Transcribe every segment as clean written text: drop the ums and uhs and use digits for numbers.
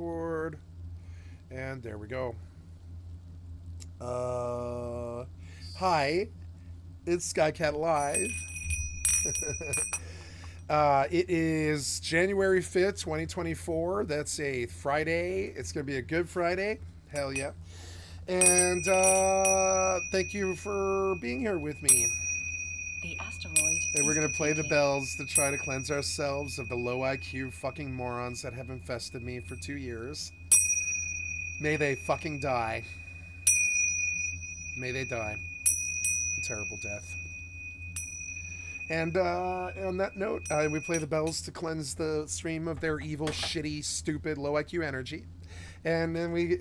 record. And there we go. Hi, it's skycat.live. It is January 5th, 2024. That's a Friday. It's going to be a good Friday. Hell yeah. And thank you for being here with me. The asteroid And we're is going to play the depleted. bells to try to cleanse ourselves of the low IQ fucking morons that have infested me for 2 years. May they fucking die. May they die. A terrible death. And on that note, we play the bells to cleanse the stream of their evil, shitty, stupid, low IQ energy. And then we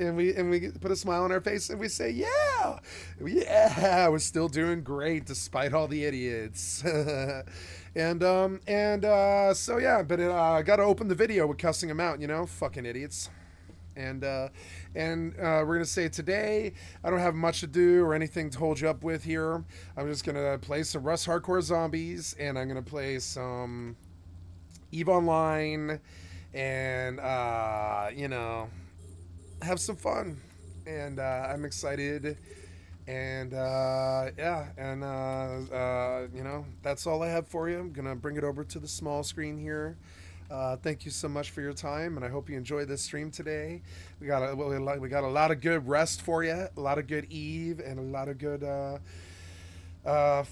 put a smile on our face and we say, "Yeah, yeah, we're still doing great despite all the idiots." So yeah, but I got to open the video with cussing them out, fucking idiots. And we're gonna say today I don't have much to do or anything to hold you up with here. I'm just gonna play some Rust Hardcore Zombies, and I'm gonna play some EVE Online, and have some fun. And I'm excited. And that's all I have for you. I'm gonna bring it over to the small screen here. Thank you so much for your time, and I hope you enjoy this stream today. We got a lot of good rest for you, a lot of good Eve, and a lot of good WoW. The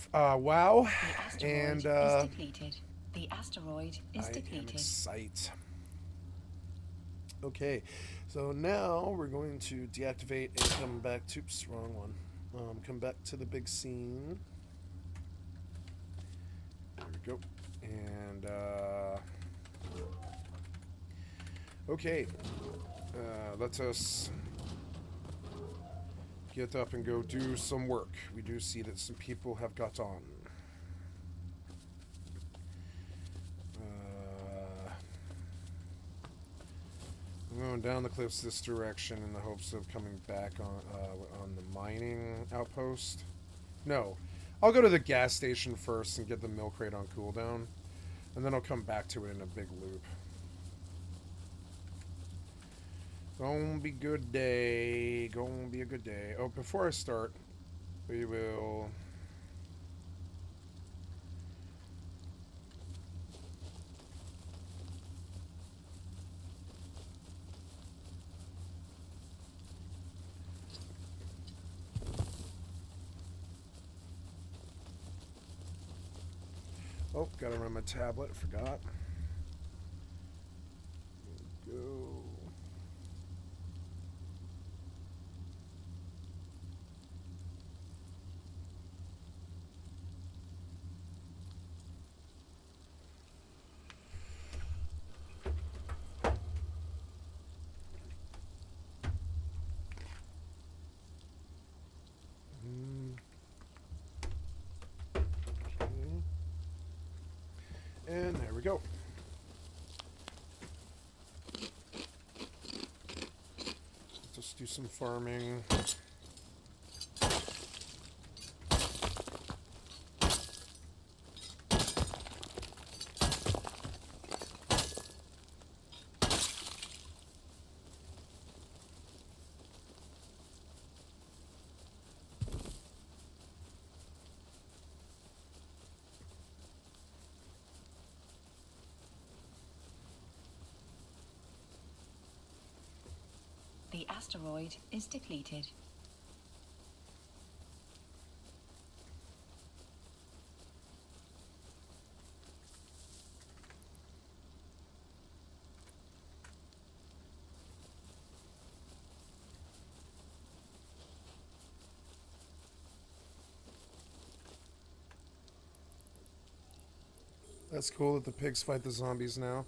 asteroid And is depleted. The asteroid is I am depleted. excited. Okay, so now we're going to deactivate and come back to. Oops, wrong one. Come back to the big scene. There we go. And okay, let us get up and go do some work. We do see that some people have got on. I'm going down the cliffs this direction in the hopes of coming back on the mining outpost. No, I'll go to the gas station first and get the milk crate on cooldown, and then I'll come back to it in a big loop. Gonna be good day. Gonna be a good day. Oh, before I start, we will. Oh, gotta run my tablet. Forgot. Go. And there we go. Let's just do some farming. The asteroid is depleted. That's cool that the pigs fight the zombies now.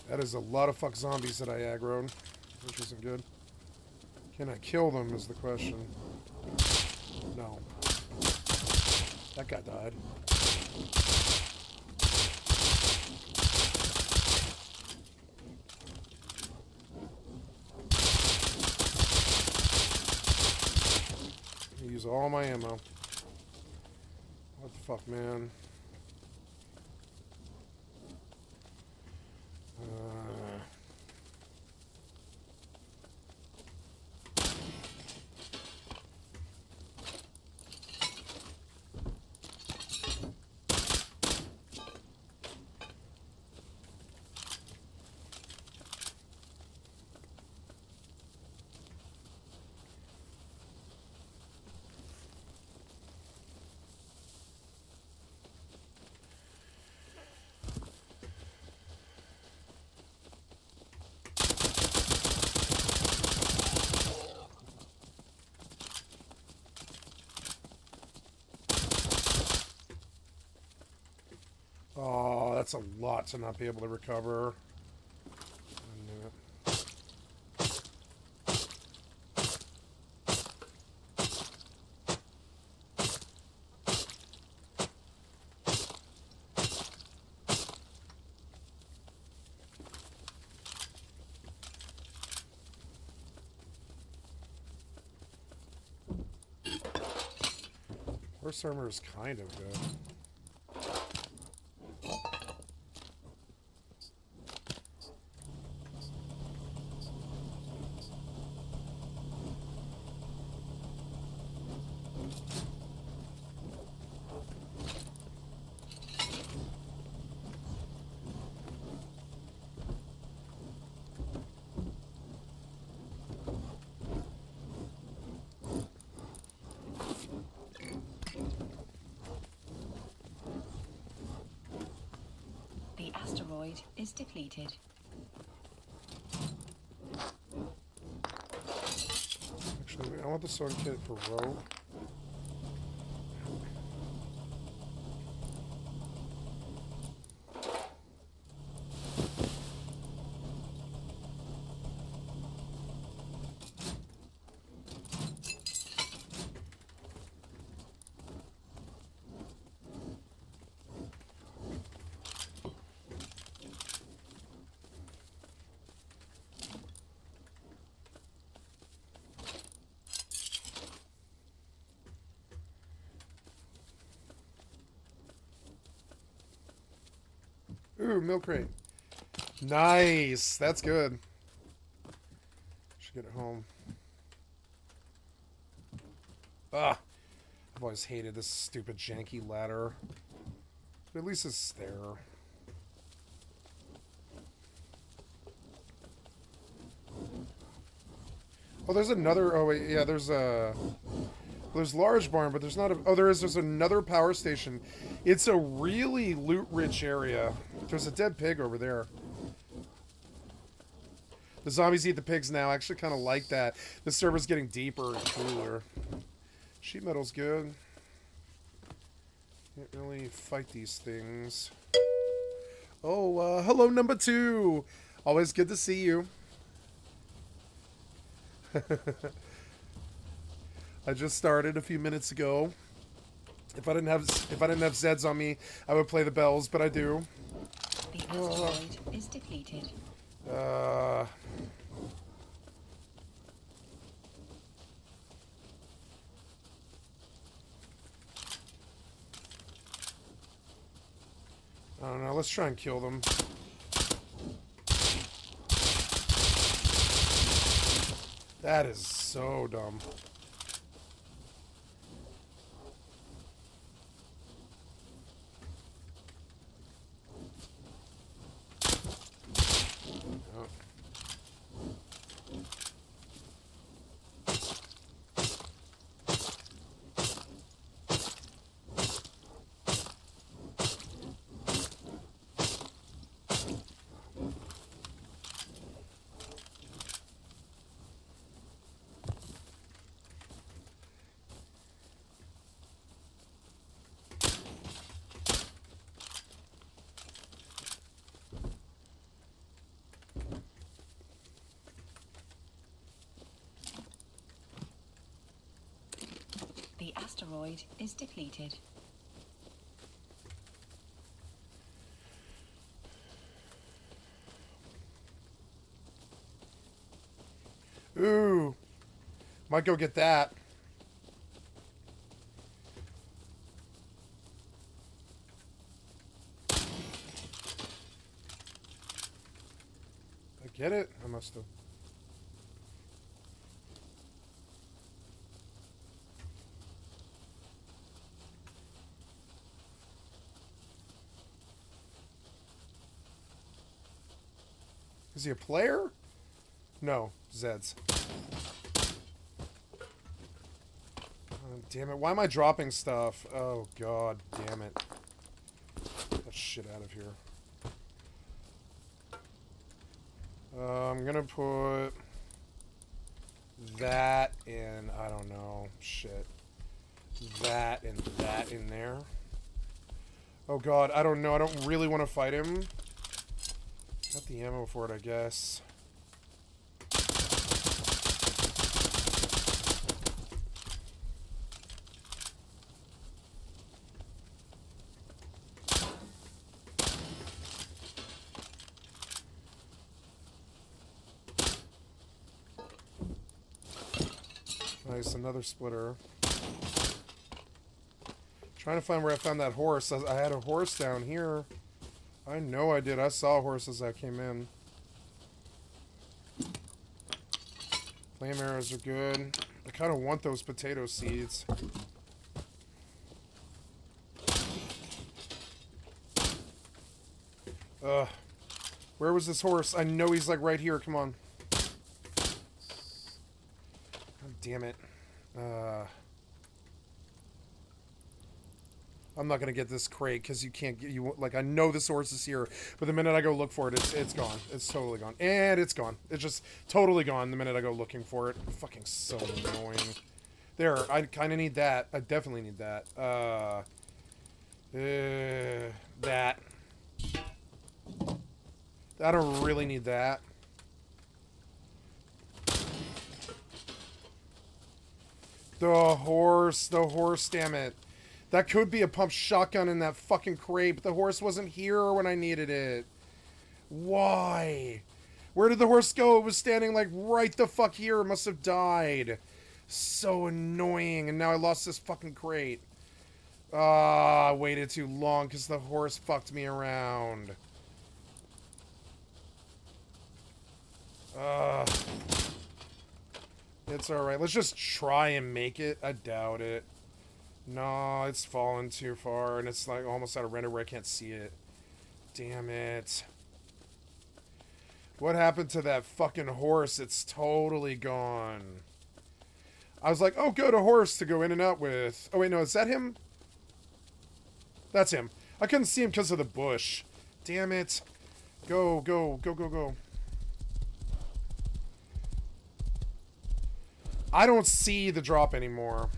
That is a lot of fuck zombies that I aggroed, which isn't good. Can I kill them is the question. No. That guy died. Use all my ammo. What the fuck, man? that's a lot to not be able to recover. Horse armor is kind of good. The asteroid is depleted. Actually, I want the sword kit for rogue. Ooh, milk crate. Nice. That's good. Should get it home. Ah. I've always hated this stupid janky ladder. But at least it's there. Oh, there's another... Oh, wait. Yeah, there's a... There's large barn, but there's not a... Oh, there is. There's another power station. It's a really loot-rich area. There's a dead pig over there. The zombies eat the pigs now. I actually kind of like that. The server's getting deeper and cooler. Sheet metal's good. Can't really fight these things. Oh, hello, number 2. Always good to see you. I just started a few minutes ago. If I didn't have Zeds on me, I would play the bells, but I do. The asteroid is depleted. I don't know. Let's try and kill them. That is so dumb. The asteroid is depleted. Ooh. Might go get that. I get it? I must have. Is he a player? No, Zeds. Oh, damn it. Why am I dropping stuff? Oh, god damn it. Get that shit out of here. I'm gonna put that in, I don't know, shit. That and that in there. Oh god, I don't know. I don't really want to fight him. Got the ammo for it, I guess. Nice, another splitter. Trying to find where I found that horse. I had a horse down here. I know I did. I saw a horse as I came in. Flame arrows are good. I kind of want those potato seeds. Where was this horse? I know he's like right here. Come on. God damn it. I'm not gonna get this crate because you can't get like I know this horse is here, but the minute I go look for it, it's gone. It's totally gone, and it's gone. It's just totally gone the minute I go looking for it. Fucking so annoying. There, I kind of need that. I definitely need that. That. I don't really need that. The horse, damn it. That could be a pump shotgun in that fucking crate, but the horse wasn't here when I needed it. Why? Where did the horse go? It was standing like right the fuck here. It must have died. So annoying. And now I lost this fucking crate. I waited too long because the horse fucked me around. It's alright. Let's just try and make it. I doubt it. No, it's fallen too far, and it's like almost out of render where I can't see it. Damn it. What happened to that fucking horse? It's totally gone. I was like, oh, good, a horse to go in and out with. Oh, wait, no, is that him? That's him. I couldn't see him because of the bush. Damn it. Go, go, go, go, go. I don't see the drop anymore.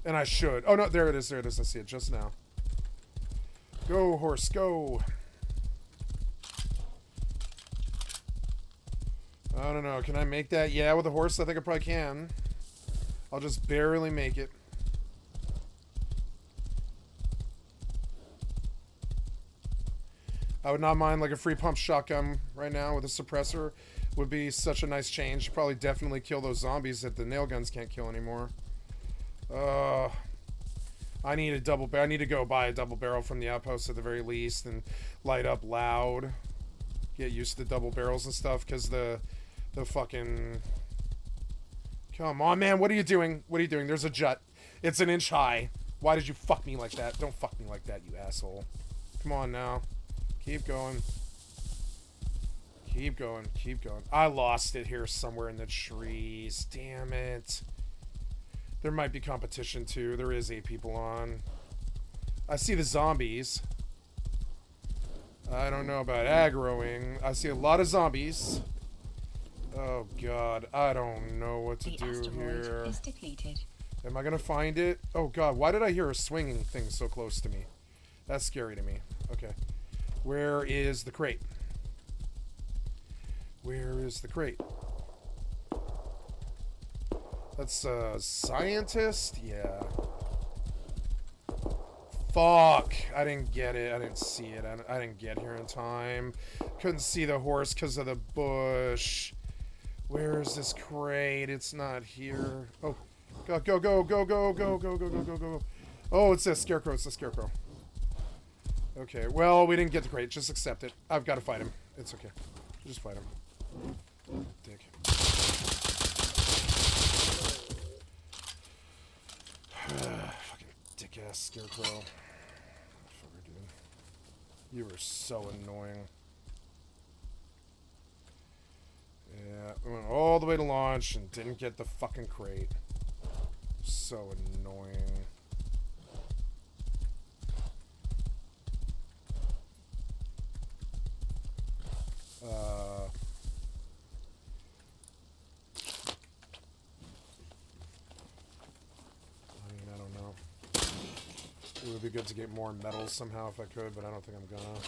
And I should. Oh, no, there it is, there it is. I see it just now. Go, horse, go. I don't know. Can I make that? Yeah, with a horse, I think I probably can. I'll just barely make it. I would not mind like a free pump shotgun right now with a suppressor. Would be such a nice change. Probably definitely kill those zombies that the nail guns can't kill anymore. I need a double barrel. I need to go buy a double barrel from the outpost at the very least and light up loud. Get used to the double barrels and stuff because the fucking... Come on, man. What are you doing? What are you doing? There's a jut. It's an inch high. Why did you fuck me like that? Don't fuck me like that, you asshole. Come on now. Keep going. Keep going. Keep going. I lost it here somewhere in the trees. Damn it. There might be competition too. There is 8 people on. I see the zombies. I don't know about aggroing. I see a lot of zombies. Oh god, I don't know what to do here. Is depleted. Am I gonna find it? Oh god, why did I hear a swinging thing so close to me? That's scary to me. Okay. Where is the crate? Where is the crate? That's a scientist? Yeah. Fuck. I didn't get it. I didn't see it. I didn't get here in time. Couldn't see the horse because of the bush. Where is this crate? It's not here. Oh. Go, go, go, go, go, go, go, go, go, go, go. Oh, it's a scarecrow. It's a scarecrow. Okay. Well, we didn't get the crate. Just accept it. I've got to fight him. It's okay. Just fight him. Dick. Fucking dick-ass scarecrow. Fucker, dude. You were so annoying. Yeah, we went all the way to launch and didn't get the fucking crate. So annoying. It would be good to get more metals somehow if I could, but I don't think I'm gonna.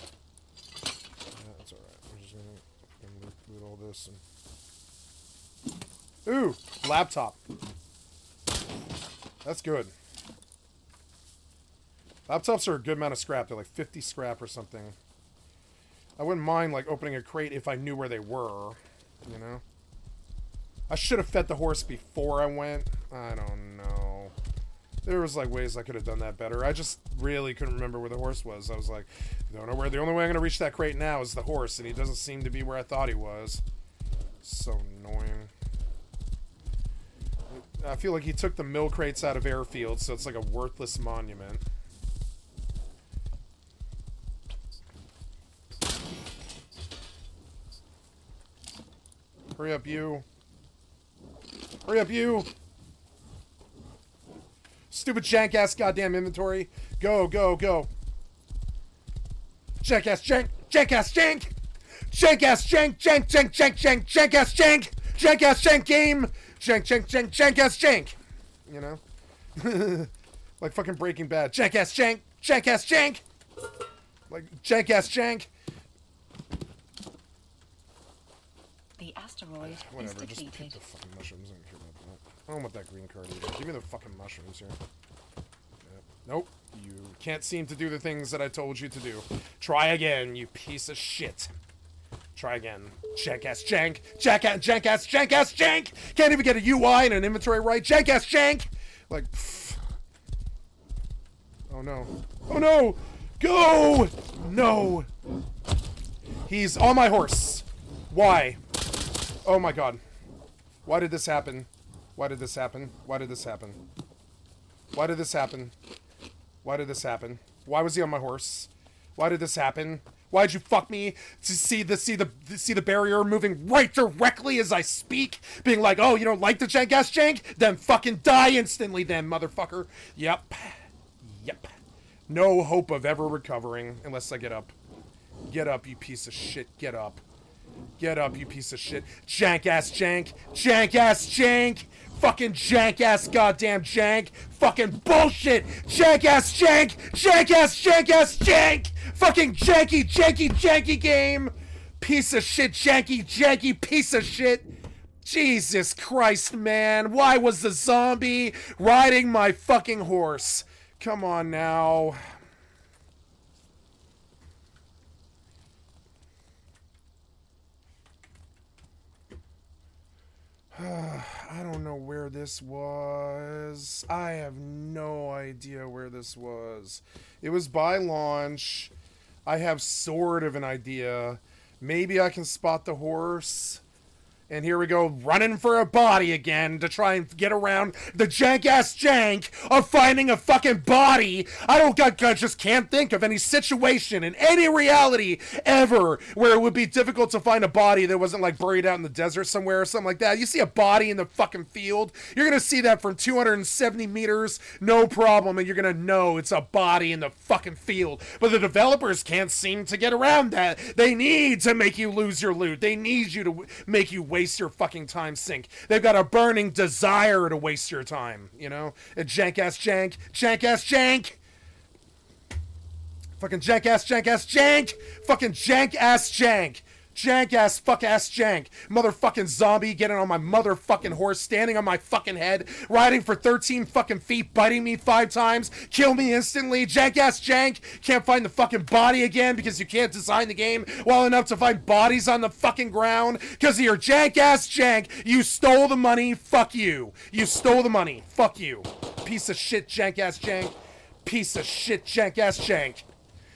Yeah, that's alright. I'm just gonna loot all this and... Ooh! Laptop. That's good. Laptops are a good amount of scrap. They're like 50 scrap or something. I wouldn't mind, like, opening a crate if I knew where they were. You know? I should have fed the horse before I went. I don't know. There was, like, ways I could have done that better. I just really couldn't remember where the horse was. I was like, I don't know where. The only way I'm going to reach that crate now is the horse, and he doesn't seem to be where I thought he was. So annoying. I feel like he took the mill crates out of airfield, so it's like a worthless monument. Hurry up, you. Hurry up, you. Stupid jank-ass goddamn inventory. Go, go, go. Jank-ass jank. Jank-ass jank. Jank-ass jank. Jank, jank, jank, jank. Jank-ass jank. Jank-ass jank game. Jank, jank, jank. Jank-ass jank. You know? Like fucking Breaking Bad. Jank-ass jank. Jank-ass jank. Like jank-ass jank. The asteroid Whatever, is just pick depleted. the fucking mushrooms. I don't care about that. I don't want that green card either. Give me the fucking mushrooms here. Yep. Nope. You can't seem to do the things that I told you to do. Try again, you piece of shit. Try again. Jank-ass jank. Jank-ass jank-ass jank! Can't even get a UI and an inventory right. Jank-ass jank! Like, pfft. Oh no. Oh no! Go! No! He's on my horse. Why? Oh my god. Why did this happen? Why did this happen? Why did this happen? Why did this happen? Why did this happen? Why was he on my horse? Why did this happen? Why'd you fuck me to see the barrier moving right directly as I speak? Being like, oh, you don't like the jank-ass jank? Then fucking die instantly then, motherfucker. Yep. Yep. No hope of ever recovering unless I get up. Get up, you piece of shit. Get up. Get up, you piece of shit. Jank-ass jank. Jank-ass jank. Fucking jank-ass goddamn jank. Fucking bullshit. Jank-ass jank. Jank-ass jank-ass jank. Fucking janky game. Piece of shit, janky piece of shit. Jesus Christ, man. Why was the zombie riding my fucking horse? Come on now. I don't know where this was. I have no idea where this was. It was by launch. I have sort of an idea. Maybe I can spot the horse. And here we go, running for a body again to try and get around the jank-ass jank of finding a fucking body. I just can't think of any situation in any reality ever where it would be difficult to find a body that wasn't like buried out in the desert somewhere or something like that. You see a body in the fucking field, you're gonna see that from 270 meters, no problem, and you're gonna know it's a body in the fucking field. But the developers can't seem to get around that. They need to make you lose your loot. They need you to make you waste your fucking time sink. They've got a burning desire to waste your time, you know? A jank-ass jank. Jank-ass jank! Fucking jank-ass jank! Fucking jank-ass jank! Jank-ass fuck-ass jank. Motherfucking zombie getting on my motherfucking horse, standing on my fucking head, riding for 13 fucking feet, biting me 5 times, kill me instantly. Jank-ass jank. Can't find the fucking body again because you can't design the game well enough to find bodies on the fucking ground because of your jank-ass jank. You stole the money. Fuck you. You stole the money. Fuck you. Piece of shit jank-ass jank. Piece of shit jank-ass jank.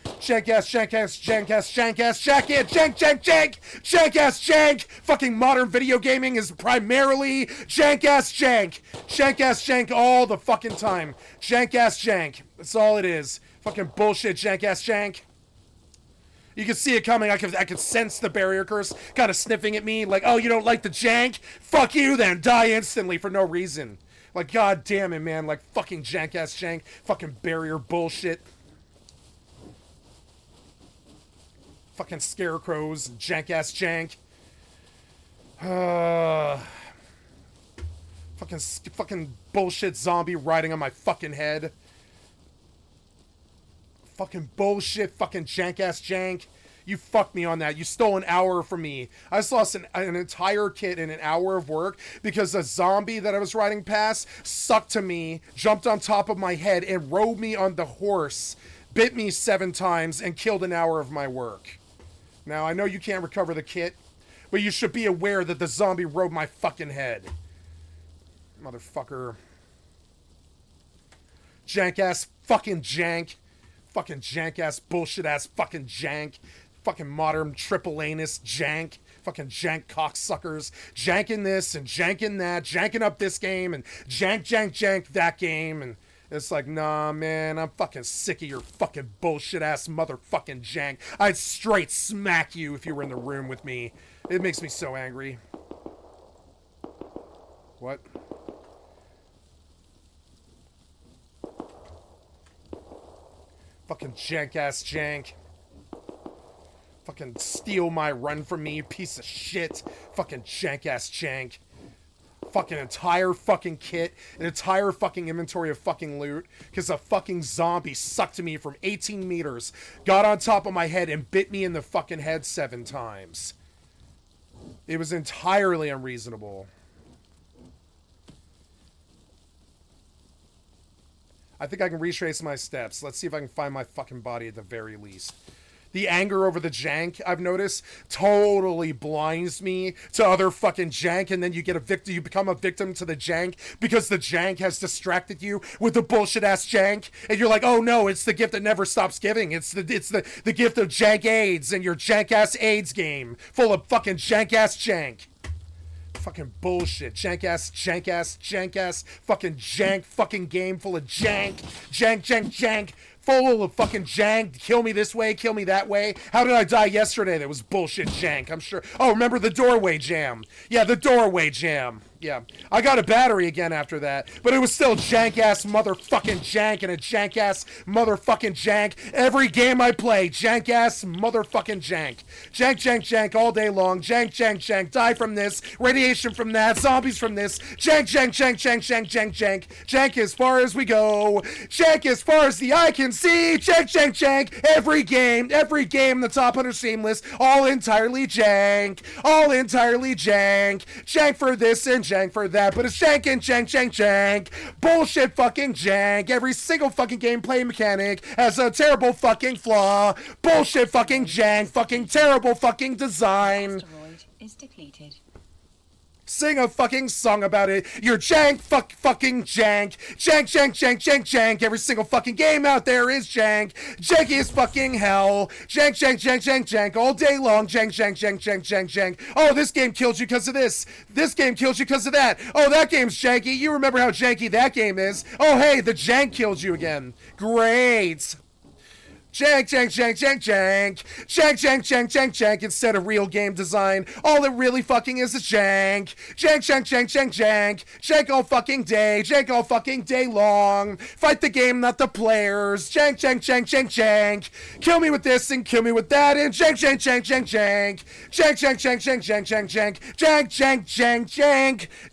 Jank-ass, jank-ass, jank-ass, jank-ass, jank-ass, jank, jank-ass, jank. Fucking modern video gaming is primarily jank-ass jank. Jank-ass jank all the fucking time. Jank-ass jank. That's all it is. Fucking bullshit jank-ass jank. You can see it coming. I could sense the barrier curse kind of sniffing at me like, oh, you don't like the jank? Fuck you then. Die instantly for no reason. Like, god damn it, man. Like, fucking jank-ass jank. Fucking barrier bullshit. Fucking scarecrows, jank-ass jank. Fucking bullshit zombie riding on my fucking head. Fucking bullshit, fucking jank-ass jank. You fucked me on that. You stole an hour from me. I just lost an entire kit in an hour of work because a zombie that I was riding past sucked to me, jumped on top of my head, and rode me on the horse, bit me 7 times, and killed an hour of my work. Now, I know you can't recover the kit, but you should be aware that the zombie rode my fucking head. Motherfucker. Jank-ass fucking jank. Fucking jank-ass bullshit-ass fucking jank. Fucking modern triple anus jank. Fucking jank cocksuckers. Janking this and janking that. Janking up this game and jank that game. And it's like, nah, man, I'm fucking sick of your fucking bullshit-ass motherfucking jank. I'd straight smack you if you were in the room with me. It makes me so angry. What? Fucking jank-ass jank. Fucking steal my run from me, you piece of shit. Fucking jank-ass jank. Fucking entire fucking kit, an entire fucking inventory of fucking loot, because a fucking zombie sucked to me from 18 meters, got on top of my head, and bit me in the fucking head 7 times. It was entirely unreasonable. I think I can retrace my steps. Let's see if I can find my fucking body at the very least. The anger over the jank, I've noticed, totally blinds me to other fucking jank, and then you get a victim. You become a victim to the jank because the jank has distracted you with the bullshit ass jank, and you're like, oh no, it's the gift that never stops giving. It's the gift of jank AIDS and your jank ass AIDS game full of fucking jank ass jank. Fucking bullshit. Jank ass, fucking jank, fucking game full of jank, jank, full of fucking jank. Kill me this way, kill me that way. How did I die yesterday? That was bullshit jank, I'm sure. Oh, remember the doorway jam? Yeah, the doorway jam. Yeah, I got a battery again after that, but it was still jank-ass motherfucking jank and a jank-ass motherfucking jank. Every game I play, jank-ass motherfucking jank. Jank all day long. Jank. Die from this. Radiation from that. Zombies from this. Jank. Jank as far as we go. Jank as far as the eye can see. Jank. Every game in the top 100 Steam list, all entirely jank. Jank for this and jank for that, but it's jank. Bullshit fucking jank. Every single fucking gameplay mechanic has a terrible fucking flaw. Bullshit fucking jank. Fucking terrible fucking design. Asteroid is depleted. Sing a fucking song about it. You're jank, fucking jank. Jank. Every single fucking game out there is jank. Janky as fucking hell. Jank. All day long. Jank. Oh, this game killed you because of this. This game killed you because of that. Oh, that game's janky. You remember how janky that game is. Oh, hey, the jank killed you again. Great. Jank, instead of real game design. All it really fucking is jank. Jank all fucking day. Jank all fucking day long. Fight the game, not the players. Jank. Kill me with this and kill me with that and jank.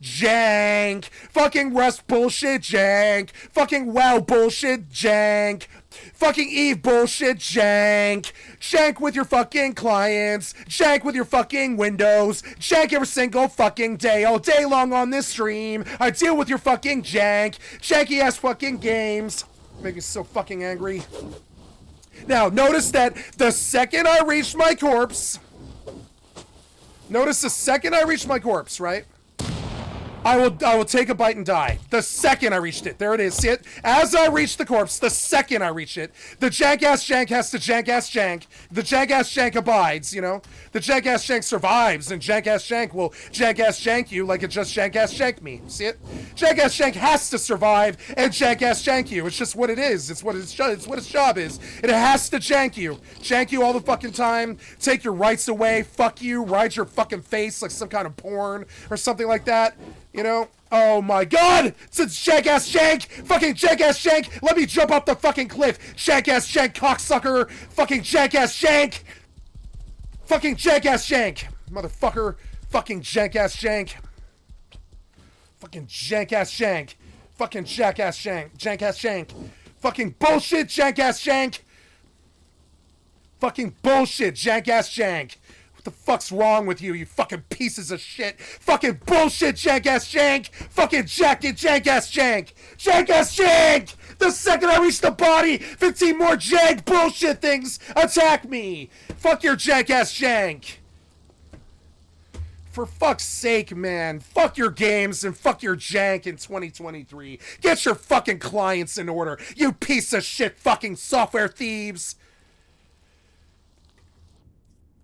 Jank. Fucking Rust bullshit jank. Fucking WoW bullshit jank. Fucking EvE bullshit jank. Jank with your fucking clients. Jank with your fucking Windows. Jank every single fucking day. All day long on this stream. I deal with your fucking jank. Janky ass fucking games. Make me so fucking angry. Now, notice that the second I reached my corpse. Right? I will take a bite and die. The second I reached it. There it is. See it? As I reached the corpse, the second I reached it, the jank-ass jank has to jank-ass jank. The jank-ass jank abides, you know? The jank-ass jank survives, and jank-ass jank will jank-ass jank you like it just jank-ass jank me. See it? Jank-ass jank has to survive and jank-ass jank you. It's just what it is. It's what its job is. It has to jank you. Jank you all the fucking time. Take your rights away. Fuck you. Ride your fucking face like some kind of porn or something like that. You know? Oh my god! It's jank-ass jank! Fucking jank-ass jank! Let me jump off the fucking cliff! Jank-ass jank cocksucker! Fucking jank-ass jank! Fucking jank-ass jank! Motherfucker! Fucking jank-ass jank! Fucking jank-ass jank! Fucking jank-ass jank! Jank-ass jank! Fucking bullshit jank-ass jank! Fucking bullshit, jank-ass jank. What the fuck's wrong with you, you fucking pieces of shit? Fucking bullshit, jank-ass jank. Fucking jank-ass jank. Jank-ass jank! The second I reach the body, 15 more jank bullshit things attack me. Fuck your jank-ass jank. For fuck's sake, man. Fuck your games and fuck your jank in 2023. Get your fucking clients in order, you piece of shit fucking software thieves.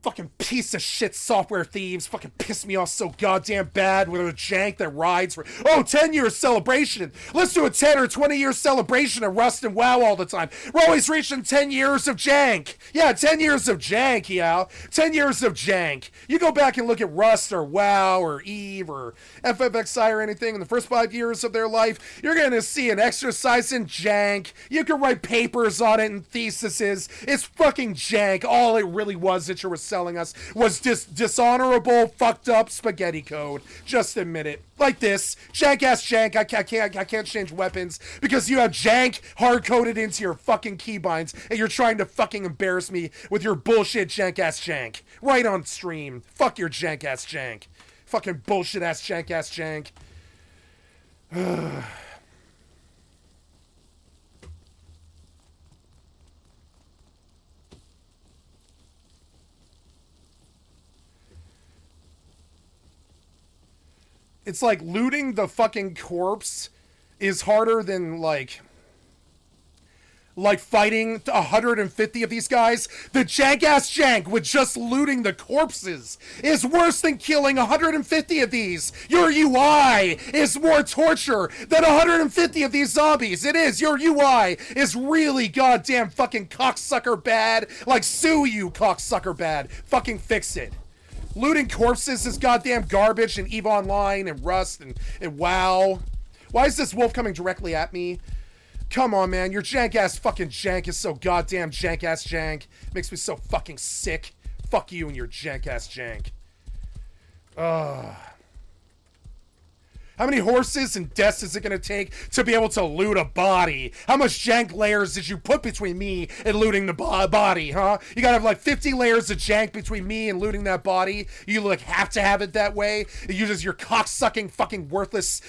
Fucking piece of shit software thieves fucking piss me off so goddamn bad with a jank that rides for 10 years celebration. Let's do a 10 or 20 year celebration of Rust and WoW all the time. We're always reaching 10 years of jank. Yeah, 10 years of jank, yeah. 10 years of jank. You go back and look at Rust or WoW or EvE or FFXI or anything in the first 5 years of their life, you're gonna see an exercise in jank. You can write papers on it and theses. It's fucking jank. All it really was that you were selling us was dishonorable, fucked up spaghetti code. Just admit it. Like this, jank-ass jank. I can't change weapons because you have jank hard-coded into your fucking keybinds and you're trying to fucking embarrass me with your bullshit jank-ass jank. Right on stream. Fuck your jank-ass jank. Fucking bullshit-ass jank-ass jank. It's like looting the fucking corpse is harder than like fighting 150 of these guys. The jank-ass jank with just looting the corpses is worse than killing 150 of these. Your UI is more torture than 150 of these zombies. It is. Your UI is really goddamn fucking cocksucker bad. Like, sue you, cocksucker bad. Fucking fix it. Looting corpses is goddamn garbage in EVE Online and Rust and WoW. Why is this wolf coming directly at me? Come on, man. Your jank-ass fucking jank is so goddamn jank-ass jank. Makes me so fucking sick. Fuck you and your jank-ass jank. Ugh. How many horses and deaths is it going to take to be able to loot a body? How much jank layers did you put between me and looting the body, huh? You got to have like 50 layers of jank between me and looting that body? You like have to have it that way? It uses your cock-sucking fucking worthless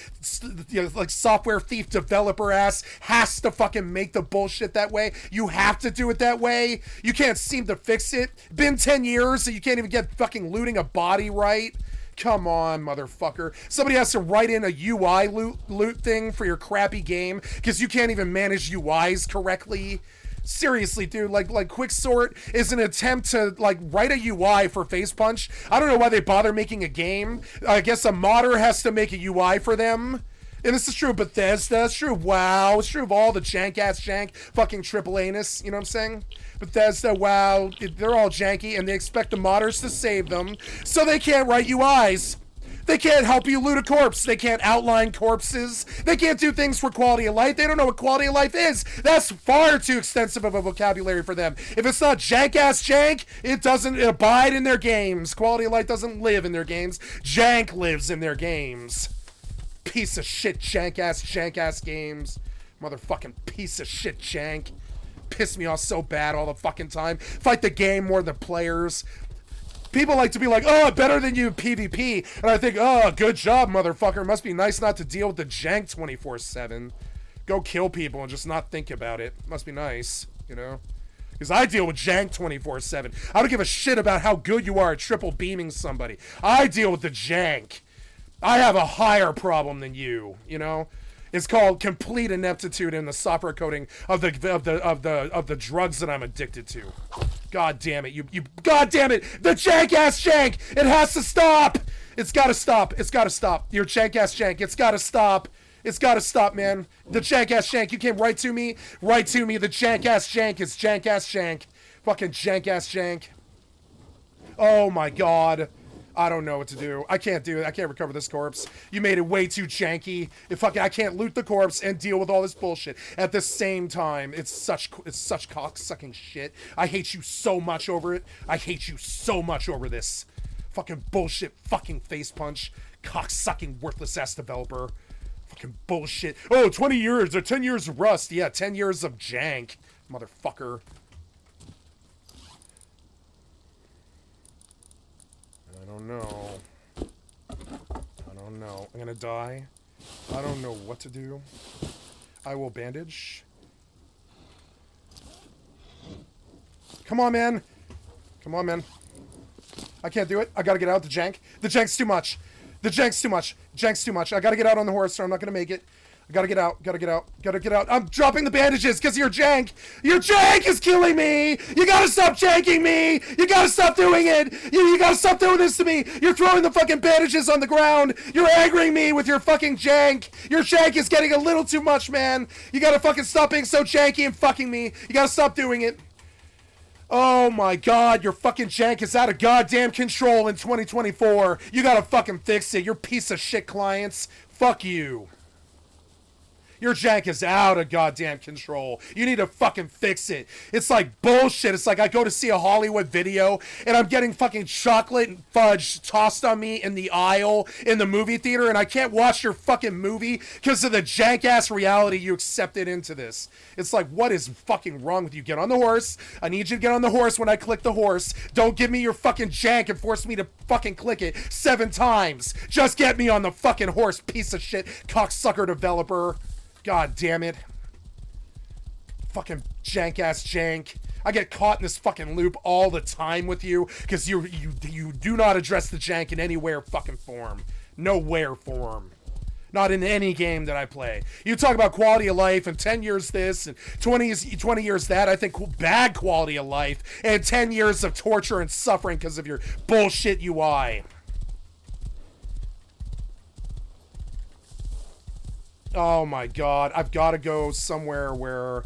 like software thief developer ass has to fucking make the bullshit that way? You have to do it that way? You can't seem to fix it? Been 10 years and you can't even get fucking looting a body right? Come on, motherfucker. Somebody has to write in a UI loot thing for your crappy game because you can't even manage UIs correctly. Seriously, dude, like Quicksort is an attempt to like write a UI for Face Punch. I don't know why they bother making a game. I guess a modder has to make a UI for them. And this is true of Bethesda, it's true of WoW, it's true of all the jank-ass jank fucking triple anus, you know what I'm saying? Bethesda, WoW, they're all janky, and they expect the modders to save them, so they can't write UIs. They can't help you loot a corpse. They can't outline corpses. They can't do things for quality of life. They don't know what quality of life is. That's far too extensive of a vocabulary for them. If it's not jank-ass jank, it doesn't abide in their games. Quality of life doesn't live in their games. Jank lives in their games. Piece of shit jank-ass games. Motherfucking piece of shit jank. Piss me off so bad all the fucking time. Fight the game more than players. People like to be like, oh, better than you PvP. And I think, oh, good job, motherfucker. It must be nice not to deal with the jank 24/7. Go kill people and just not think about it. Must be nice, you know? Because I deal with jank 24/7. I don't give a shit about how good you are at triple beaming somebody. I deal with the jank. I have a higher problem than you, you know? It's called complete ineptitude in the software coding of the drugs that I'm addicted to. God damn it, you god damn it! The jank-ass jank! It has to stop! It's gotta stop. It's gotta stop. Your jank-ass jank, it's gotta stop. It's gotta stop, man. The jank-ass jank, you can't write to me? Write to me, the jank-ass jank is jank-ass jank. Fucking jank-ass jank. Oh my god. I don't know what to do. I can't do it. I can't recover this corpse. You made it way too janky. I can't loot the corpse and deal with all this bullshit at the same time. It's such cock-sucking shit. I hate you so much over it. I hate you so much over this. Fucking bullshit. Fucking face punch. Cock-sucking worthless-ass developer. Fucking bullshit. Oh, 20 years or 10 years of Rust. Yeah, 10 years of jank. Motherfucker. don't know. I don't know. I'm gonna die. I don't know what to do. I will bandage. Come on, man. Come on, man. I can't do it. I gotta get out the jank. The jank's too much. The jank's too much. Jank's too much. I gotta get out on the horse or I'm not gonna make it. I gotta get out. Gotta get out. Gotta get out. I'm dropping the bandages because your jank. Your jank is killing me. You gotta stop janking me. You gotta stop doing it. You gotta stop doing this to me. You're throwing the fucking bandages on the ground. You're angering me with your fucking jank. Your jank is getting a little too much, man. You gotta fucking stop being so janky and fucking me. You gotta stop doing it. Oh my god, your fucking jank is out of goddamn control in 2024. You gotta fucking fix it. Your piece of shit clients. Fuck you. Your jank is out of goddamn control. You need to fucking fix it. It's like bullshit. It's like I go to see a Hollywood video and I'm getting fucking chocolate and fudge tossed on me in the aisle in the movie theater and I can't watch your fucking movie because of the jank-ass reality you accepted into this. It's like, what is fucking wrong with you? Get on the horse. I need you to get on the horse when I click the horse. Don't give me your fucking jank and force me to fucking click it 7 times. Just get me on the fucking horse, piece of shit, cocksucker developer. God damn it. Fucking jank-ass jank. I get caught in this fucking loop all the time with you because you do not address the jank in anywhere fucking form. Nowhere form. Not in any game that I play. You talk about quality of life and 10 years this and 20 years that. I think bad quality of life and 10 years of torture and suffering because of your bullshit UI. Oh my god, I've got to go somewhere where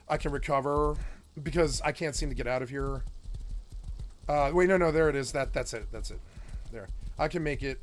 I can recover because I can't seem to get out of here. Wait, no, there it is. That's it. There. I can make it.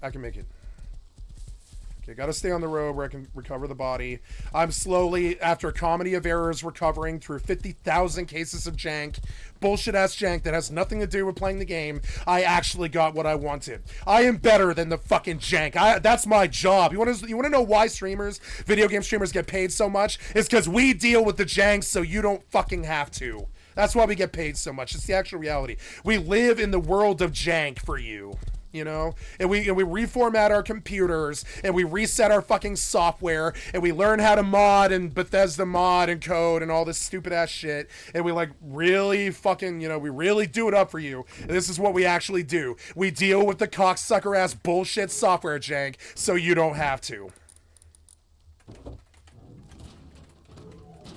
Okay, gotta stay on the road where I can recover the body. I'm slowly, after a comedy of errors, recovering through 50,000 cases of jank. Bullshit-ass jank that has nothing to do with playing the game. I actually got what I wanted. I am better than the fucking jank. That's my job. You wanna know why video game streamers get paid so much? It's because we deal with the jank so you don't fucking have to. That's why we get paid so much. It's the actual reality. We live in the world of jank for you. You know, and we reformat our computers and we reset our fucking software and we learn how to mod and Bethesda mod and code and all this stupid ass shit and we like really fucking, you know, we really do it up for you. And this is what we actually do. We deal with the cocksucker ass bullshit software jank so you don't have to.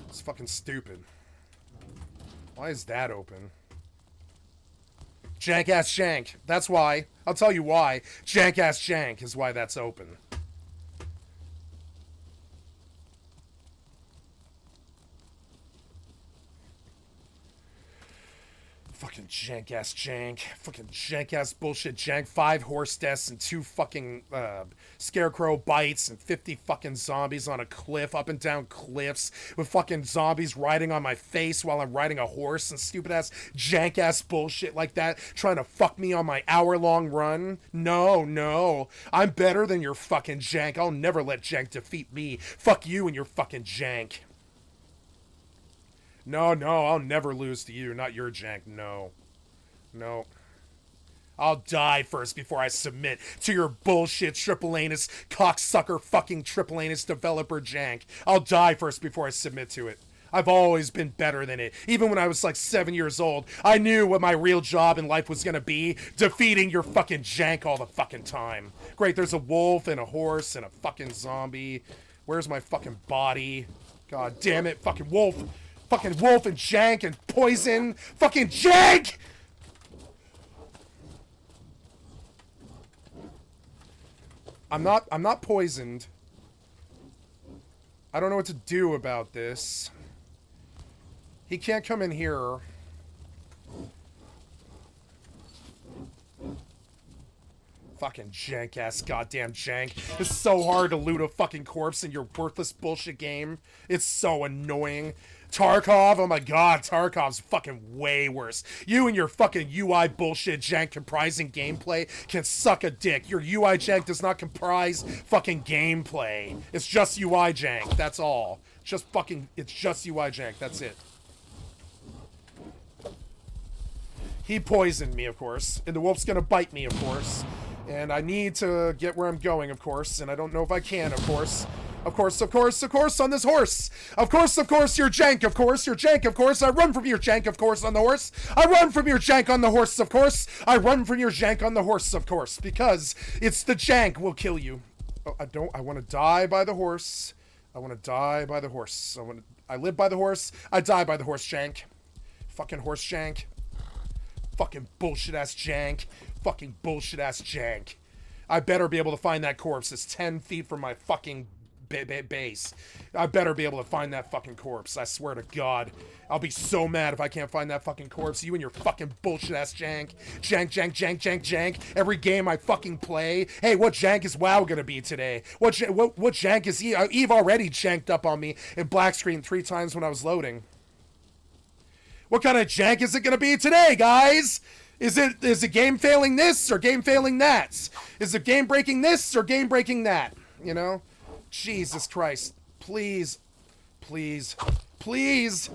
It's fucking stupid. Why is that open? Jank-ass jank. That's why. I'll tell you why. Jank-ass jank is why that's open. Fucking jank-ass jank. Fucking jank-ass bullshit jank. 5 horse deaths and 2 fucking scarecrow bites and 50 fucking zombies on a cliff, up and down cliffs, with fucking zombies riding on my face while I'm riding a horse and stupid-ass jank-ass bullshit like that, trying to fuck me on my hour-long run. No. I'm better than your fucking jank. I'll never let jank defeat me. Fuck you and your fucking jank. No, I'll never lose to you, not your jank, no. I'll die first before I submit to your bullshit triple anus, cocksucker fucking triple anus developer jank. I'll die first before I submit to it. I've always been better than it. Even when I was like 7 years old, I knew what my real job in life was gonna be, defeating your fucking jank all the fucking time. Great, there's a wolf and a horse and a fucking zombie. Where's my fucking body? God damn it, fucking wolf. Fucking wolf and jank and poison. Fucking jank! I'm not poisoned. I don't know what to do about this. He can't come in here. Fucking jank-ass goddamn jank. It's so hard to loot a fucking corpse in your worthless bullshit game. It's so annoying. Tarkov, oh my god, Tarkov's fucking way worse. You and your fucking UI bullshit jank comprising gameplay can suck a dick. Your UI jank does not comprise fucking gameplay. It's just UI jank, that's all. It's just UI jank, that's it. He poisoned me, of course. And the wolf's gonna bite me, of course. And I need to get where I'm going, of course. And I don't know if I can, of course. Of course, of course, of course, on this horse. Of course, you're jank, of course. You're jank, of course. I run from your jank, of course, on the horse. I run from your jank on the horse, of course. I run from your jank on the horse, of course. Because it's the jank will kill you. Oh, I want to die by the horse. I want to die by the horse. I live by the horse. I die by the horse jank. Fucking horse jank. Fucking bullshit ass jank. Fucking bullshit ass jank. I better be able to find that corpse. It's 10 feet from my fucking base. I better be able to find that fucking corpse. I swear to God. I'll be so mad if I can't find that fucking corpse. You and your fucking bullshit ass jank. Jank, jank, jank, jank, jank. Every game I fucking play. Hey, what jank is WoW gonna be today? What jank is EvE? EvE already janked up on me in black screen 3 times when I was loading. What kind of jank is it gonna be today, guys? Is it game failing this or game failing that? Is it game breaking this or game breaking that? You know? Jesus Christ. Please. Please. Please.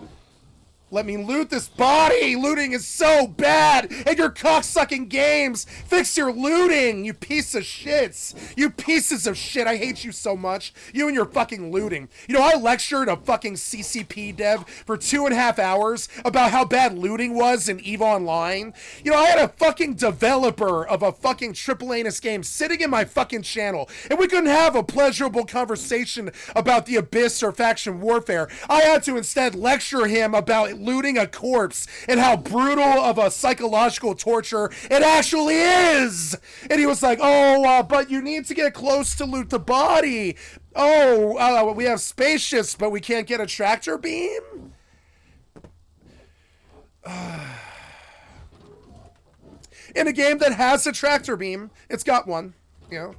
Let me loot this body! Looting is so bad! And your cocksucking games! Fix your looting, you piece of shits! You pieces of shit, I hate you so much. You and your fucking looting. You know, I lectured a fucking CCP dev for 2.5 hours about how bad looting was in EVE Online. You know, I had a fucking developer of a fucking triple anus game sitting in my fucking channel, and we couldn't have a pleasurable conversation about the Abyss or faction warfare. I had to instead lecture him about looting a corpse and how brutal of a psychological torture it actually is. And he was like, oh, but you need to get close to loot the body. Oh, we have spaceships, but we can't get a tractor beam? In a game that has a tractor beam, it's got one, you know.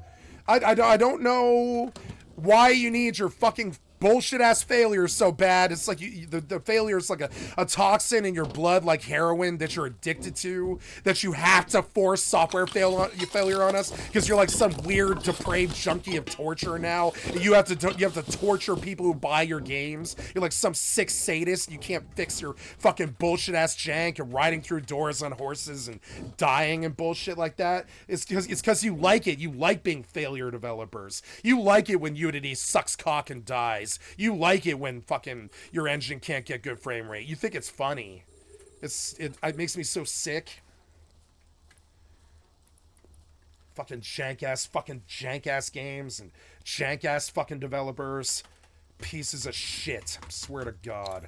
I don't know why you need your fucking bullshit ass failure so bad. It's like the failure is like a toxin in your blood, like heroin, that you're addicted to, that you have to force software failure on us because you're like some weird depraved junkie of torture now. You have to torture people who buy your games. You're like some sick sadist. You can't fix your fucking bullshit ass jank and riding through doors on horses and dying and bullshit like that. It's because you like it. You like being failure developers. You like it when Unity sucks cock and dies. You like it when fucking your engine can't get good frame rate. You think it's funny. It makes me so sick. Fucking jank ass games and jank ass fucking developers. Pieces of shit. I swear to God.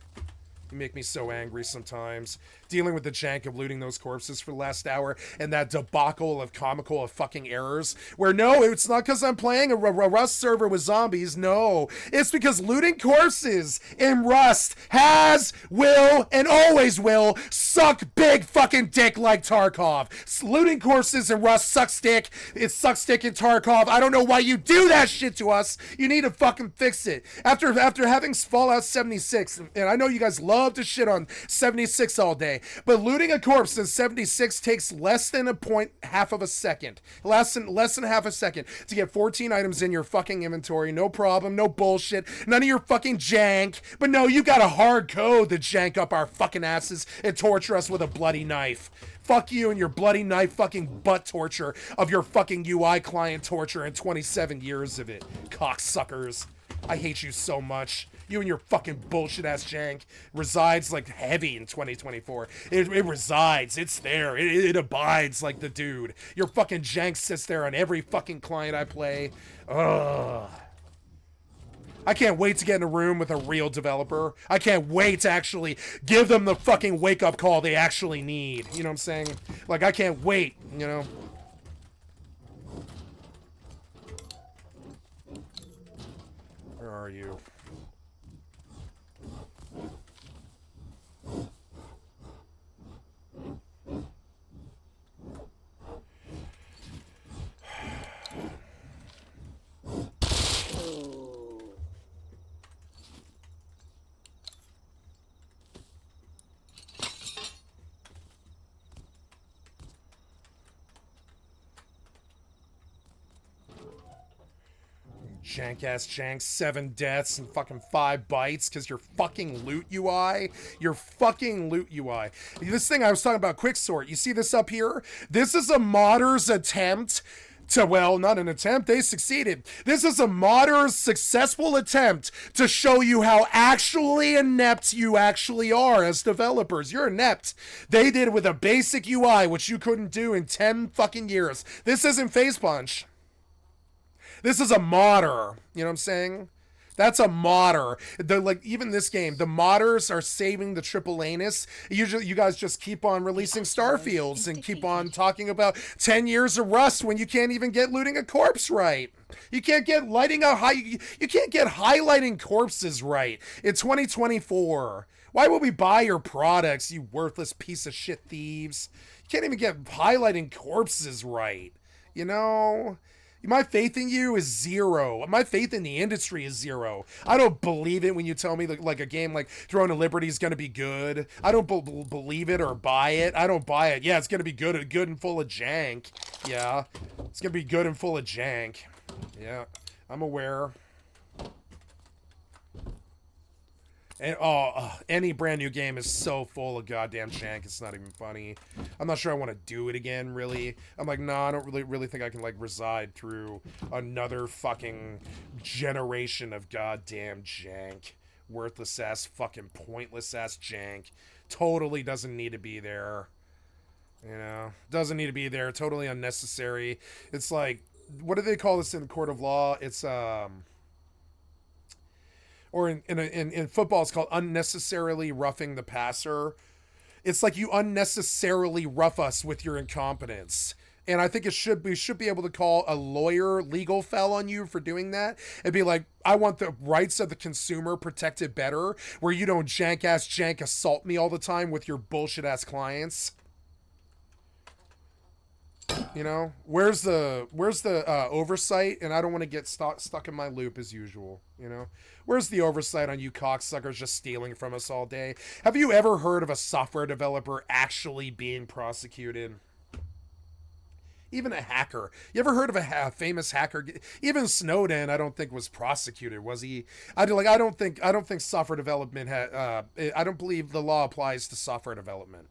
You make me so angry sometimes. Dealing with the jank of looting those corpses for the last hour and that debacle of comical of fucking errors. Where no, it's not because I'm playing a Rust server with zombies. No, it's because looting corpses in Rust will, and always will, suck big fucking dick like Tarkov. Looting corpses in Rust sucks dick. It sucks dick in Tarkov. I don't know why you do that shit to us. You need to fucking fix it. After having Fallout 76, and I know you guys love to shit on 76 all day, but looting a corpse in 76 takes less than half of a second. Less than half a second to get 14 items in your fucking inventory. No problem, no bullshit, none of your fucking jank. But no, you got a hard code to jank up our fucking asses and torture us with a bloody knife. Fuck you and your bloody knife fucking butt torture of your fucking UI client torture and 27 years of it. Cocksuckers. I hate you so much. You and your fucking bullshit ass jank resides like heavy in 2024. It resides. It's there. It abides like the dude. Your fucking jank sits there on every fucking client I play. Ugh. I can't wait to get in a room with a real developer. I can't wait to actually give them the fucking wake-up call they actually need. You know what I'm saying? Like, I can't wait, you know? Where are you? jank ass jank, 7 deaths and fucking 5 bites because your fucking loot UI. Your fucking loot UI. This thing I was talking about, quicksort. You see this up here? This is a modder's attempt to, well, not an attempt, they succeeded. This is a modder's successful attempt to show you how actually inept you actually are as developers. You're inept. They did it with a basic UI, which you couldn't do in 10 fucking years. This isn't Phase Punch. This is a modder. You know what I'm saying? That's a modder. Like, even this game, the modders are saving the triple anus. Usually, you guys just keep on releasing Starfields and keep on talking about 10 years of Rust when you can't even get looting a corpse right. You can't get you can't get highlighting corpses right in 2024. Why would we buy your products, you worthless piece of shit thieves? You can't even get highlighting corpses right. You know? My faith in you is 0. My faith in the industry is 0. I don't believe it when you tell me like a game like Throne of Liberty is going to be good. I don't believe it or buy it. I don't buy it. Yeah, it's going to be good and full of jank. Yeah, it's going to be good and full of jank. Yeah, I'm aware. And any brand new game is so full of goddamn jank, it's not even funny. I'm not sure I want to do it again, really. I'm like, nah, I don't really think I can like reside through another fucking generation of goddamn jank. Worthless ass, fucking pointless ass jank. Totally doesn't need to be there. You know, doesn't need to be there. Totally unnecessary. It's like, what do they call this in the court of law? It's or in football, it's called unnecessarily roughing the passer. It's like you unnecessarily rough us with your incompetence. And I think we should be able to call a lawyer legal foul on you for doing that. And be like, I want the rights of the consumer protected better, where you don't jank assault me all the time with your bullshit ass clients. You know, where's the oversight? And I don't want to get stuck in my loop as usual. You know, where's the oversight on you cocksuckers just stealing from us all day? Have you ever heard of a software developer actually being prosecuted? Even a hacker. You ever heard of a famous hacker? Even Snowden, I don't think was prosecuted, was he? I don't think software development I don't believe the law applies to software development.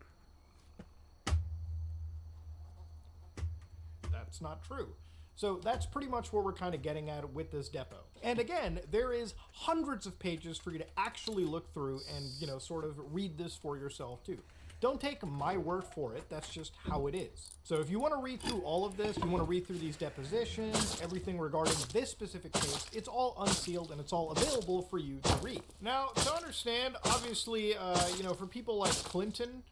That's not true. So that's pretty much what we're kind of getting at with this depot. And again, there is hundreds of pages for you to actually look through and, you know, sort of read this for yourself too. Don't take my word for it. That's just how it is. So if you want to read through all of this, you want to read through these depositions, everything regarding this specific case, it's all unsealed and it's all available for you to read. Now, to understand, obviously, you know, for people like Clinton,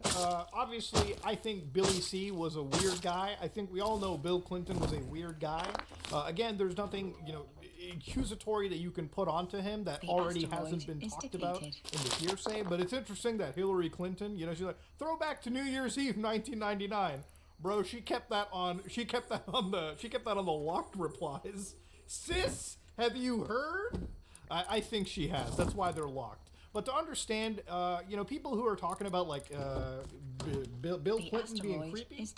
obviously, I think Billy C was a weird guy. I think we all know Bill Clinton was a weird guy. Again, there's nothing, you know, accusatory that you can put onto him that already hasn't been talked about in the hearsay. But it's interesting that Hillary Clinton, you know, she's like, throwback to New Year's Eve 1999. Bro, she kept that on the locked replies. Sis, have you heard? I think she has. That's why they're locked. But to understand, you know, people who are talking about like Bill Clinton being creepy,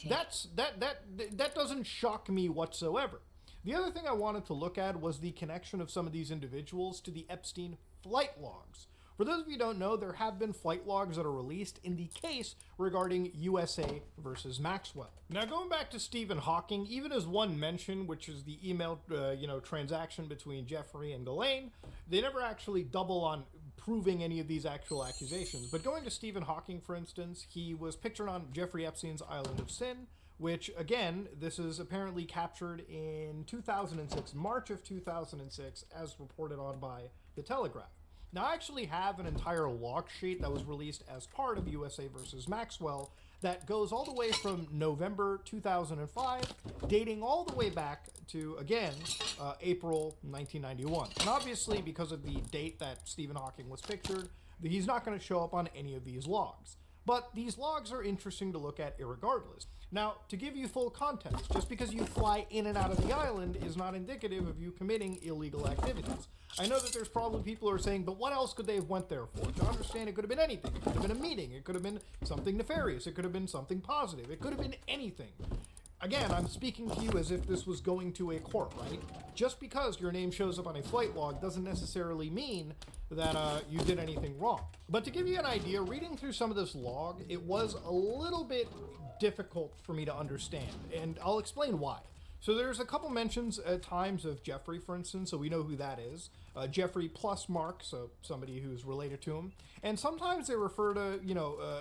that doesn't shock me whatsoever. The other thing I wanted to look at was the connection of some of these individuals to the Epstein flight logs. For those of you who don't know, there have been flight logs that are released in the case regarding USA versus Maxwell. Now, going back to Stephen Hawking, even as one mention, which is the email, you know, transaction between Jeffrey and Ghislaine, they never actually double on proving any of these actual accusations. But going to Stephen Hawking, for instance, he was pictured on Jeffrey Epstein's Island of Sin, which, again, this is apparently captured in 2006, March of 2006, as reported on by The Telegraph. Now, I actually have an entire log sheet that was released as part of USA versus Maxwell that goes all the way from November 2005, dating all the way back to, again, April 1991. And obviously, because of the date that Stephen Hawking was pictured, he's not going to show up on any of these logs. But these logs are interesting to look at irregardless. Now, to give you full context, just because you fly in and out of the island is not indicative of you committing illegal activities. I know that there's probably people who are saying, but what else could they have went there for? To understand, it could have been anything. It could have been a meeting. It could have been something nefarious. It could have been something positive. It could have been anything. again, I'm speaking to you as if this was going to a court, right? Just because your name shows up on a flight log doesn't necessarily mean that you did anything wrong. But to give you an idea, reading through some of this log, it was a little bit difficult for me to understand, and I'll explain why. So there's a couple mentions at times of Jeffrey, for instance, so we know who that is. Jeffrey plus Mark, so somebody who's related to him. And sometimes they refer to,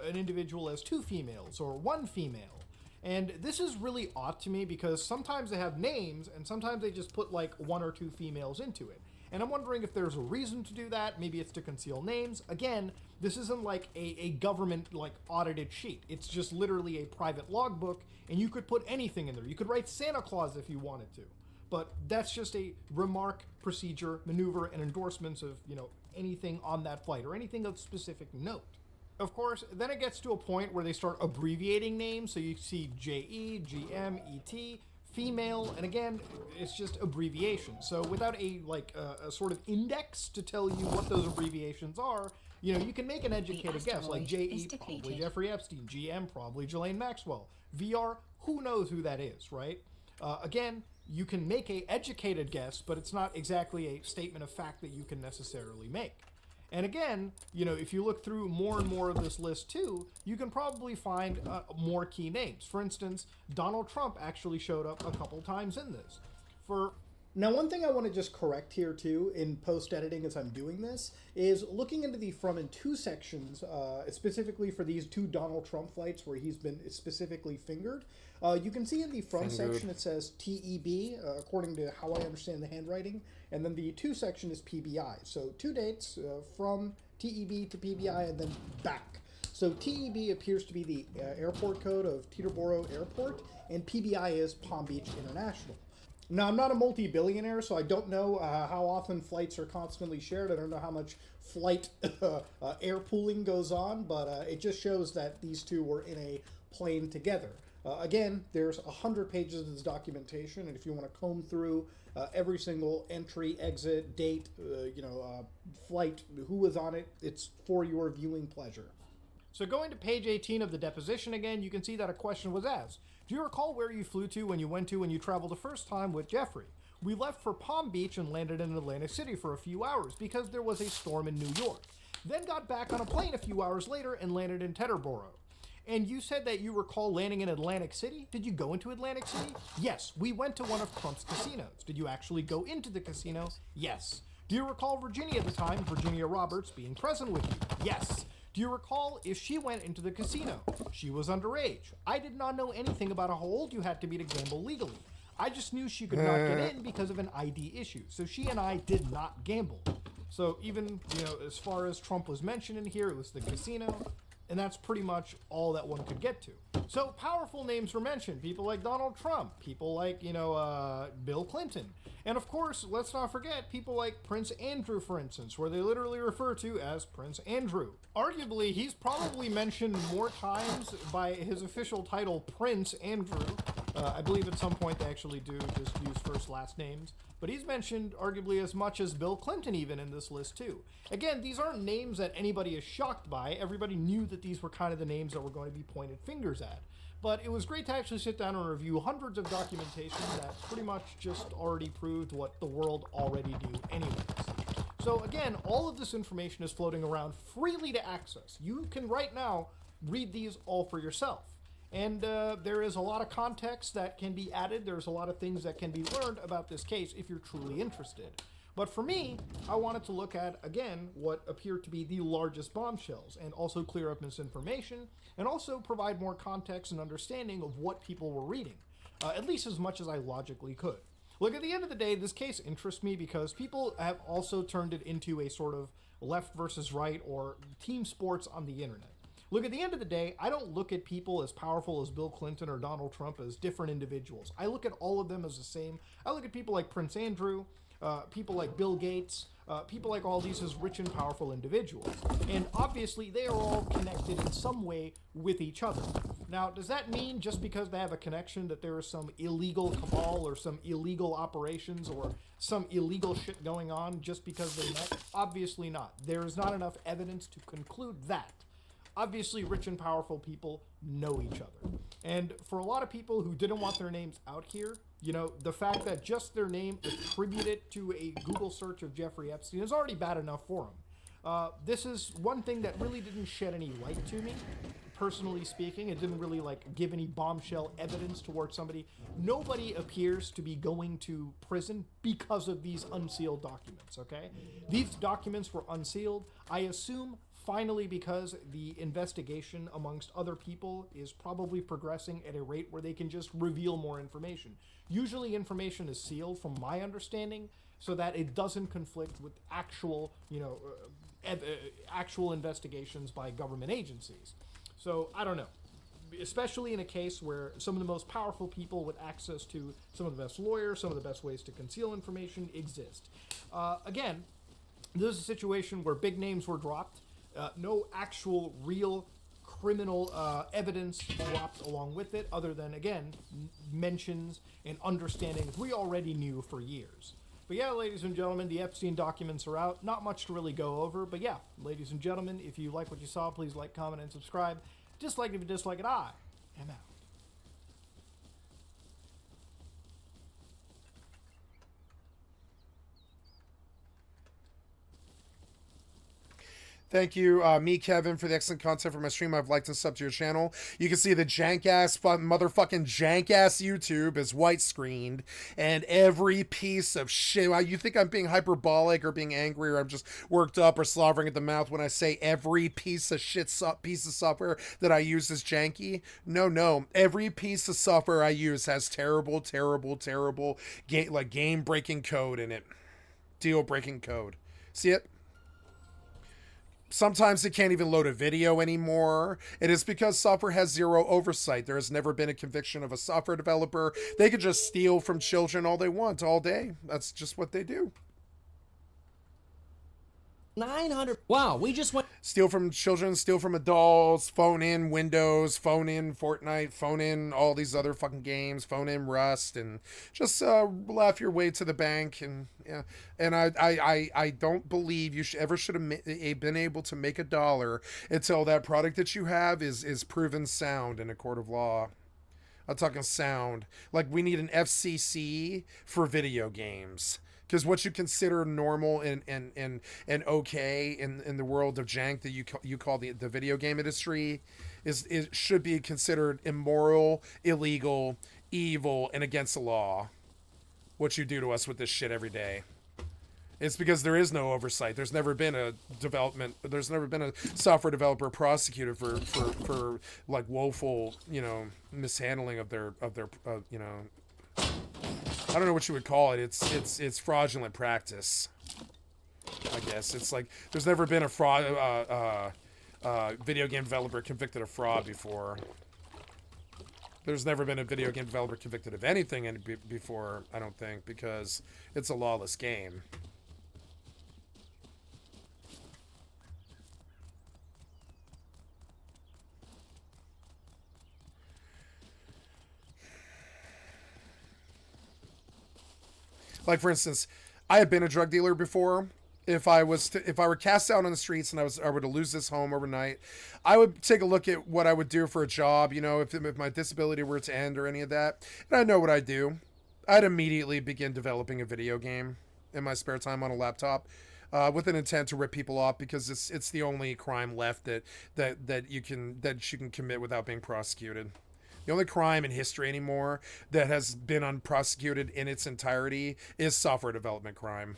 an individual as 2 females or 1 female. And this is really odd to me because sometimes they have names and sometimes they just put like 1 or 2 females into it. And I'm wondering if there's a reason to do that. Maybe it's to conceal names. Again, this isn't like a government like audited sheet. It's just literally a private logbook, and you could put anything in there. You could write Santa Claus if you wanted to. But that's just a remark, procedure, maneuver, and endorsements of, anything on that flight or anything of specific note. Of course, then it gets to a point where they start abbreviating names. So you see JE, GM, ET, female, and again, it's just abbreviations. So without a sort of index to tell you what those abbreviations are, you can make an educated guess, like JE, probably Jeffrey Epstein, GM, probably Ghislaine Maxwell, VR, who knows who that is, right? Again, you can make a educated guess, but it's not exactly a statement of fact that you can necessarily make. And again, if you look through more and more of this list too, you can probably find more key names. For instance, Donald Trump actually showed up a couple times in this. Now, one thing I want to just correct here too in post-editing as I'm doing this is looking into the from and to sections, specifically for these 2 Donald Trump flights where he's been specifically fingered. You can see in the from section it says TEB, according to how I understand the handwriting, and then the to section is PBI. So 2 dates from TEB to PBI and then back. So TEB appears to be the airport code of Teterboro Airport, and PBI is Palm Beach International. Now, I'm not a multi-billionaire, so I don't know how often flights are constantly shared. I don't know how much flight air pooling goes on, but it just shows that these 2 were in a plane together. Again, there's 100 pages of this documentation, and if you want to comb through every single entry, exit, date, flight, who was on it, it's for your viewing pleasure. So going to page 18 of the deposition again, you can see that a question was asked. Do you recall where you flew to when you traveled the first time with Jeffrey? We left for Palm Beach and landed in Atlantic City for a few hours because there was a storm in New York. Then got back on a plane a few hours later and landed in Teterboro. And you said that you recall landing in Atlantic City? Did you go into Atlantic City? Yes, we went to one of Trump's casinos. Did you actually go into the casino? Yes. Do you recall Virginia at the time, Virginia Roberts, being present with you? Yes. Do you recall if she went into the casino? She was underage. I did not know anything about how old you had to be to gamble legally. I just knew she could not get in because of an ID issue. So she and I did not gamble. So even, as far as Trump was mentioned in here, it was the casino. And that's pretty much all that one could get to. So powerful names were mentioned. People like Donald Trump. People like, Bill Clinton. And of course, let's not forget people like Prince Andrew, for instance, where they literally refer to as Prince Andrew. Arguably, he's probably mentioned more times by his official title, Prince Andrew. I believe at some point they actually do just use first last names. But he's mentioned arguably as much as Bill Clinton even in this list too. Again, these aren't names that anybody is shocked by. Everybody knew that these were kind of the names that were going to be pointed fingers at. But it was great to actually sit down and review hundreds of documentation that pretty much just already proved what the world already knew anyways. So again, all of this information is floating around freely to access. You can right now read these all for yourself. And there is a lot of context that can be added. There's a lot of things that can be learned about this case if you're truly interested. But for me, I wanted to look at, again, what appeared to be the largest bombshells and also clear up misinformation and also provide more context and understanding of what people were reading, at least as much as I logically could. Look, at the end of the day, this case interests me because people have also turned it into a sort of left versus right or team sports on the internet. Look, at the end of the day, I don't look at people as powerful as Bill Clinton or Donald Trump as different individuals. I look at all of them as the same. I look at people like Prince Andrew, people like Bill Gates, people like all these as rich and powerful individuals. And obviously, they are all connected in some way with each other. Now, does that mean just because they have a connection that there is some illegal cabal or some illegal operations or some illegal shit going on just because they met? Obviously not. There is not enough evidence to conclude that. Obviously, rich and powerful people know each other. And for a lot of people who didn't want their names out here, you know, the fact that just their name attributed to a Google search of Jeffrey Epstein is already bad enough for them. This is one thing that really didn't shed any light to me, personally speaking. It didn't really like give any bombshell evidence towards somebody. Nobody appears to be going to prison because of these unsealed documents, okay? These documents were unsealed, I assume, finally because the investigation amongst other people is probably progressing at a rate where they can just reveal more information. Usually information is sealed, from my understanding, so that it doesn't conflict with actual, you know, actual investigations by government agencies. So, I don't know. Especially in a case where some of the most powerful people with access to some of the best lawyers, some of the best ways to conceal information exist. Again, this is a situation where big names were dropped. No actual real criminal evidence dropped along with it, other than, again, mentions and understandings we already knew for years. But yeah, ladies and gentlemen, the Epstein documents are out. Not much to really go over, but yeah, ladies and gentlemen, if you like what you saw, please like, comment, and subscribe. Dislike if you dislike it. I am out. Thank you, me, Kevin, for the excellent content for my stream. I've liked and subbed to your channel. You can see the jank-ass, motherfucking jank-ass YouTube is white-screened, and every piece of shit. You think I'm being hyperbolic or being angry, or I'm just worked up or slobbering at the mouth when I say every piece of shit, piece of software that I use is janky? No. Every piece of software I use has terrible, game-breaking code in it. Deal-breaking code. See it? Sometimes it can't even load a video anymore. It is because software has zero oversight. There has never been a conviction of a software developer. They could just steal from children all they want all day. That's just what they do. 900. Wow, we just went. Steal from children, steal from adults, phone in Windows, phone in Fortnite, phone in all these other fucking games, phone in Rust, and just laugh your way to the bank. And yeah, and I don't believe you should have been able to make $1 until that product that you have is proven sound in a court of law. I'm talking sound. Like, we need an FCC for video games. Because what you consider normal and okay in the world of jank that you call the video game industry should be considered immoral, illegal, evil, and against the law. What you do to us with this shit every day. It's because there is no oversight. There's never been a software developer prosecuted for like woeful, you know, mishandling of their you know, I don't know what you would call it. It's fraudulent practice, I guess. It's like there's never been a fraud video game developer convicted of fraud before. There's never been a video game developer convicted of anything before, I don't think, because it's a lawless game. Like, for instance, I have been a drug dealer before. If I were cast out on the streets and I were to lose this home overnight, I would take a look at what I would do for a job, you know, if my disability were to end or any of that. And I know what I'd do. I'd immediately begin developing a video game in my spare time on a laptop, with an intent to rip people off, because it's the only crime left that you can commit without being prosecuted. The only crime in history anymore that has been unprosecuted in its entirety is software development crime.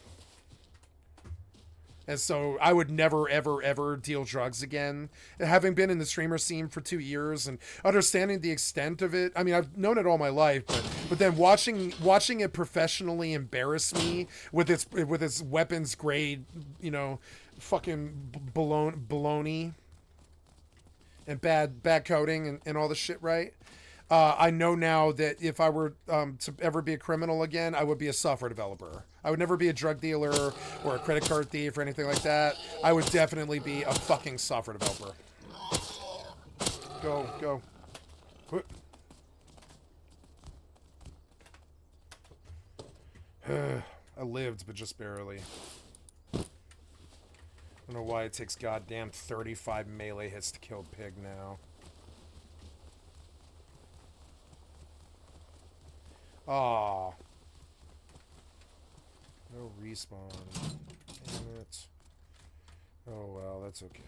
And so I would never, ever, ever deal drugs again. Having been in the streamer scene for 2 years and understanding the extent of it, I mean, I've known it all my life, but then watching it professionally embarrass me with its weapons grade, you know, fucking baloney and bad coding and all the shit, right? I know now that if I were to ever be a criminal again, I would be a software developer. I would never be a drug dealer or a credit card thief or anything like that. I would definitely be a fucking software developer. Go. I lived, but just barely. I don't know why it takes goddamn 35 melee hits to kill Pig now. Aw. No respawn. Damn it. Oh well, that's okay.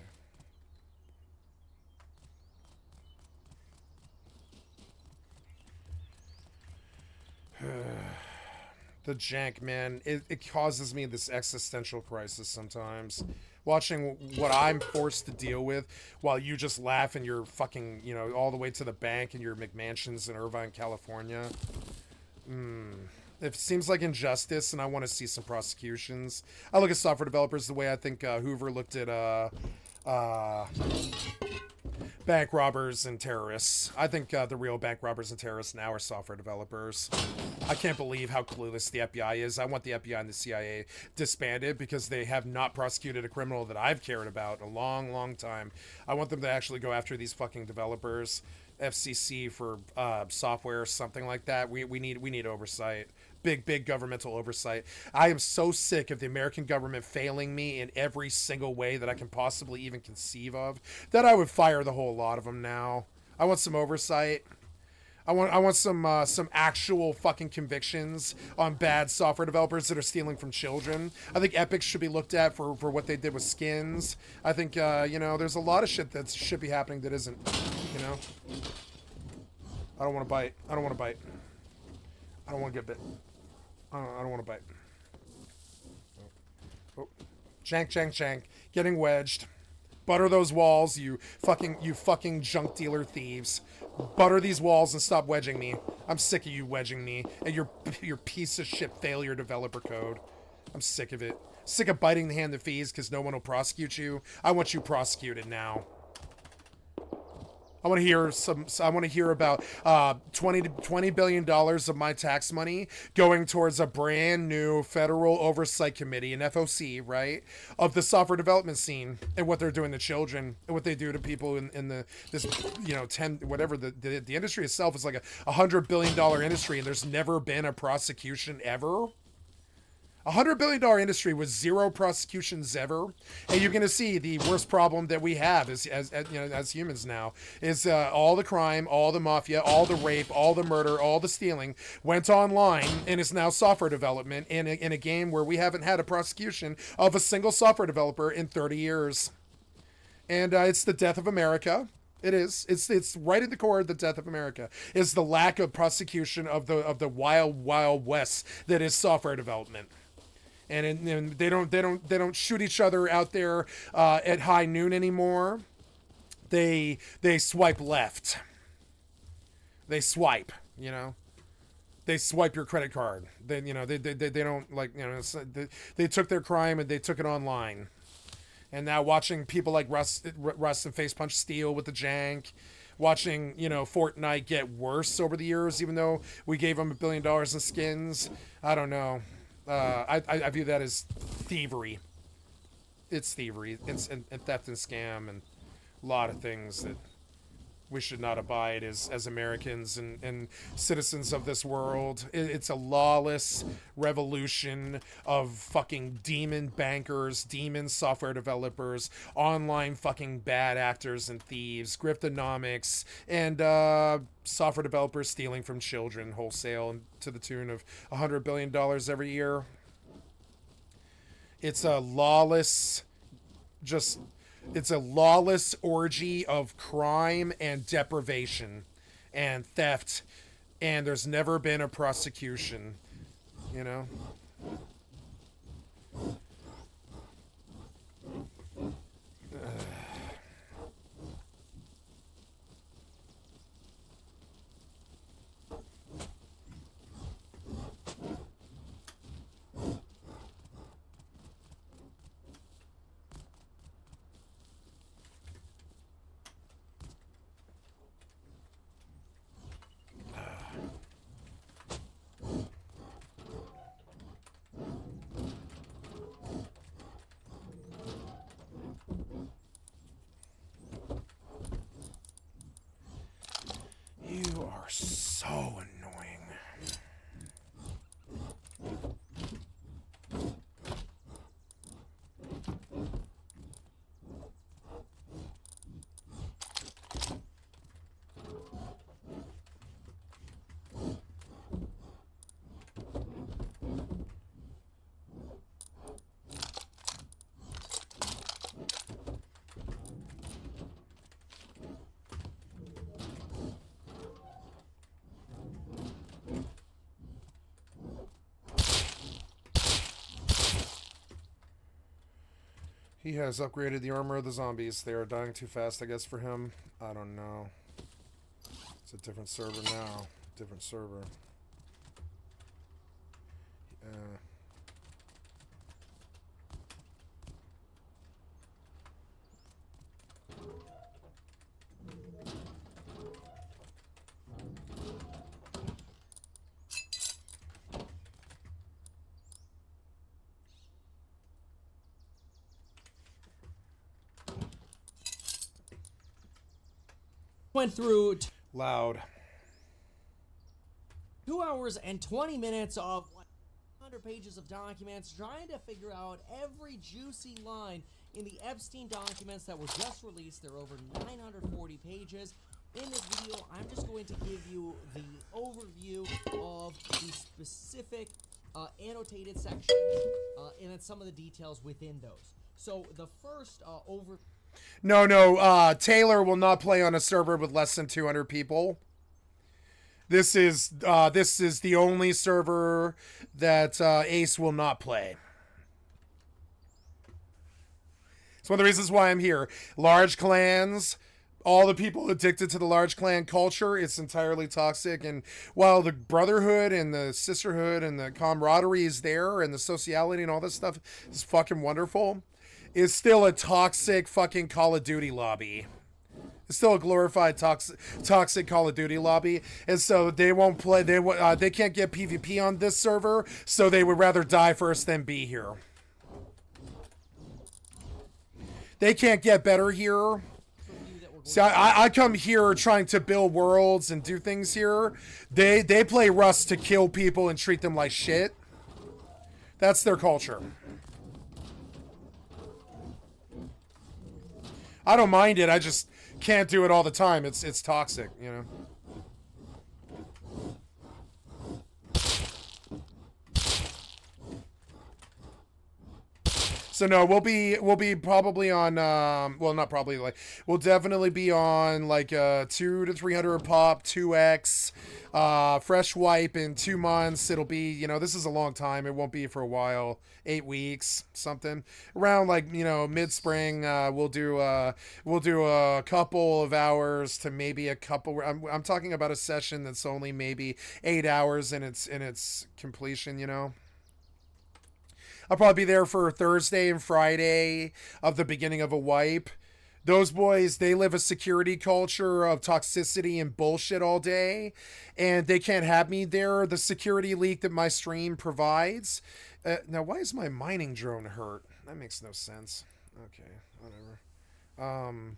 The jank, man, it causes me this existential crisis sometimes. Watching what I'm forced to deal with while you just laugh and you're fucking, you know, all the way to the bank in your McMansions in Irvine, California. It seems like injustice, and I want to see some prosecutions. I look at software developers the way I think Hoover looked at bank robbers and terrorists. I think the real bank robbers and terrorists now are software developers. I can't believe how clueless the FBI is. I want the FBI and the CIA disbanded because they have not prosecuted a criminal that I've cared about in a long, long time. I want them to actually go after these fucking developers. FCC for software or something like that. We need oversight. Big governmental oversight. I am so sick of the American government failing me in every single way that I can possibly even conceive of that I would fire the whole lot of them now. I want some oversight. I want some actual fucking convictions on bad software developers that are stealing from children. I think Epic should be looked at for what they did with skins. I think you know, there's a lot of shit that should be happening that isn't. You know. I don't want to bite. I don't want to bite. I don't want to get bit. I don't want to bite. Oh. Jank. Getting wedged. Butter those walls, you fucking junk dealer thieves. Butter these walls and stop wedging me. I'm sick of you wedging me and your piece of shit failure developer code. I'm sick of it. Sick of biting the hand that feeds because no one will prosecute you. I want you prosecuted now. I want to hear about $20 billion of my tax money going towards a brand new federal oversight committee, an FOC, right, of the software development scene and what they're doing to children and what they do to people in this, you know, the industry itself is like a $100 billion industry, and there's never been a prosecution ever. $100 billion industry with zero prosecutions ever, and you're going to see the worst problem that we have as you know, as humans now is all the crime, all the mafia, all the rape, all the murder, all the stealing went online and is now software development in a game where we haven't had a prosecution of a single software developer in 30 years, and it's the death of America. It is. It's right at the core of the death of America is the lack of prosecution of the wild west that is software development. And they don't shoot each other out there at high noon anymore. They swipe left. They swipe, you know. They swipe your credit card. They don't, like, you know, they took their crime and they took it online. And now watching people like Russ and Face Punch Steel with the jank, watching, you know, Fortnite get worse over the years, even though we gave them $1 billion in skins. I don't know. I view that as thievery. It's thievery. It's and theft and scam and a lot of things that we should not abide as Americans and citizens of this world. It's a lawless revolution of fucking demon bankers, demon software developers, online fucking bad actors and thieves, griftonomics, and software developers stealing from children wholesale and to the tune of $100 billion every year. It's a lawless orgy of crime and deprivation and theft, and there's never been a prosecution, you know? He has upgraded the armor of the zombies. They are dying too fast, I guess, for him. I don't know. It's a different server now. Different server. Went through Loud. 2 hours and 20 minutes of 100 pages of documents trying to figure out every juicy line in the Epstein documents that were just released. They're over 940 pages. In this video, I'm just going to give you the overview of the specific annotated sections and then some of the details within those. So the first No, Taylor will not play on a server with less than 200 people. This is the only server that Ace will not play. It's one of the reasons why I'm here. Large clans, all the people addicted to the large clan culture, it's entirely toxic. And while the brotherhood and the sisterhood and the camaraderie is there and the sociality and all this stuff is fucking wonderful, it's still a toxic fucking Call of Duty lobby. It's still a glorified toxic Call of Duty lobby, and so they won't play. They can't get PvP on this server, so they would rather die first than be here. They can't get better here. See, I come here trying to build worlds and do things here. They play Rust to kill people and treat them like shit. That's their culture. I don't mind it. I just can't do it all the time. It's toxic, you know. So no, we'll be probably on well, not probably, like we'll definitely be on like 200 to 300 pop, 2x, fresh wipe in 2 months. It'll be, you know, this is a long time. It won't be for a while. 8 weeks, something around, like, you know, mid-spring. We'll do a couple of hours to maybe a couple. I'm talking about a session that's only maybe 8 hours in its completion, you know. I'll probably be there for Thursday and Friday of the beginning of a wipe. Those boys, they live a security culture of toxicity and bullshit all day, and they can't have me there. The security leak that my stream provides. Now, why is my mining drone hurt? That makes no sense. Okay, whatever.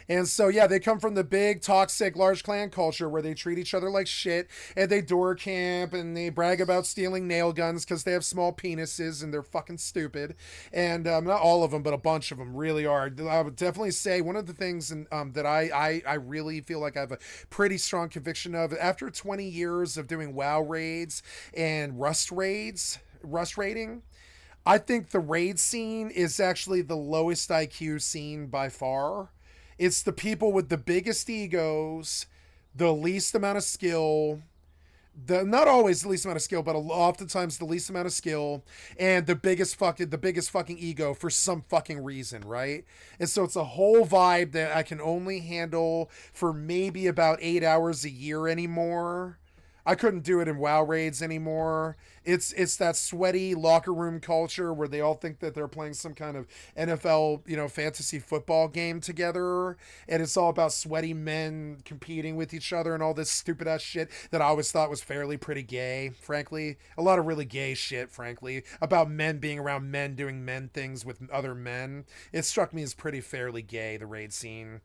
And so, yeah, they come from the big, toxic, large clan culture where they treat each other like shit, and they door camp, and they brag about stealing nail guns because they have small penises, and they're fucking stupid. And not all of them, but a bunch of them really are. I would definitely say one of the things that I really feel like I have a pretty strong conviction of, after 20 years of doing WoW raids and Rust raiding, I think the raid scene is actually the lowest IQ scene by far. It's the people with the biggest egos, the least amount of skill, not always the least amount of skill, but oftentimes the least amount of skill, and the biggest fucking ego for some fucking reason, right? And so it's a whole vibe that I can only handle for maybe about 8 hours a year anymore. I couldn't do it in WoW raids anymore. It's that sweaty locker room culture where they all think that they're playing some kind of NFL, you know, fantasy football game together, and it's all about sweaty men competing with each other and all this stupid ass shit that I always thought was fairly pretty gay, frankly. A lot of really gay shit, frankly, about men being around men doing men things with other men. It struck me as pretty fairly gay, the raid scene.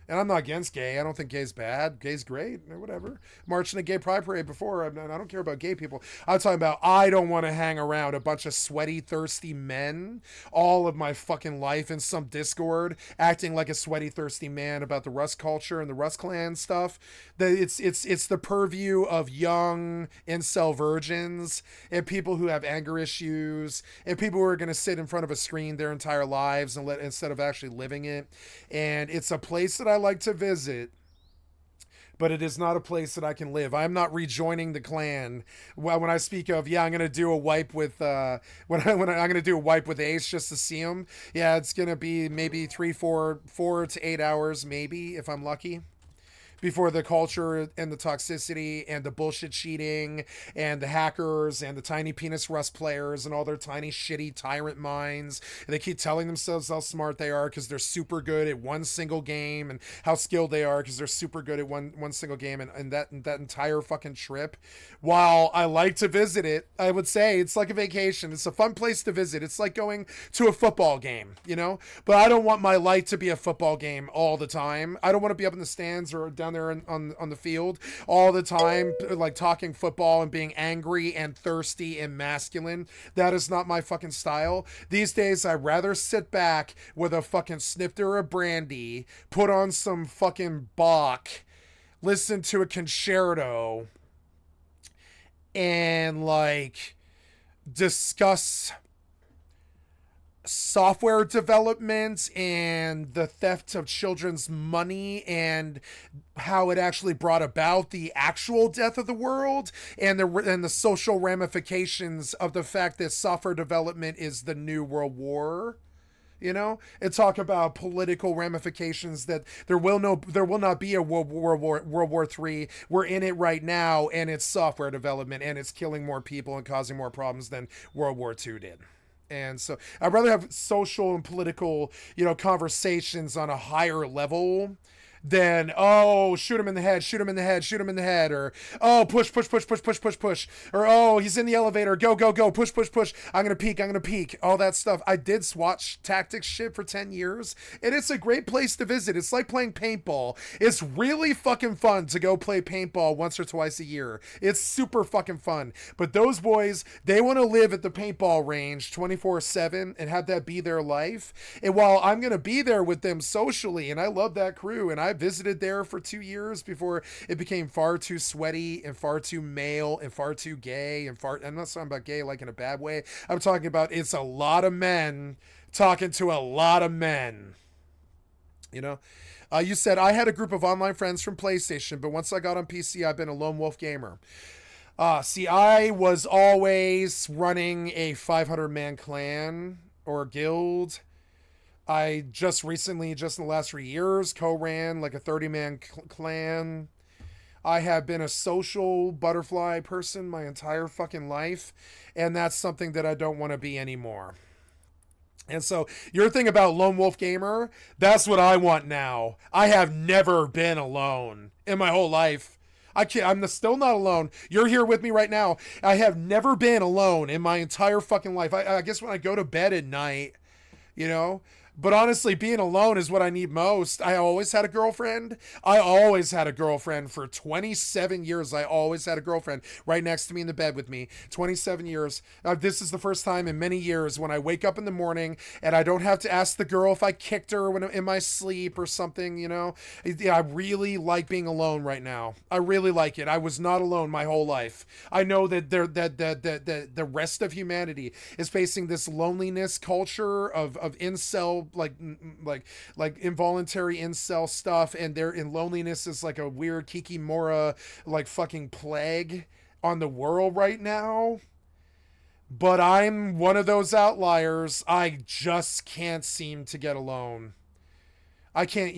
And I'm not against gay. I don't think gay's bad. Gay's great, or whatever. Marched in a gay pride parade before. I don't care about gay people. I'm talking about, I don't want to hang around a bunch of sweaty, thirsty men all of my fucking life in some Discord, acting like a sweaty, thirsty man about the Rust culture and the Rust clan stuff. It's the purview of young incel virgins and people who have anger issues and people who are going to sit in front of a screen their entire lives and instead of actually living it. And it's a place that I like to visit, but it is not a place that I can live. I am not rejoining the clan. When I speak of, yeah, I'm gonna do a wipe with I'm gonna do a wipe with Ace just to see him. Yeah, it's gonna be maybe 4 to 8 hours, maybe if I'm lucky, before the culture and the toxicity and the bullshit cheating and the hackers and the tiny penis Rust players and all their tiny shitty tyrant minds. And they keep telling themselves how smart they are because they're super good at one single game, and how skilled they are because they're super good at one single game, and that entire fucking trip. While I like to visit it, I would say it's like a vacation. It's a fun place to visit. It's like going to a football game, you know? But I don't want my life to be a football game all the time. I don't want to be up in the stands or down there on the field all the time, like talking football and being angry and thirsty and masculine. That is not my fucking style. These days, I'd rather sit back with a fucking snifter of brandy, put on some fucking Bach, listen to a concerto, and like discuss software development and the theft of children's money and how it actually brought about the actual death of the world, and the social ramifications of the fact that software development is the new world war, you know, and talk about political ramifications that there will not be a World War III. We're in it right now, and it's software development, and it's killing more people and causing more problems than World War II did. And so I'd rather have social and political, you know, conversations on a higher level than, oh, shoot him in the head, shoot him in the head, shoot him in the head, or, oh, push, or, oh, he's in the elevator, go, push, I'm gonna peek, all that stuff. I did watch tactics shit for 10 years, and it's a great place to visit. It's like playing paintball. It's really fucking fun to go play paintball once or twice a year. It's super fucking fun. But those boys, they want to live at the paintball range 24/7 and have that be their life. And while I'm gonna be there with them socially, and I love that crew, and I visited there for 2 years before it became far too sweaty and far too male and far too gay I'm not talking about gay like in a bad way. I'm talking about it's a lot of men talking to a lot of men. You know? You said, I had a group of online friends from PlayStation, but once I got on PC, I've been a lone wolf gamer. See, I was always running a 500-man clan or guild. I just recently, in the last 3 years, co-ran like a 30-man clan. I have been a social butterfly person my entire fucking life, and that's something that I don't want to be anymore. And so your thing about lone wolf gamer, that's what I want now. I have never been alone in my whole life. I'm still not alone. You're here with me right now. I have never been alone in my entire fucking life. I guess when I go to bed at night, you know. But honestly, being alone is what I need most. I always had a girlfriend. For 27 years. I always had a girlfriend right next to me in the bed with me. 27 years. This is the first time in many years when I wake up in the morning and I don't have to ask the girl if I kicked her when I'm in my sleep or something, you know. I really like being alone right now. I really like it. I was not alone my whole life. I know that the rest of humanity is facing this loneliness culture of incel, like involuntary incel stuff, and they're in loneliness is like a weird kikimora like fucking plague on the world right now. But I'm one of those outliers. I just can't seem to get alone. I can't.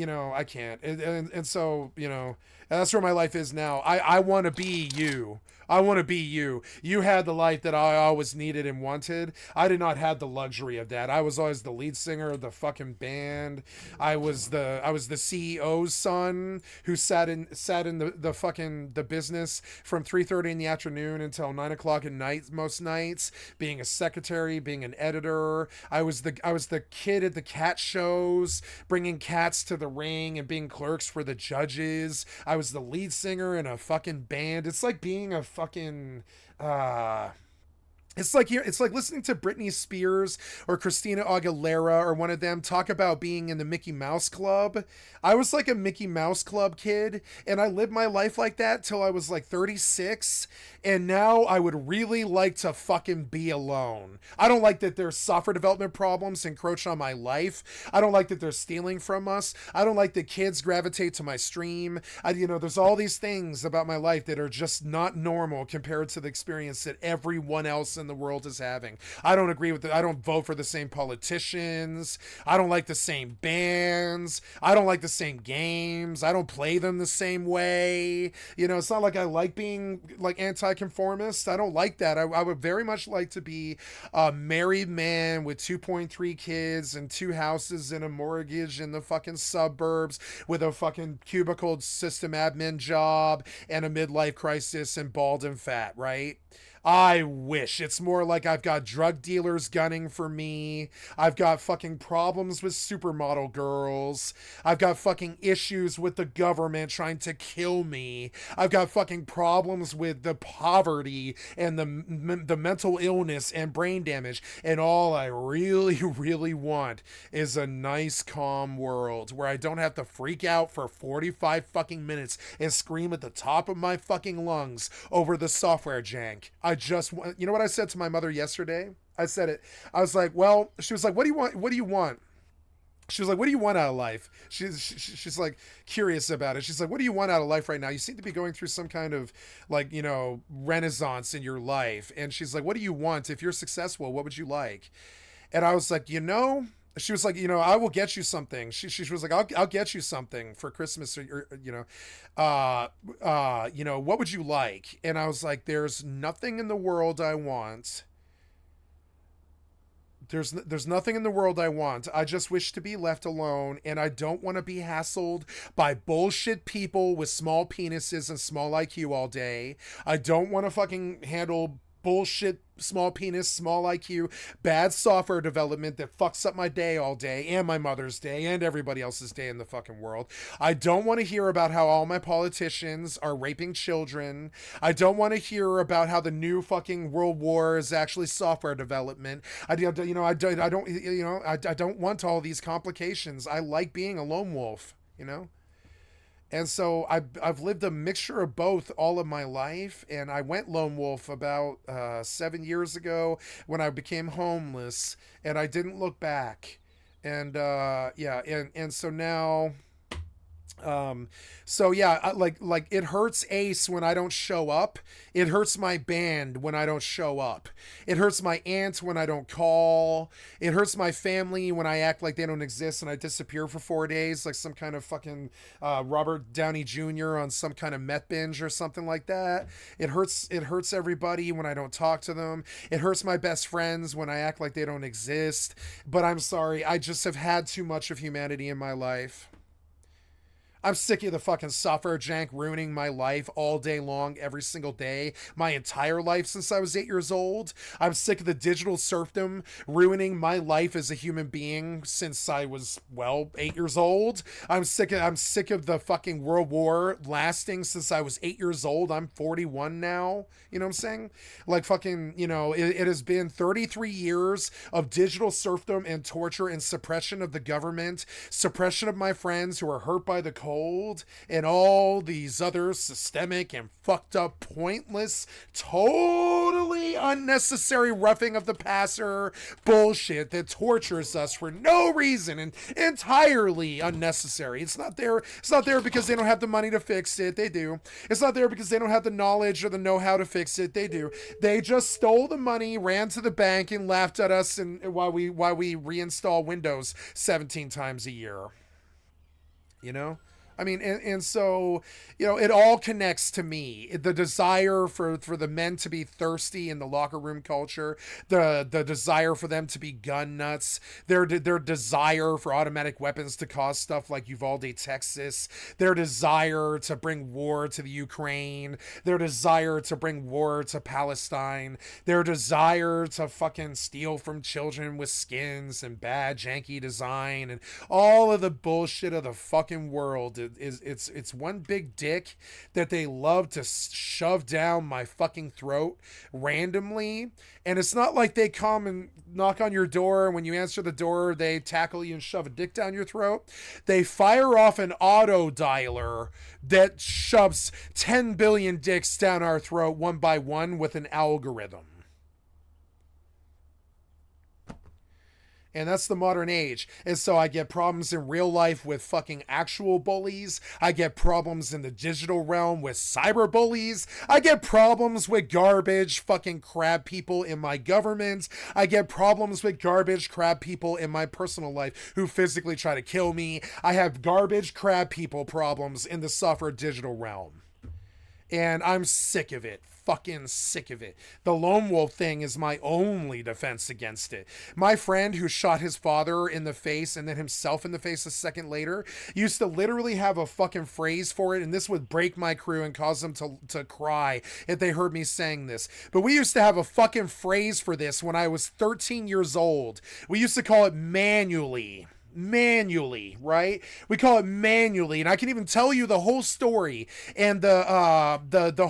And so, you know, that's where my life is now. I want to be you. I want to be you. You had the life that I always needed and wanted. I did not have the luxury of that. I was always the lead singer of the fucking band. I was the CEO's son who sat in the business from 3:30 in the afternoon until 9 o'clock at night most nights, being a secretary, being an editor. I was the kid at the cat shows, bringing cats to the ring and being clerks for the judges. I was the lead singer in a fucking band. It's like being a fucking It's like listening to Britney Spears or Christina Aguilera or one of them talk about being in the Mickey Mouse Club. I was like a Mickey Mouse Club kid, and I lived my life like that till I was like 36, and now I would really like to fucking be alone. I don't like that there's software development problems encroach on my life. I don't like that they're stealing from us. I don't like that kids gravitate to my stream. There's all these things about my life that are just not normal compared to the experience that everyone else in the world is having. I don't agree with it. I don't vote for the same politicians. I don't like the same bands. I don't like the same games. I don't play them the same way. It's not like I like being like anti-conformist. I don't like that. I would very much like to be a married man with 2.3 kids and 2 houses and a mortgage in the fucking suburbs with a fucking cubicle system admin job and a midlife crisis and bald and fat, right? I wish. It's more like I've got drug dealers gunning for me. I've got fucking problems with supermodel girls. I've got fucking issues with the government trying to kill me. I've got fucking problems with the poverty and the mental illness and brain damage. And all I really, really want is a nice, calm world where I don't have to freak out for 45 fucking minutes and scream at the top of my fucking lungs over the software jank. You know what I said to my mother yesterday? I said it. I was like, well, she was like, what do you want? What do you want? She was like, what do you want out of life? She's like curious about it. She's like, what do you want out of life right now? You seem to be going through some kind of like, renaissance in your life. And she's like, what do you want? If you're successful, what would you like? And I was like, she was like, I will get you something. She was like, I'll get you something for Christmas or what would you like? And I was like, there's nothing in the world I want. There's nothing in the world I want. I just wish to be left alone, and I don't want to be hassled by bullshit people with small penises and small IQ all day. I don't want to fucking handle bullshit, small penis, small IQ, bad software development that fucks up my day all day and my mother's day and everybody else's day in the fucking world. I don't want to hear about how all my politicians are raping children. I don't want to hear about how the new fucking world war is actually software development. I don't want all these complications. I like being a lone wolf, And so I've lived a mixture of both all of my life, and I went lone wolf about 7 years ago when I became homeless, and I didn't look back. And so now like it hurts Ace when I don't show up. It hurts my band when I don't show up. It hurts my aunt when I don't call. It hurts my family when I act like they don't exist and I disappear for 4 days like some kind of fucking Robert Downey Jr. on some kind of meth binge or something like that. It hurts everybody when I don't talk to them. It hurts my best friends when I act like they don't exist. But I'm sorry, I just have had too much of humanity in my life. I'm sick of the fucking software jank ruining my life all day long, every single day, my entire life since I was 8 years old. I'm sick of the digital serfdom ruining my life as a human being since I was, 8 years old. I'm sick of the fucking World War lasting since I was 8 years old. I'm 41 now. You know what I'm saying? Like fucking, it has been 33 years of digital serfdom and torture and suppression of the government, suppression of my friends who are hurt by the cold, and all these other systemic and fucked up, pointless, totally unnecessary roughing of the passer bullshit that tortures us for no reason and entirely unnecessary. It's not there because they don't have the money to fix it. They do. It's not there because they don't have the knowledge or the know-how to fix it. They do. They just stole the money, ran to the bank, and laughed at us and while we reinstall Windows 17 times a year. I mean, and so, it all connects to me. The desire for the men to be thirsty in the locker room culture, the desire for them to be gun nuts, their desire for automatic weapons to cause stuff like Uvalde, Texas, their desire to bring war to the Ukraine, their desire to bring war to Palestine, their desire to fucking steal from children with skins and bad janky design and all of the bullshit of the fucking world It's one big dick that they love to shove down my fucking throat randomly. And it's not like they come and knock on your door, and when you answer the door, they tackle you and shove a dick down your throat. They fire off an auto dialer that shoves 10 billion dicks down our throat one by one with an algorithm. And that's the modern age. And so I get problems in real life with fucking actual bullies. I get problems in the digital realm with cyber bullies. I get problems with garbage fucking crab people in my government. I get problems with garbage crab people in my personal life who physically try to kill me. I have garbage crab people problems in the software digital realm. And I'm sick of it. Fucking sick of it. The lone wolf thing is my only defense against it. My friend who shot his father in the face and then himself in the face a second later used to literally have a fucking phrase for it, and this would break my crew and cause them to cry if they heard me saying this. But we used to have a fucking phrase for this when I was 13 years old. We used to call it manually, right? We call it manually, and I can even tell you the whole story and the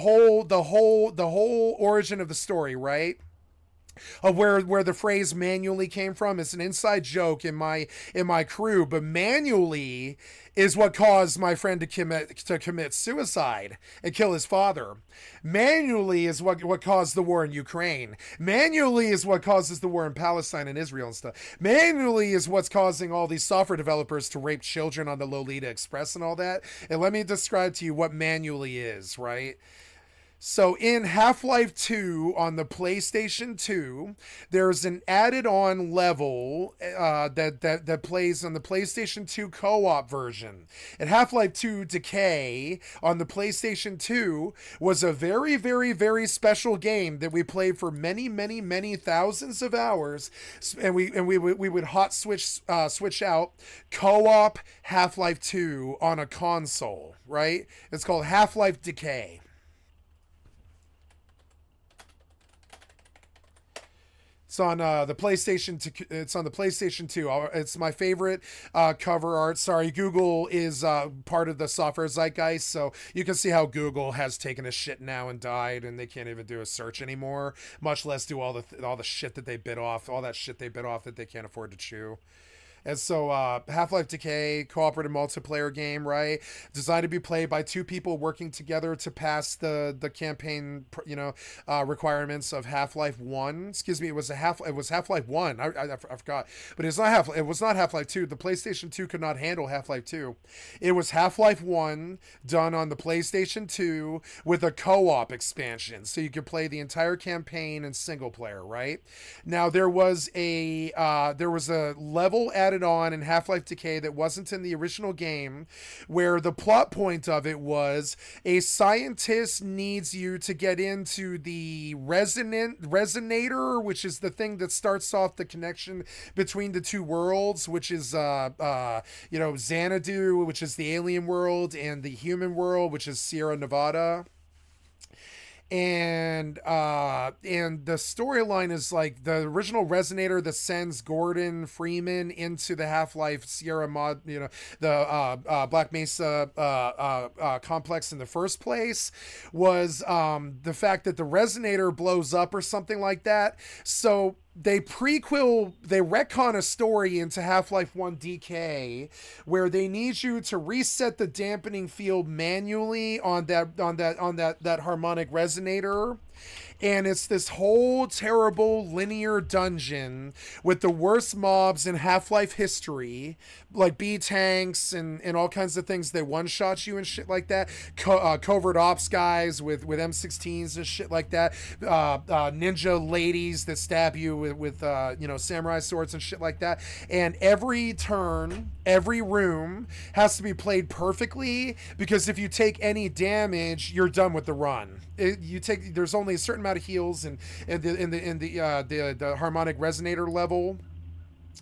whole origin of the story, right? Of where the phrase manually came from. It's an inside joke in my crew, but manually is what caused my friend to commit suicide and kill his father. Manually is what caused the war in Ukraine. Manually is what causes the war in Palestine and Israel and stuff. Manually is what's causing all these software developers to rape children on the Lolita Express and all that. And let me describe to you what manually is, right? So in Half-Life 2 on the PlayStation 2, there's an added-on level that plays on the PlayStation 2 co-op version. And Half-Life 2 Decay on the PlayStation 2 was a very, very, very special game that we played for many, many, many thousands of hours. And we would hot switch out co-op Half-Life 2 on a console, right? It's called Half-Life Decay. It's on the PlayStation. It's on the PlayStation 2. It's my favorite cover art. Sorry, Google is part of the software zeitgeist, so you can see how Google has taken a shit now and died, and they can't even do a search anymore, much less do all the shit that they bit off, all that shit they bit off that they can't afford to chew. And so Half-Life Decay, cooperative multiplayer game, right? Designed to be played by two people working together to pass the campaign, requirements of Half-Life 1. Excuse me, it was Half-Life 1. I forgot. But it was not Half-Life 2. The PlayStation 2 could not handle Half-Life 2. It was Half-Life 1 done on the PlayStation 2 with a co-op expansion. So you could play the entire campaign in single player, right? Now there was a level added on in Half-Life Decay that wasn't in the original game, where the plot point of it was a scientist needs you to get into the resonator, which is the thing that starts off the connection between the two worlds, which is Xanadu, which is the alien world, and the human world, which is Sierra Nevada. And the storyline is like the original resonator that sends Gordon Freeman into the Half-Life Sierra the Black Mesa complex in the first place was the fact that the resonator blows up or something like that. So they retcon a story into Half-Life 1 DK where they need you to reset the dampening field manually on that harmonic resonator. And it's this whole terrible linear dungeon with the worst mobs in Half-Life history, like B-tanks and all kinds of things that one-shot you and shit like that. Covert ops guys with M16s and shit like that. Ninja ladies that stab you with samurai swords and shit like that. And every turn, every room has to be played perfectly, because if you take any damage, you're done with the run. There's only a certain amount of heals in the harmonic resonator level.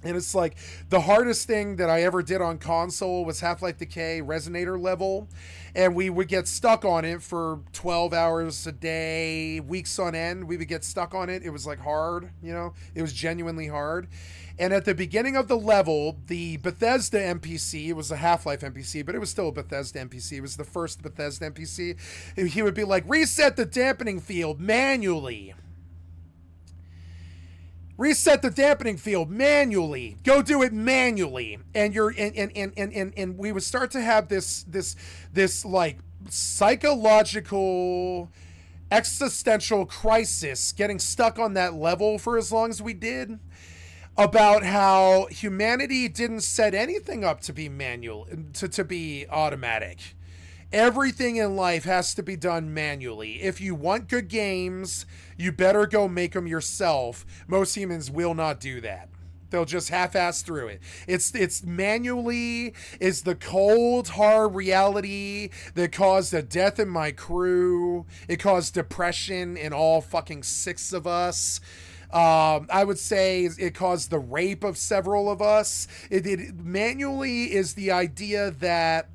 And it's like the hardest thing that I ever did on console was Half-Life Decay Resonator level. And we would get stuck on it for 12 hours a day, weeks on end. We would get stuck on it. It was like hard, you know, it was genuinely hard. And at the beginning of the level, the Bethesda NPC, it was a Half-Life NPC, but it was still a Bethesda NPC. It was the first Bethesda NPC. He would be like, reset the dampening field manually. Reset the dampening field manually. Go do it manually. And you're and we would start to have this like psychological existential crisis getting stuck on that level for as long as we did, about how humanity didn't set anything up to be manual, to be automatic. Everything in life has to be done manually. If you want good games, you better go make them yourself. Most humans will not do that. They'll just half-ass through it. It's manually is the cold, hard reality that caused a death in my crew. It caused depression in all fucking 6 of us. I would say it caused the rape of several of us. It manually is the idea that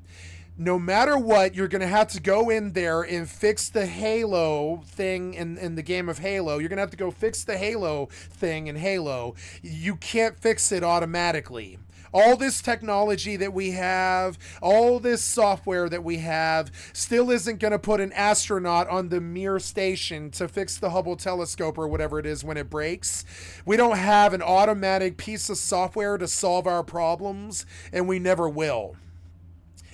no matter what, you're going to have to go in there and fix the Halo thing in the game of Halo. You're going to have to go fix the Halo thing in Halo. You can't fix it automatically. All this technology that we have, all this software that we have, still isn't going to put an astronaut on the Mir station to fix the Hubble telescope or whatever it is when it breaks. We don't have an automatic piece of software to solve our problems, and we never will.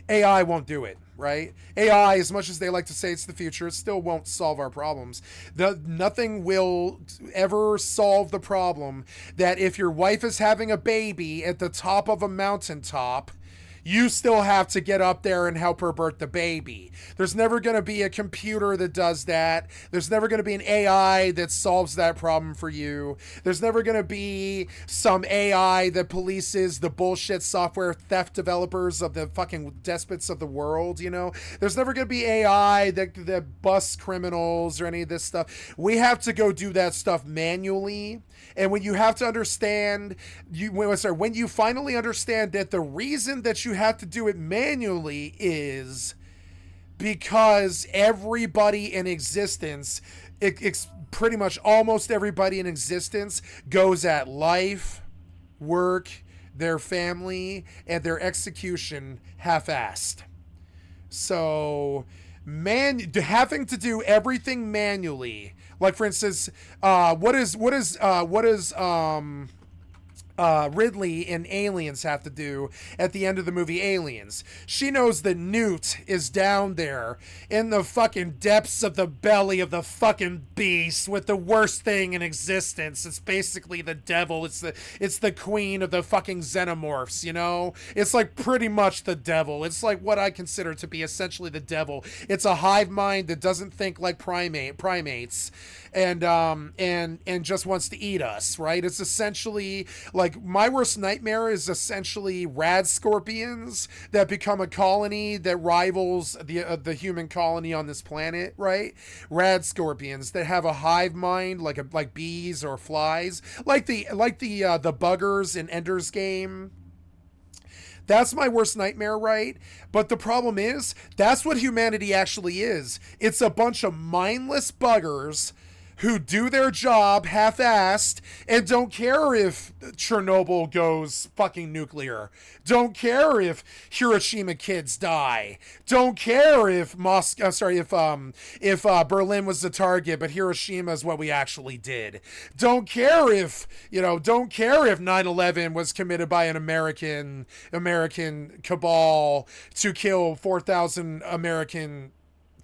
AI won't do it, right? AI, as much as they like to say it's the future, it still won't solve our problems. Nothing will ever solve the problem that if your wife is having a baby at the top of a mountaintop, you still have to get up there and help her birth the baby. There's never going to be a computer that does that. There's never going to be an AI that solves that problem for you. There's never going to be some AI that polices the bullshit software theft developers of the fucking despots of the world, you know? There's never going to be AI that busts criminals or any of this stuff. We have to go do that stuff manually. And when you have to understand, when you finally understand that the reason that you have to do it manually is because everybody in existence, pretty much almost everybody in existence, goes at life, work, their family, and their execution half-assed. So, having to do everything manually. Like, for instance, what is Ridley in Aliens have to do at the end of the movie Aliens? She knows that Newt is down there in the fucking depths of the belly of the fucking beast with the worst thing in existence. It's basically the devil. It's the queen of the fucking xenomorphs, you know? It's like pretty much the devil. It's like what I consider to be essentially the devil. It's a hive mind that doesn't think like primates and just wants to eat us, right? It's essentially like my worst nightmare is essentially rad scorpions that become a colony that rivals the human colony on this planet, right? Rad scorpions that have a hive mind like bees or flies, like the buggers in Ender's Game. That's my worst nightmare, right? But the problem is, that's what humanity actually is. It's a bunch of mindless buggers who do their job half-assed and don't care if Chernobyl goes fucking nuclear. Don't care if Hiroshima kids die. Don't care if Berlin was the target, but Hiroshima is what we actually did. Don't care if 9/11 was committed by an American cabal to kill 4,000 American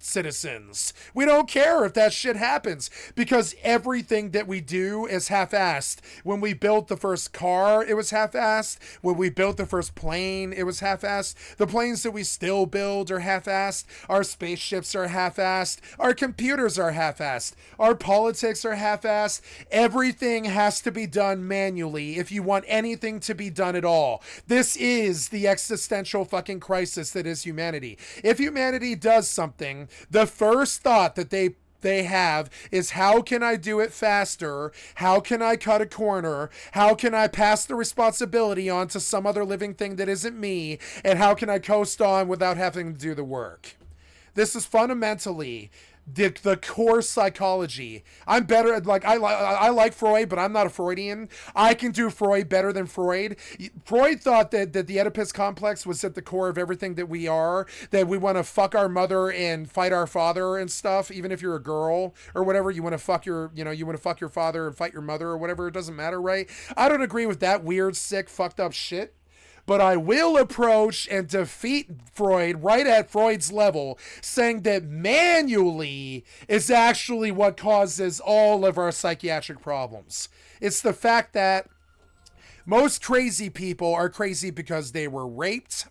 citizens. We don't care if that shit happens because everything that we do is half-assed. When we built the first car, it was half-assed. When we built the first plane, it was half-assed. The planes that we still build are half-assed. Our spaceships are half-assed. Our computers are half-assed. Our politics are half-assed. Everything has to be done manually if you want anything to be done at all. This is the existential fucking crisis that is humanity. If humanity does something, the first thought that they they have is how can I do it faster? How can I cut a corner? How can I pass the responsibility on to some other living thing that isn't me? And how can I coast on without having to do the work? This is fundamentally the core psychology. I'm better at, like, I like Freud, but I'm not a Freudian. I can do Freud better than Freud. Freud thought that the Oedipus complex was at the core of everything that we are, that we want to fuck our mother and fight our father and stuff, even if you're a girl or whatever. You want to fuck your, you want to fuck your father and fight your mother or whatever. It doesn't matter, right? I don't agree with that weird, sick, fucked up shit. But I will approach and defeat Freud right at Freud's level, saying that manually is actually what causes all of our psychiatric problems. It's the fact that most crazy people are crazy because they were raped,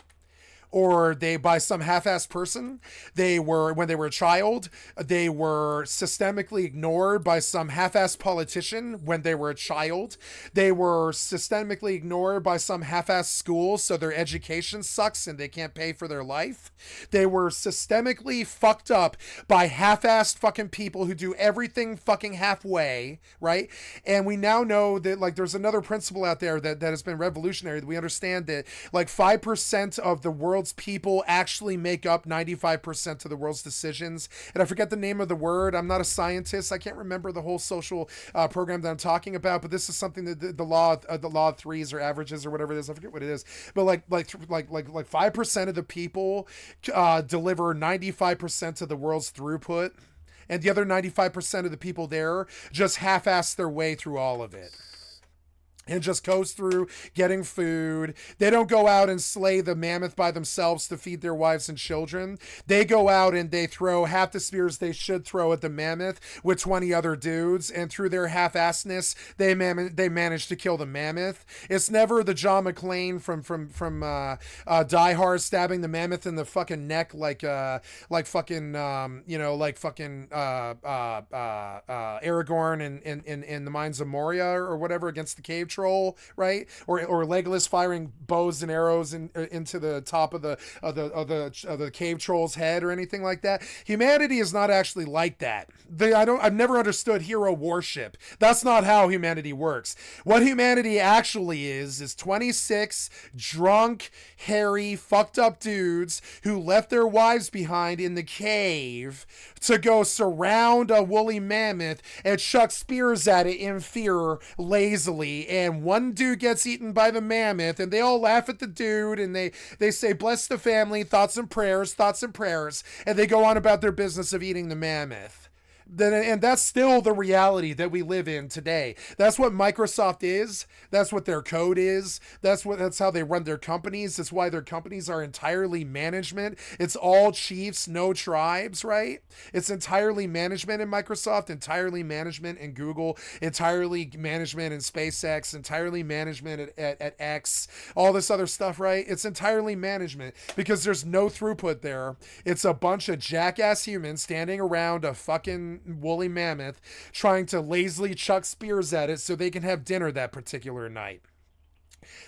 or they, by some half-assed person, when they were a child, they were systemically ignored by some half-assed politician when they were a child. They were systemically ignored by some half-assed school, so their education sucks and they can't pay for their life. They were systemically fucked up by half-assed fucking people who do everything fucking halfway, right? And we now know that, like, there's another principle out there that has been revolutionary. That we understand that, like, 5% of the world's people actually make up 95% of the world's decisions. And I forget the name of the word. I'm not a scientist. I can't remember the whole social program that I'm talking about, but this is something that the law of threes or averages or whatever it is. I forget what it is. But like 5% of the people deliver 95% of the world's throughput, and the other 95% of the people there just half-ass their way through all of it. And just coast through getting food. They don't go out and slay the mammoth by themselves to feed their wives and children. They go out and they throw half the spears they should throw at the mammoth with 20 other dudes. And through their half-assedness, they manage to kill the mammoth. It's never the John McClane from Die Hard stabbing the mammoth in the fucking neck like fucking Aragorn in the Mines of Moria or whatever against the cave troll, right? Or Legolas firing bows and arrows into the top of the cave troll's head or anything like that. Humanity is not actually like that. I've never understood hero worship. That's not how humanity works. What humanity actually is 26 drunk, hairy, fucked up dudes who left their wives behind in the cave to go surround a woolly mammoth and chuck spears at it in fear lazily. And one dude gets eaten by the mammoth, and they all laugh at the dude, and they say, bless the family, thoughts and prayers, and they go on about their business of eating the mammoth. And that's still the reality that we live in today. That's what Microsoft is. That's what their code is. That's how they run their companies. That's why their companies are entirely management. It's all chiefs, no tribes, right? It's entirely management in Microsoft, entirely management in Google, entirely management in SpaceX, entirely management at X, all this other stuff, right? It's entirely management because there's no throughput there. It's a bunch of jackass humans standing around a fucking woolly mammoth trying to lazily chuck spears at it so they can have dinner that particular night.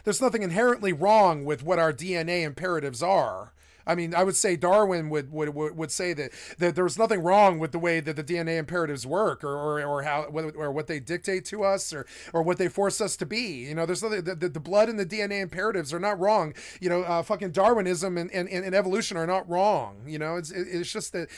There's nothing inherently wrong with what our DNA imperatives are. I mean, I would say Darwin would say that there's nothing wrong with the way that the DNA imperatives work, or how, or what they dictate to us, or what they force us to be. You know, there's nothing. The blood and the DNA imperatives are not wrong. You know, fucking Darwinism and evolution are not wrong. You know, it's just that.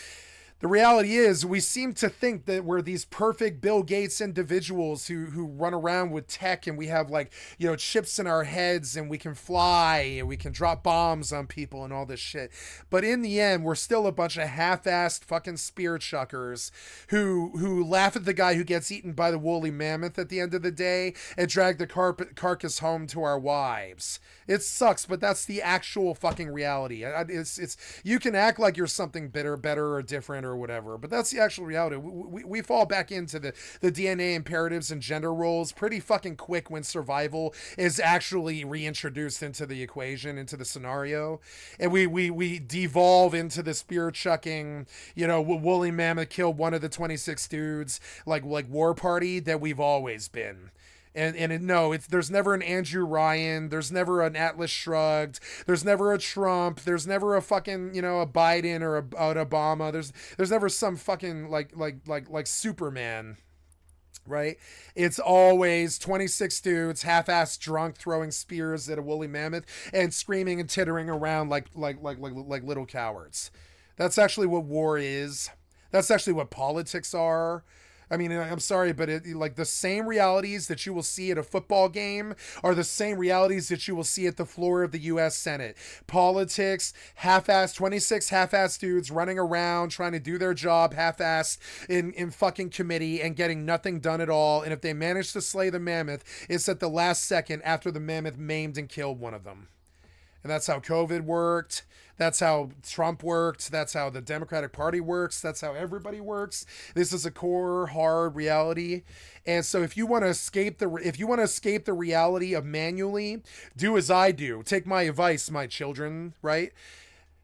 The reality is we seem to think that we're these perfect Bill Gates individuals who run around with tech, and we have, like, you know, chips in our heads, and we can fly and we can drop bombs on people and all this shit. But in the end, we're still a bunch of half-assed fucking spear chuckers who laugh at the guy who gets eaten by the woolly mammoth at the end of the day and drag the carcass home to our wives. It sucks, but that's the actual fucking reality. It's you can act like you're something better or different or whatever, but that's the actual reality. We fall back into the DNA imperatives and gender roles pretty fucking quick when survival is actually reintroduced into the equation, into the scenario, and we devolve into the spear chucking, you know, woolly mammoth killed one of the 26 dudes, like war party that we've always been. There's never an Andrew Ryan, there's never an Atlas Shrugged, there's never a Trump, there's never a fucking, a Biden or an Obama. There's never some fucking like Superman, right? It's always 26 dudes half-assed drunk throwing spears at a woolly mammoth and screaming and tittering around like little cowards. That's actually what war is. That's actually what politics are. I mean, I'm sorry, but the same realities that you will see at a football game are the same realities that you will see at the floor of the U.S. Senate. Politics, half-assed, 26 half-assed dudes running around trying to do their job half-assed in fucking committee and getting nothing done at all. And if they manage to slay the mammoth, it's at the last second after the mammoth maimed and killed one of them. And that's how COVID worked. That's how Trump worked. That's how the Democratic Party works. That's how everybody works. This is a core, hard reality. And so if you want to escape the reality of manually, do as I do. Take my advice, my children, right?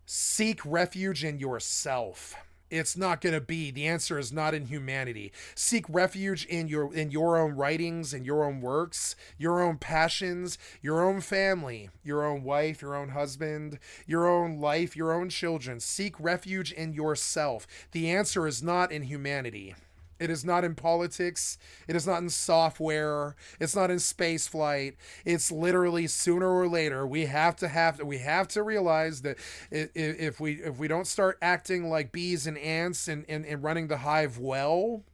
Seek refuge in yourself. It's not going to be. The answer is not in humanity. Seek refuge in your own writings, in your own works, your own passions, your own family, your own wife, your own husband, your own life, your own children. Seek refuge in yourself. The answer is not in humanity. It is not in politics. It is not in software. It's not in space flight. It's literally sooner or later we have to realize that if we don't start acting like bees and ants and running the hive well,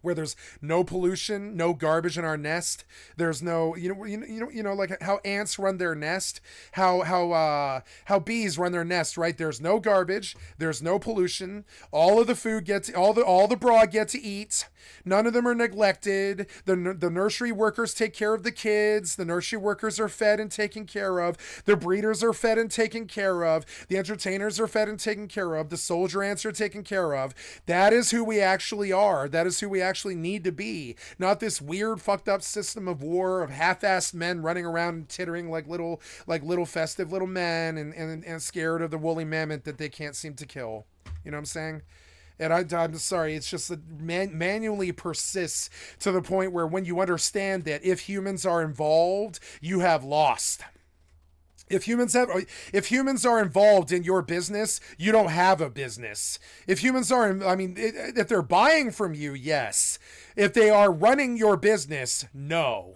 where there's no pollution, no garbage in our nest. There's no, like how ants run their nest, how bees run their nest, right? There's no garbage, there's no pollution. All of the food all the broad get to eat. None of them are neglected. The nursery workers take care of the kids. The nursery workers are fed and taken care of. The breeders are fed and taken care of. The entertainers are fed and taken care of. The soldier ants are taken care of. That is who we actually are. That is who we actually need to be. Not this weird fucked up system of war of half-assed men running around and tittering like little festive little men and scared of the woolly mammoth that they can't seem to kill. You know what I'm saying? And I'm sorry, it's just that manually persists to the point where when you understand that if humans are involved, you have lost. If humans are involved in your business, you don't have a business. If humans if they're buying from you, yes. If they are running your business, no.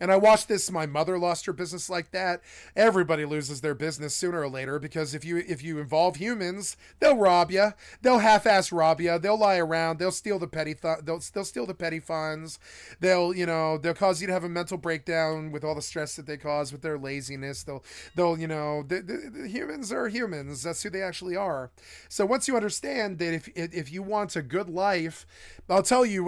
And I watched this. My mother lost her business like that. Everybody loses their business sooner or later because if you involve humans, they'll rob you. They'll half-ass rob you. They'll lie around. They'll steal the petty. They'll steal the petty funds. They'll cause you to have a mental breakdown with all the stress that they cause with their laziness. The humans are humans. That's who they actually are. So once you understand that if you want a good life, I'll tell you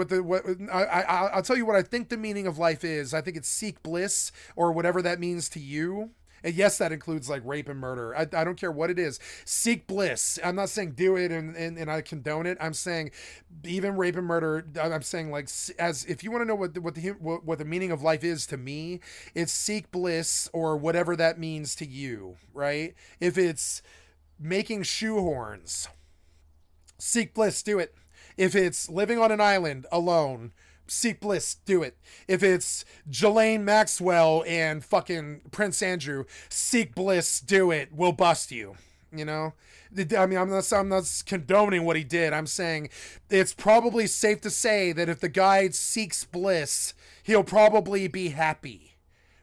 I'll tell you what I think the meaning of life is. I think it's seek bliss, or whatever that means to you. And yes, that includes like rape and murder. I don't care what it is. Seek bliss. I'm not saying do it and I condone it. I'm saying even rape and murder. I'm saying like as if you want to know what the meaning of life is to me, it's seek bliss or whatever that means to you, right? If it's making shoehorns, seek bliss, do it. If it's living on an island alone, seek bliss, do it. If it's Ghislaine Maxwell and fucking Prince Andrew, seek bliss, do it. We'll bust you. You know? I mean, I'm not condoning what he did. I'm saying it's probably safe to say that if the guy seeks bliss, he'll probably be happy.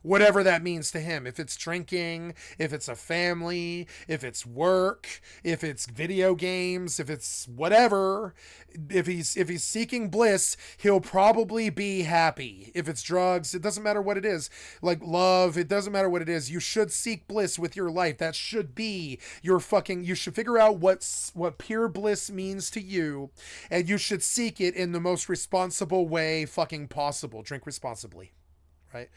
Whatever that means to him. If it's drinking, if it's a family, if it's work, if it's video games, if it's whatever, if he's seeking bliss, he'll probably be happy. If it's drugs, it doesn't matter what it is. Like love, it doesn't matter what it is. You should seek bliss with your life. That should be your you should figure out what pure bliss means to you, and you should seek it in the most responsible way fucking possible. Drink responsibly, right?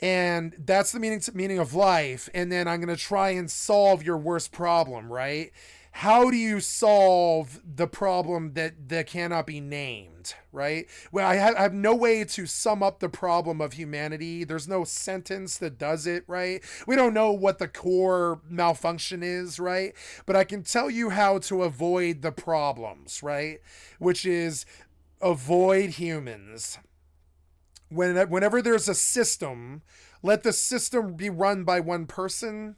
And that's the meaning of life. And then I'm going to try and solve your worst problem, right? How do you solve the problem that cannot be named, right? Well, I have no way to sum up the problem of humanity. There's no sentence that does it, right? We don't know what the core malfunction is, right? But I can tell you how to avoid the problems, right? Which is avoid humans. Whenever there's a system, let the system be run by one person.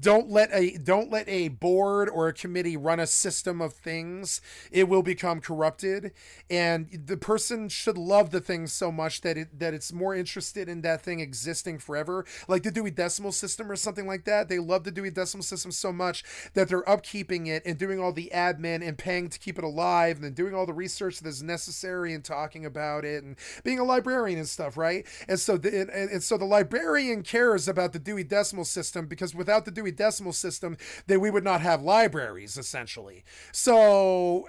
Don't let a board or a committee run a system of things. It will become corrupted, and the person should love the thing so much that it's more interested in that thing existing forever. Like the Dewey Decimal System or something like that. They love the Dewey Decimal System so much that they're upkeeping it and doing all the admin and paying to keep it alive, and then doing all the research that's necessary and talking about it and being a librarian and stuff, right? And so the librarian cares about the Dewey Decimal System, because without the Dewey Decimal System, then we would not have libraries, essentially. So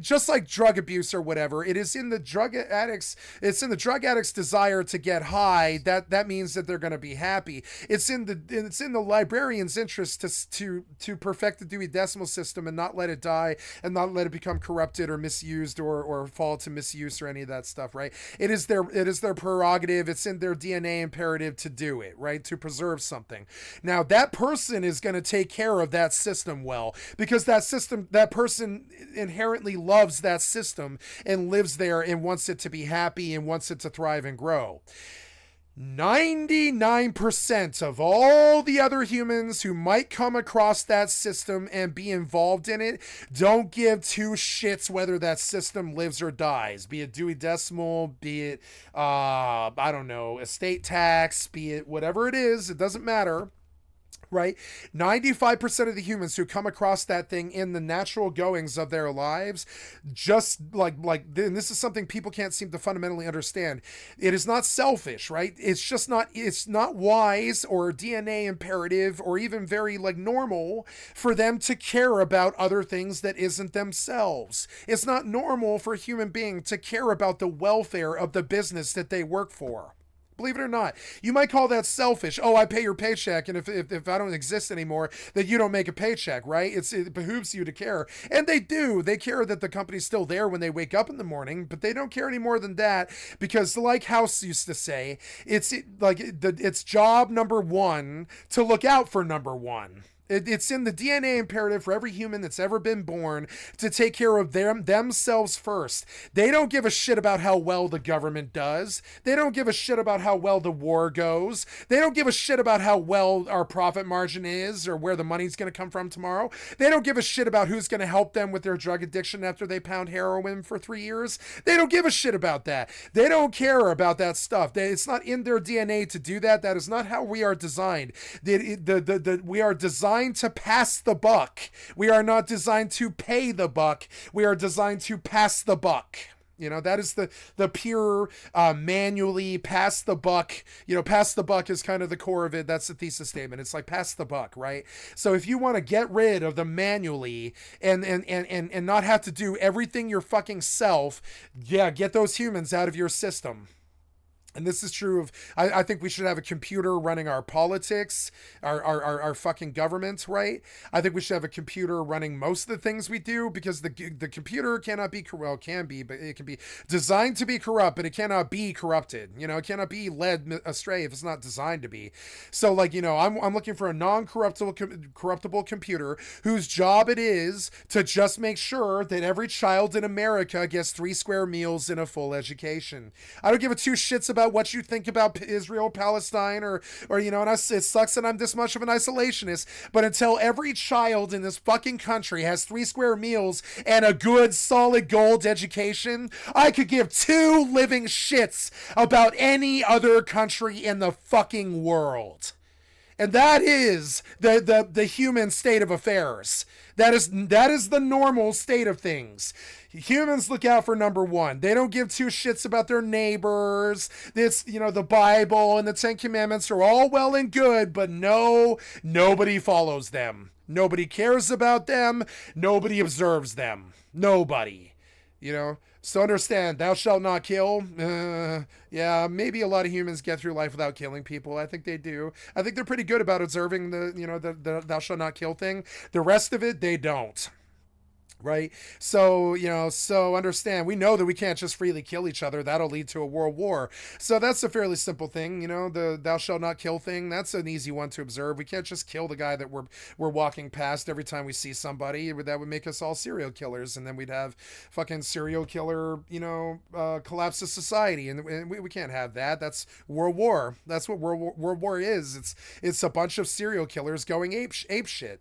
just like drug abuse or whatever, it's in the drug addict's desire to get high. That means that they're going to be happy. It's in the librarian's interest to perfect the Dewey Decimal System and not let it die and not let it become corrupted or misused or fall to misuse or any of that stuff, right? It is their prerogative. It's in their DNA imperative to do it, right? To preserve something. Now that person is going to take care of that system well, because that person inherently loves that system and lives there and wants it to be happy and wants it to thrive and grow. 99% of all the other humans who might come across that system and be involved in it don't give two shits whether that system lives or dies. Be it Dewey Decimal, be it, I don't know, estate tax, be it whatever it is, it doesn't matter. Right? 95% of the humans who come across that thing in the natural goings of their lives, just and this is something people can't seem to fundamentally understand. It is not selfish, right? It's not wise or DNA imperative or even very normal for them to care about other things that isn't themselves. It's not normal for a human being to care about the welfare of the business that they work for. Believe it or not, you might call that selfish. Oh, I pay your paycheck, and if I don't exist anymore, then you don't make a paycheck, right? It behooves you to care, and they do. They care that the company's still there when they wake up in the morning, but they don't care any more than that, because like House used to say, it's job number one to look out for number one. It's in the DNA imperative for every human that's ever been born to take care of themselves first. They don't give a shit about how well the government does. They don't give a shit about how well the war goes. They don't give a shit about how well our profit margin is or where the money's going to come from tomorrow. They don't give a shit about who's going to help them with their drug addiction after they pound heroin for 3 years. They don't give a shit about that. They don't care about that stuff. It's not in their DNA to do that. That is not how we are designed. We are designed to pass the buck. We are not designed to pay the buck. We are designed to pass the buck. That is the pure manually pass the buck. Pass the buck is kind of the core of it. That's the thesis statement. It's like pass the buck, right? So if you want to get rid of the manually and not have to do everything your fucking self, get those humans out of your system. And this is true of, I think we should have a computer running our politics, our fucking government, right? I think we should have a computer running most of the things we do, because the computer cannot be, well, it can be, but it can be designed to be corrupt, but it cannot be corrupted. It cannot be led astray if it's not designed to be. So I'm looking for a non-corruptible computer whose job it is to just make sure that every child in America gets 3 square meals and a full education. I don't give a two shits about what you think about Israel, Palestine, or and it sucks that I'm this much of an isolationist, but until every child in this fucking country has 3 square meals and a good solid gold education, I could give 2 living shits about any other country in the fucking world. And that is the human state of affairs. That is the normal state of things. Humans look out for number one. They don't give 2 shits about their neighbors. The Bible and the 10 Commandments are all well and good, but nobody follows them. Nobody cares about them. Nobody observes them. Nobody. So understand, thou shalt not kill. Maybe a lot of humans get through life without killing people. I think they do. I think they're pretty good about observing the thou shalt not kill thing. The rest of it, they don't. Right? So, so understand, we know that we can't just freely kill each other. That'll lead to a world war. So that's a fairly simple thing, the thou shalt not kill thing. That's an easy one to observe. We can't just kill the guy that we're walking past every time we see somebody. That would make us all serial killers, and then we'd have fucking serial killer, collapse of society, and we can't have that. That's World War. That's what World War is. It's a bunch of serial killers going ape shit.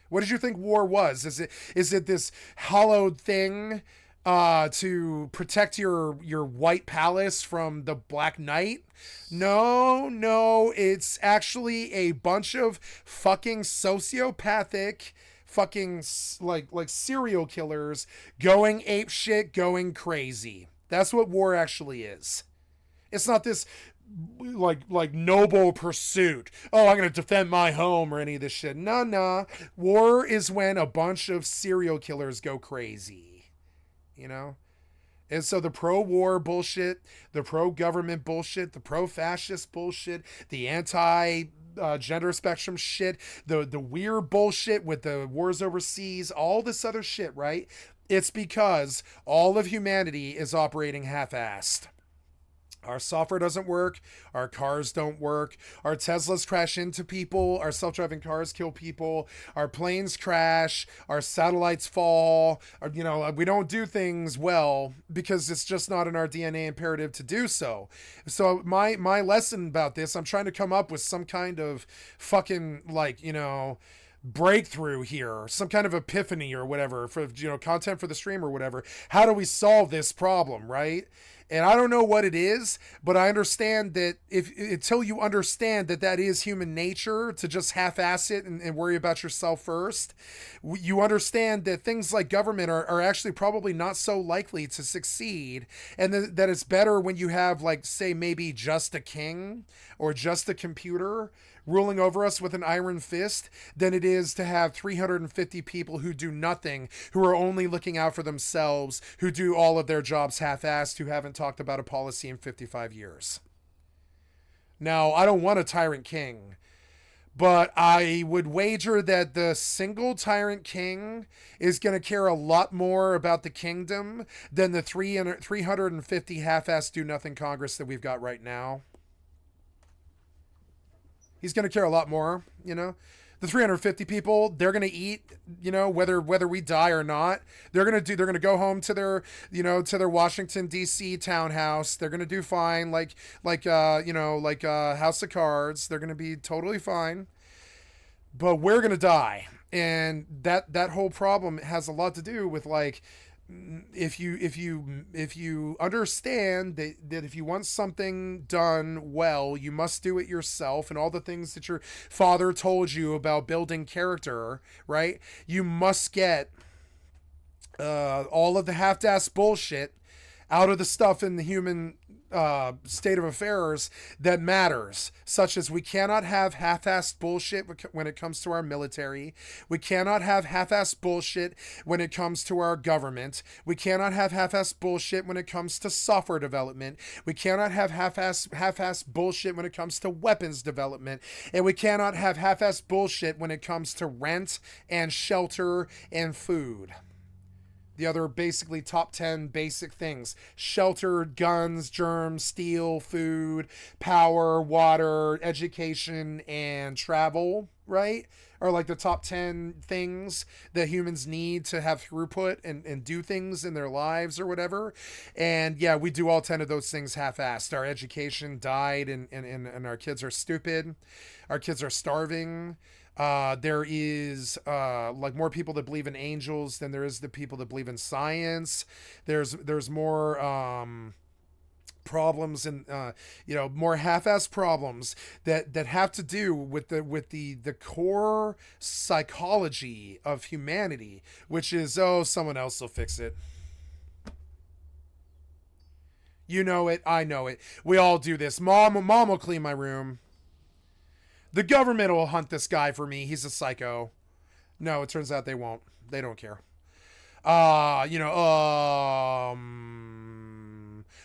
What did you think war was? Is it this hollowed thing to protect your white palace from the Black Knight? No, it's actually a bunch of fucking sociopathic fucking like serial killers going ape shit, going crazy. That's what war actually is. It's not this like noble pursuit. Oh, I'm gonna defend my home or any of this shit. Nah. War is when a bunch of serial killers go crazy. And so the pro-war bullshit, the pro-government bullshit, the pro-fascist bullshit, the anti-gender spectrum shit, the weird bullshit with the wars overseas, all this other shit, right? It's because all of humanity is operating half-assed. Our software doesn't work. Our cars don't work. Our Teslas crash into people. Our self-driving cars kill people. Our planes crash. Our satellites fall. We don't do things well because it's just not in our DNA imperative to do so. So my lesson about this, I'm trying to come up with some kind of fucking breakthrough here, some kind of epiphany or whatever for content for the stream or whatever. How do we solve this problem, right? And I don't know what it is, but I understand that until you understand that is human nature to just half-ass it and worry about yourself first, you understand that things like government are actually probably not so likely to succeed, and that it's better when you have, like, say, maybe just a king or just a computer ruling over us with an iron fist than it is to have 350 people who do nothing, who are only looking out for themselves, who do all of their jobs half-assed, who haven't talked about a policy in 55 years. Now, I don't want a tyrant king, but I would wager that the single tyrant king is going to care a lot more about the kingdom than the 350 half-assed do-nothing Congress that we've got right now. He's going to care a lot more, The 350 people, they're going to eat, whether we die or not. They're going to go home to their, to their Washington D.C. townhouse. They're going to do fine, like House of Cards. They're going to be totally fine. But we're going to die. And that whole problem has a lot to do with, like, if you understand that if you want something done well, you must do it yourself, and all the things that your father told you about building character, right? You must get all of the half-assed bullshit out of the stuff in the human state of affairs that matters, such as we cannot have half-assed bullshit when it comes to our military. We cannot have half-assed bullshit when it comes to our government. We cannot have half-assed bullshit when it comes to software development. We cannot have half-assed bullshit when it comes to weapons development. And we cannot have half-assed bullshit when it comes to rent and shelter and food. The other basically top 10 basic things: shelter, guns, germs, steel, food, power, water, education, and travel, right? Are like the top 10 things that humans need to have throughput and do things in their lives or whatever. And yeah, we do all 10 of those things half-assed. Our education died and our kids are stupid. Our kids are starving. There is like more people that believe in angels than there is the people that believe in science. There's more problems and more half-assed problems that have to do with the core psychology of humanity, which is, oh, someone else will fix it. You know it, I know it. We all do this. Mom will clean my room. The government will hunt this guy for me. He's a psycho. No, it turns out they won't. They don't care.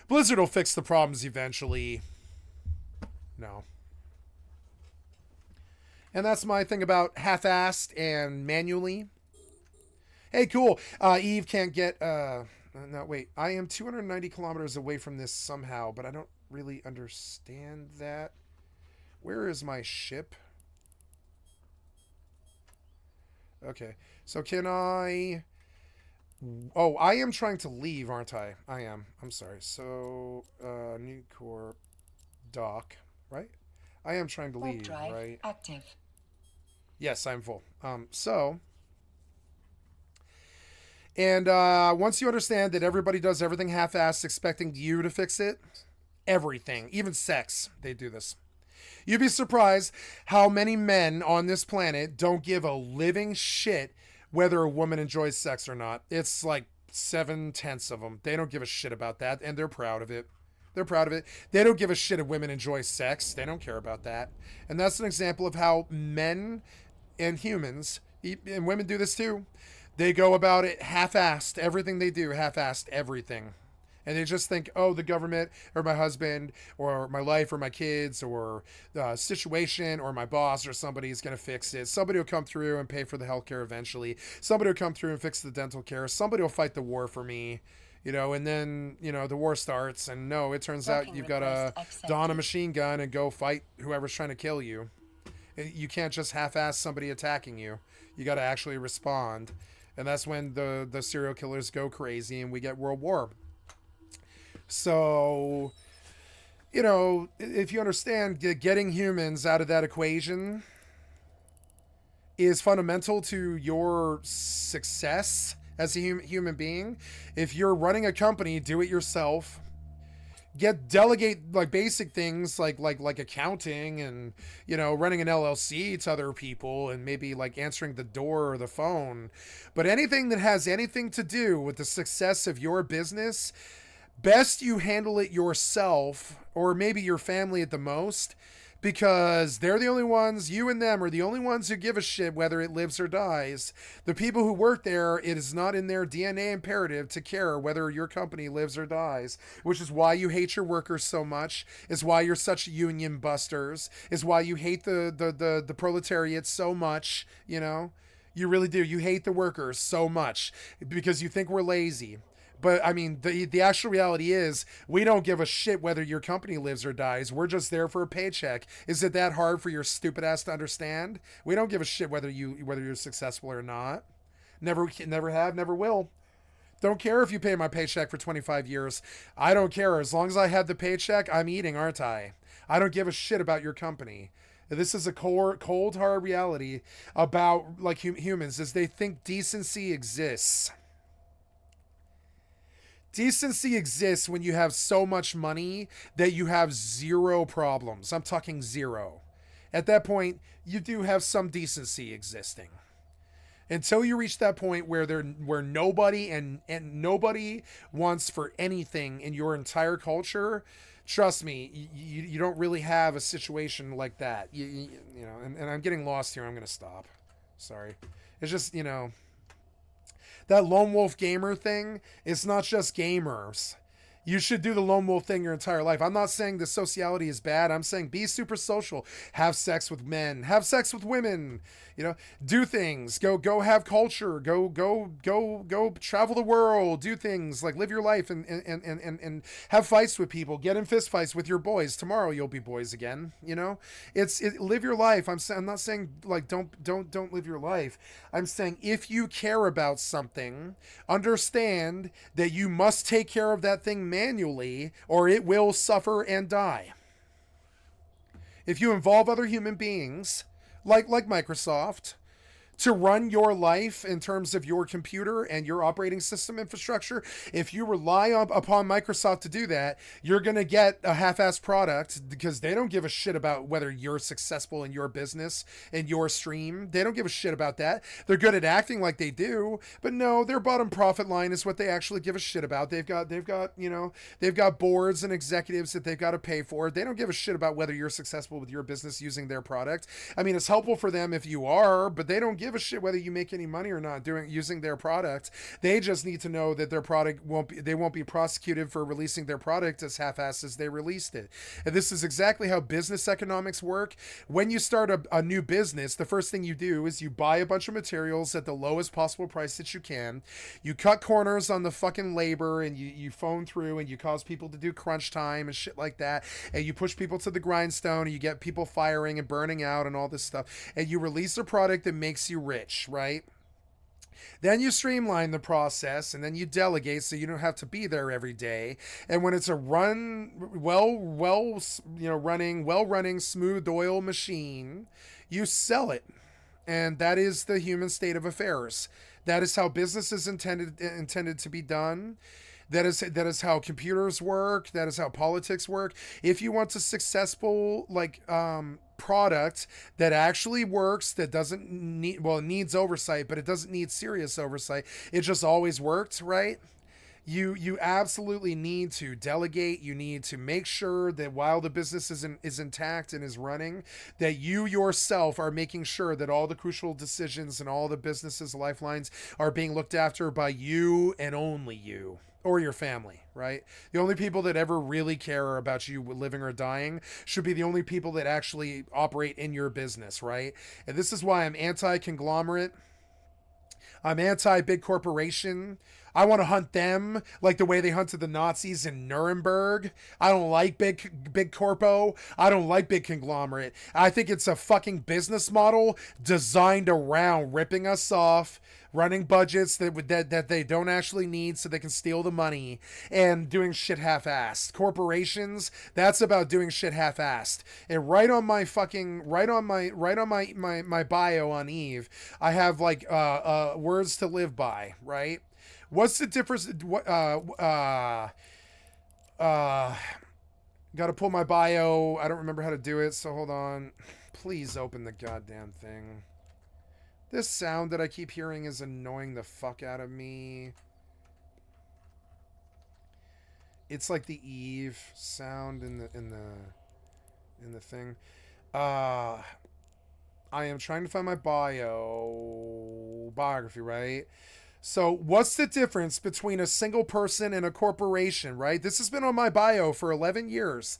Blizzard will fix the problems eventually. No. And that's my thing about half-assed and manually. Hey, cool. Eve can't get. No, wait. I am 290 kilometers away from this somehow, but I don't really understand that. Where is my ship? Okay. So can I... Oh, I am trying to leave, aren't I? I am. I'm sorry. So, new core dock, right? I am trying to Warp leave, drive right? active. Yes, I'm full. And once you understand that everybody does everything half-assed expecting you to fix it, everything, even sex, they do this. You'd be surprised how many men on this planet don't give a living shit whether a woman enjoys sex or not. It's like 7/10 of them. They don't give a shit about that, and they're proud of it. They're proud of it. They don't give a shit if women enjoy sex. They don't care about that. And that's an example of how men and humans, and women do this too, they go about it half-assed. Everything they do, half-assed everything. And they just think, oh, the government or my husband or my life or my kids or the situation or my boss or somebody is going to fix it. Somebody will come through and pay for the healthcare eventually. Somebody will come through and fix the dental care. Somebody will fight the war for me, and then, the war starts. And no, it turns out you've got to don a machine gun and go fight whoever's trying to kill you. You can't just half-ass somebody attacking you. You got to actually respond. And that's when the serial killers go crazy and we get World War. So, if you understand, getting humans out of that equation is fundamental to your success as a human being. If you're running a company, do it yourself. Delegate like basic things like accounting and running an LLC to other people and maybe like answering the door or the phone. But anything that has anything to do with the success of your business, best you handle it yourself, or maybe your family at the most, because they're the only ones, you and them are the only ones who give a shit whether it lives or dies. The people who work there, it is not in their DNA imperative to care whether your company lives or dies, which is why you hate your workers so much, is why you're such union busters, is why you hate the proletariat so much, You really do. You hate the workers so much because you think we're lazy. But, I mean, the actual reality is we don't give a shit whether your company lives or dies. We're just there for a paycheck. Is it that hard for your stupid ass to understand? We don't give a shit whether you're successful or not. Never have, never will. Don't care if you pay my paycheck for 25 years. I don't care. As long as I have the paycheck, I'm eating, aren't I? I don't give a shit about your company. This is a cold, hard reality about, like, humans, is they think decency exists. Decency exists when you have so much money that you have zero problems. I'm talking zero. At that point, you do have some decency existing. Until you reach that point where nobody and nobody wants for anything in your entire culture, trust me, you don't really have a situation like that. And I'm getting lost here. I'm going to stop. Sorry. It's just, that lone wolf gamer thing, it's not just gamers. You should do the lone wolf thing your entire life. I'm not saying the sociality is bad. I'm saying be super social. Have sex with men. Have sex with women. Do things. Go have culture. Go travel the world. Do things like live your life and have fights with people. Get in fist fights with your boys. Tomorrow you'll be boys again. Live your life. I'm not saying like don't live your life. I'm saying if you care about something, understand that you must take care of that thing manually or it will suffer and die. If you involve other human beings, like Microsoft, to run your life in terms of your computer and your operating system infrastructure, if you rely upon Microsoft to do that, you're going to get a half-assed product because they don't give a shit about whether you're successful in your business and your stream. They don't give a shit about that. They're good at acting like they do, but no, their bottom profit line is what they actually give a shit about. They've got boards and executives that they've got to pay for. They don't give a shit about whether you're successful with your business using their product. I mean, it's helpful for them if you are, but they don't give give a shit whether you make any money or not using their product. They just need to know that their product they won't be prosecuted for releasing their product as half-assed as they released it. And this is exactly how business economics work. When you start a new business, the first thing you do is you buy a bunch of materials at the lowest possible price that you can. You cut corners on the fucking labor, and you phone through, and you cause people to do crunch time and shit like that, and you push people to the grindstone, and you get people firing and burning out and all this stuff, and you release a product that makes you rich, right? Then you streamline the process, and then you delegate so you don't have to be there every day. And when it's a well-running, smooth oil machine, you sell it. And that is the human state of affairs. That is how business is intended to be done. That is how computers work. That is how politics work. If you want a successful product that actually works, that doesn't need, well, it needs oversight, but it doesn't need serious oversight. It just always worked, right? You absolutely need to delegate. You need to make sure that while the business is intact and is running, that you yourself are making sure that all the crucial decisions and all the business's lifelines are being looked after by you and only you. Or your family, right? The only people that ever really care about you living or dying should be the only people that actually operate in your business, right? And this is why I'm anti-conglomerate. I'm anti-big corporation. I want to hunt them like the way they hunted the Nazis in Nuremberg. I don't like big corpo. I don't like big conglomerate. I think it's a fucking business model designed around ripping us off, running budgets that they don't actually need so they can steal the money, and doing shit half-assed. Corporations, that's about doing shit half-assed. And right on my bio on EvE, I have words to live by, right? What's the difference? Gotta pull my bio. I don't remember how to do it, so hold on. Please open the goddamn thing. This sound that I keep hearing is annoying the fuck out of me. It's like the EvE sound in the thing. I am trying to find my biography, right? So what's the difference between a single person and a corporation, right? This has been on my bio for 11 years.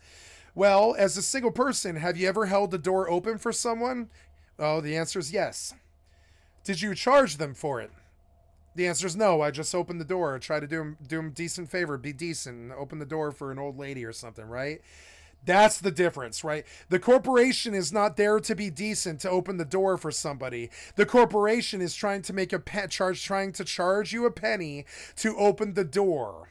Well, as a single person, have you ever held the door open for someone? Oh, the answer is yes. Did you charge them for it? The answer is no. I just opened the door, try to do them decent favor, be decent, and open the door for an old lady or something, right? That's the difference, right? The corporation is not there to be decent, to open the door for somebody. The corporation is trying to make trying to charge you a penny to open the door.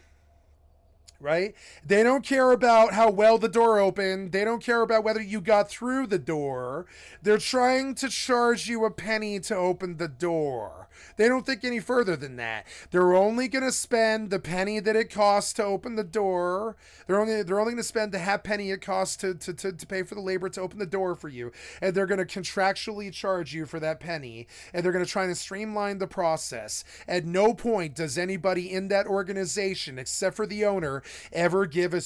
Right? They don't care about how well the door opened. They don't care about whether you got through the door. They're trying to charge you a penny to open the door. They don't think any further than that. They're only going to spend the penny that it costs to open the door. They're only going to spend the half penny it costs to pay for the labor to open the door for you. And they're going to contractually charge you for that penny. And they're going to try to streamline the process. At no point does anybody in that organization, except for the owner, ever give two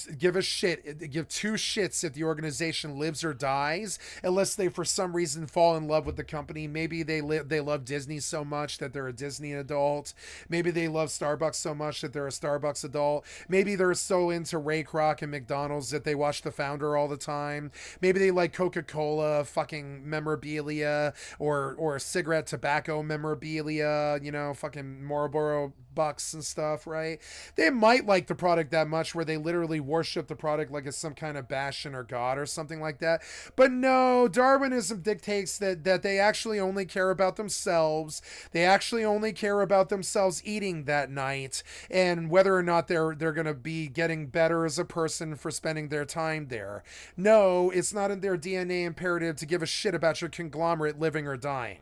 shits if the organization lives or dies, unless they for some reason fall in love with the company. Maybe they love Disney so much that they're a Disney adult. Maybe they love Starbucks so much that they're a Starbucks adult. Maybe they're so into Ray Kroc and McDonald's that they watch The Founder all the time. Maybe they like Coca-Cola fucking memorabilia or cigarette tobacco memorabilia, fucking Marlboro bucks and stuff, right? They might like the product that much where they literally worship the product like it's some kind of bastion or god or something like that. But no, Darwinism dictates that they actually only care about themselves. They actually only care about themselves eating that night and whether or not they're going to be getting better as a person for spending their time there. No, it's not in their DNA imperative to give a shit about your conglomerate living or dying.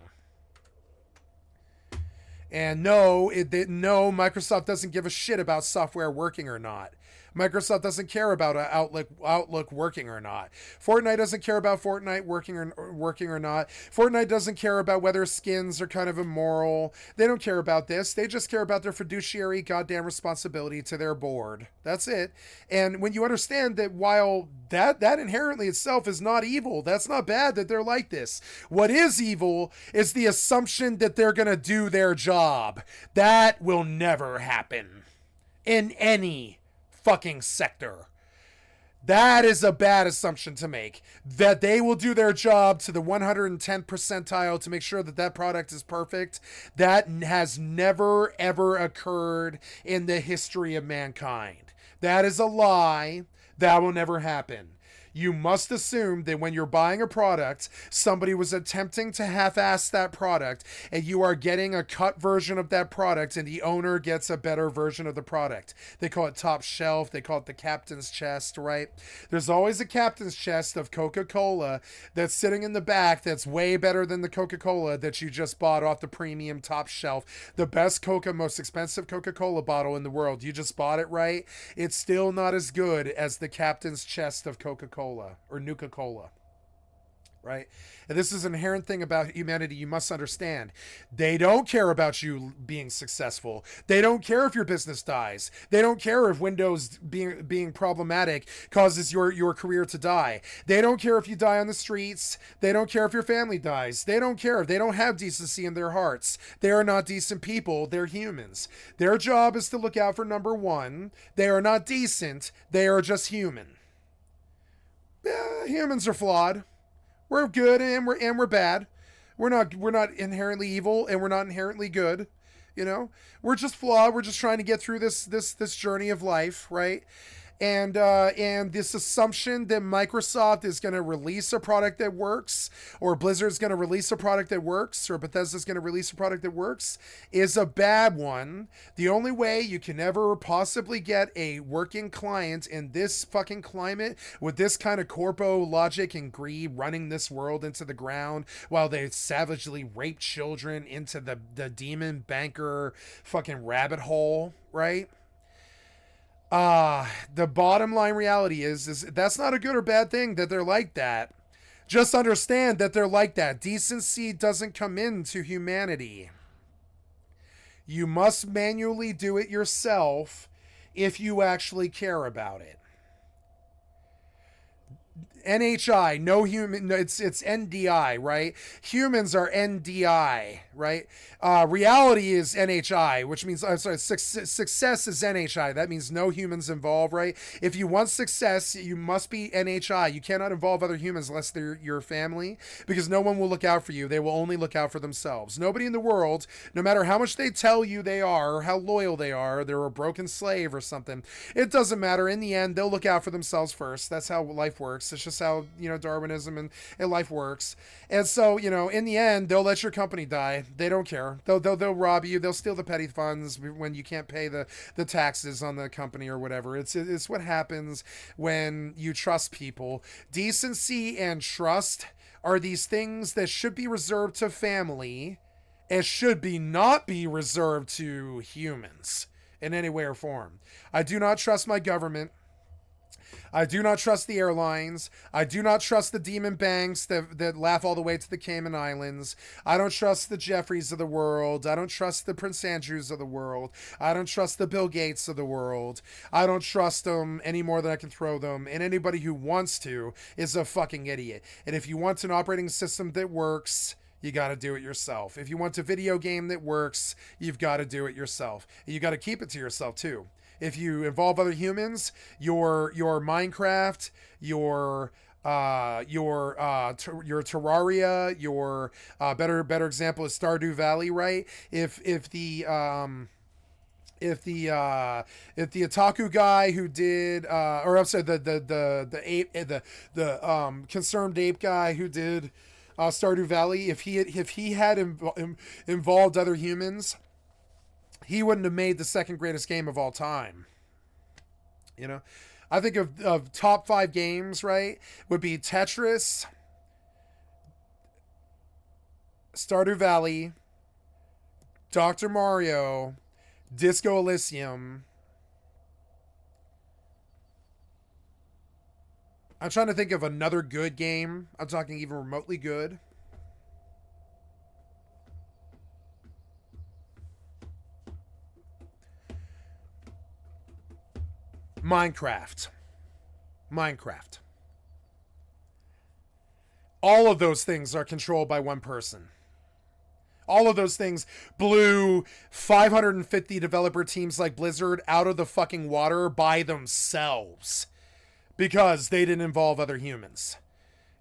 And no, Microsoft doesn't give a shit about software working or not. Microsoft doesn't care about Outlook working or not. Fortnite doesn't care about Fortnite working or not. Fortnite doesn't care about whether skins are kind of immoral. They don't care about this. They just care about their fiduciary goddamn responsibility to their board. That's it. And when you understand that while that inherently itself is not evil, that's not bad that they're like this. What is evil is the assumption that they're going to do their job. That will never happen in any fucking sector. That is a bad assumption to make, that they will do their job to the 110th percentile to make sure that that product is perfect. That has never ever occurred in the history of mankind. That is a lie. That will never happen. You must assume that when you're buying a product, somebody was attempting to half-ass that product, and you are getting a cut version of that product, and the owner gets a better version of the product. They call it top shelf. They call it the captain's chest, right? There's always a captain's chest of Coca-Cola that's sitting in the back that's way better than the Coca-Cola that you just bought off the premium top shelf. The best most expensive Coca-Cola bottle in the world. You just bought it, right? It's still not as good as the captain's chest of Coca-Cola or Nuka-Cola, right? And this is an inherent thing about humanity you must understand. They don't care about you being successful. They don't care if your business dies. They don't care if Windows being problematic causes your career to die. They don't care if you die on the streets. They don't care if your family dies. They don't care. They don't have decency in their hearts. They are not decent people. They're humans. Their job is to look out for number one. They are not decent. They are just human. Humans are flawed. We're good and we're bad. We're not inherently evil and we're not inherently good. You know, we're just flawed. We're just trying to get through this journey of life, right? And this assumption that Microsoft is going to release a product that works, or Blizzard's going to release a product that works, or Bethesda's going to release a product that works is a bad one. The only way you can ever possibly get a working client in this fucking climate with this kind of corpo logic and greed running this world into the ground while they savagely rape children into the demon banker fucking rabbit hole, right? The bottom line reality is that's not a good or bad thing that they're like that. Just understand that they're like that. Decency doesn't come into humanity. You must manually do it yourself if you actually care about it. NHI, no human, it's NDI, right? Humans are NDI, right? Reality is NHI, which means, success is NHI. That means no humans involved, right? If you want success, you must be NHI. You cannot involve other humans unless they're your family, because no one will look out for you. They will only look out for themselves. Nobody in the world, no matter how much they tell you they are, or how loyal they are, they're a broken slave or something. It doesn't matter. In the end, they'll look out for themselves first. That's how life works. It's just how, Darwinism and life works. And so, in the end, they'll let your company die. They don't care. They'll rob you. They'll steal the petty funds when you can't pay the taxes on the company or whatever. It's what happens when you trust people. Decency and trust are these things that should be reserved to family and should not be reserved to humans in any way or form. I do not trust my government. I do not trust the airlines. I do not trust the demon banks that laugh all the way to the Cayman Islands. I don't trust the Jeffreys of the world. I don't trust the Prince Andrews of the world. I don't trust the Bill Gates of the world. I don't trust them any more than I can throw them. And anybody who wants to is a fucking idiot. And if you want an operating system that works, you got to do it yourself. If you want a video game that works, you've got to do it yourself. And you got to keep it to yourself too. If you involve other humans, your Minecraft, your Terraria, your better example is Stardew Valley, right? If the otaku guy who did or I'm sorry, the ape, the concerned ape guy who did Stardew Valley, if he had involved other humans, he wouldn't have made the second greatest game of all time. I think of top 5 games, right, would be Tetris, Stardew Valley, Dr. Mario, Disco Elysium, I'm trying to think of another good game. I'm talking even remotely good. Minecraft. Minecraft. All of those things are controlled by one person. All of those things blew 550 developer teams like Blizzard out of the fucking water by themselves because they didn't involve other humans.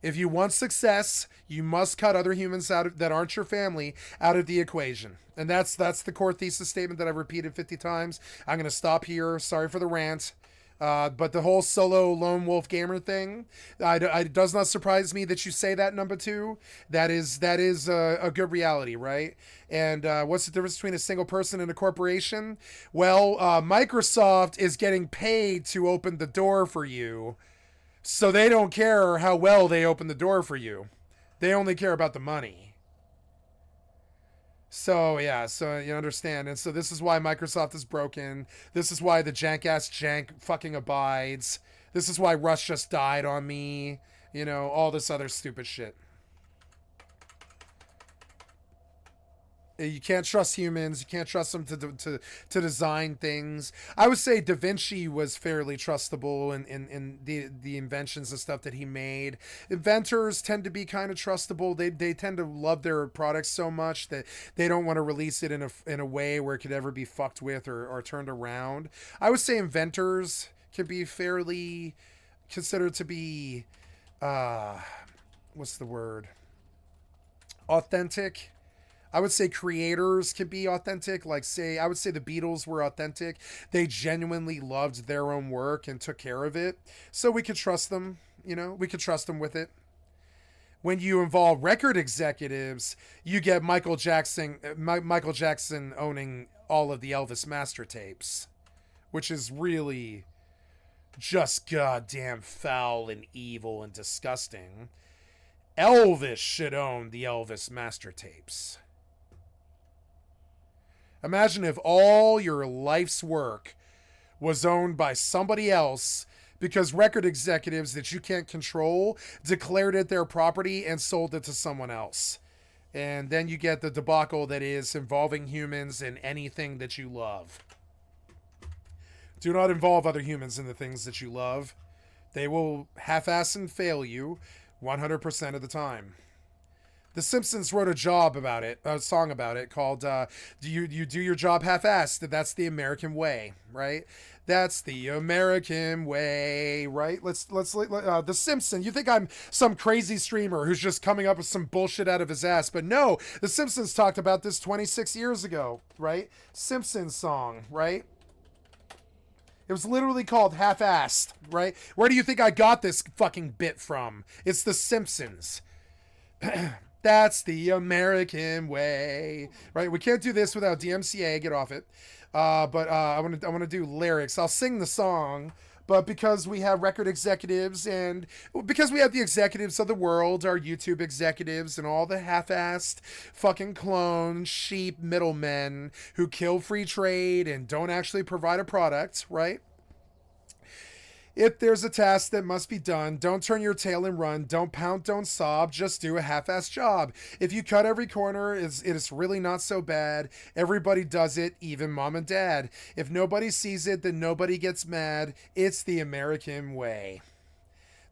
If you want success, you must cut other humans out that aren't your family out of the equation. And that's the core thesis statement that I've repeated 50 times. I'm going to stop here. Sorry for the rant. But the whole solo lone wolf gamer thing, it does not surprise me that you say that, number two. That is a good reality, right? And what's the difference between a single person and a corporation? Well, Microsoft is getting paid to open the door for you, so they don't care how well they open the door for you. They only care about the money. So, yeah, so you understand. And so this is why Microsoft is broken. This is why the jank-ass jank fucking abides. This is why Rush just died on me. You know, all this other stupid shit. You can't trust humans. You can't trust them to design things. I would say Da Vinci was fairly trustable in the inventions and stuff that he made. Inventors tend to be kind of trustable. They tend to love their products so much that they don't want to release it in a way where it could ever be fucked with or turned around. I would say inventors can be fairly considered to be what's the word? Authentic. I would say creators can be authentic. I would say the Beatles were authentic. They genuinely loved their own work and took care of it. So we could trust them, we could trust them with it. When you involve record executives, you get Michael Jackson owning all of the Elvis master tapes, which is really just goddamn foul and evil and disgusting. Elvis should own the Elvis master tapes. Imagine if all your life's work was owned by somebody else because record executives that you can't control declared it their property and sold it to someone else. And then you get the debacle that is involving humans in anything that you love. Do not involve other humans in the things that you love. They will half-ass and fail you 100% of the time. The Simpsons wrote a song about it called "Do You Do Your Job Half-Assed?" That's the American way, right? That's the American way, right? Let's The Simpsons. You think I'm some crazy streamer who's just coming up with some bullshit out of his ass, but no, The Simpsons talked about this 26 years ago, right? Simpsons song, right? It was literally called Half-Assed, right? Where do you think I got this fucking bit from? It's The Simpsons. That's the American way, right? We can't do this without DMCA. Get off it. But I want to do lyrics. I'll sing the song, but because we have record executives and because we have the executives of the world, our YouTube executives and all the half-assed fucking clone sheep middlemen who kill free trade and don't actually provide a product, right? If there's a task that must be done, don't turn your tail and run. Don't pout, don't sob. Just do a half-assed job. If you cut every corner, it is really not so bad. Everybody does it, even mom and dad. If nobody sees it, then nobody gets mad. It's the American way.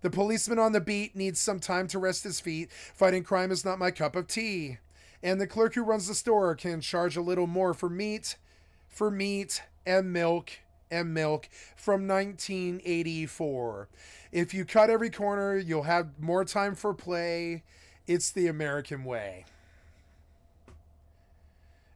The policeman on the beat needs some time to rest his feet. Fighting crime is not my cup of tea. And the clerk who runs the store can charge a little more for meat and milk from 1984. If you cut every corner, you'll have more time for play. It's the American way.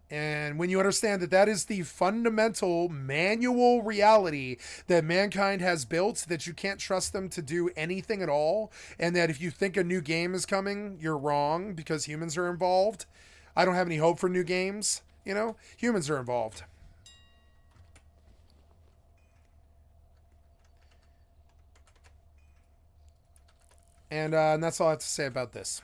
And when you understand that that is the fundamental manual reality that mankind has built, that you can't trust them to do anything at all, and that if you think a new game is coming, you're wrong because humans are involved. I don't have any hope for new games. Humans are involved. And that's all I have to say about this.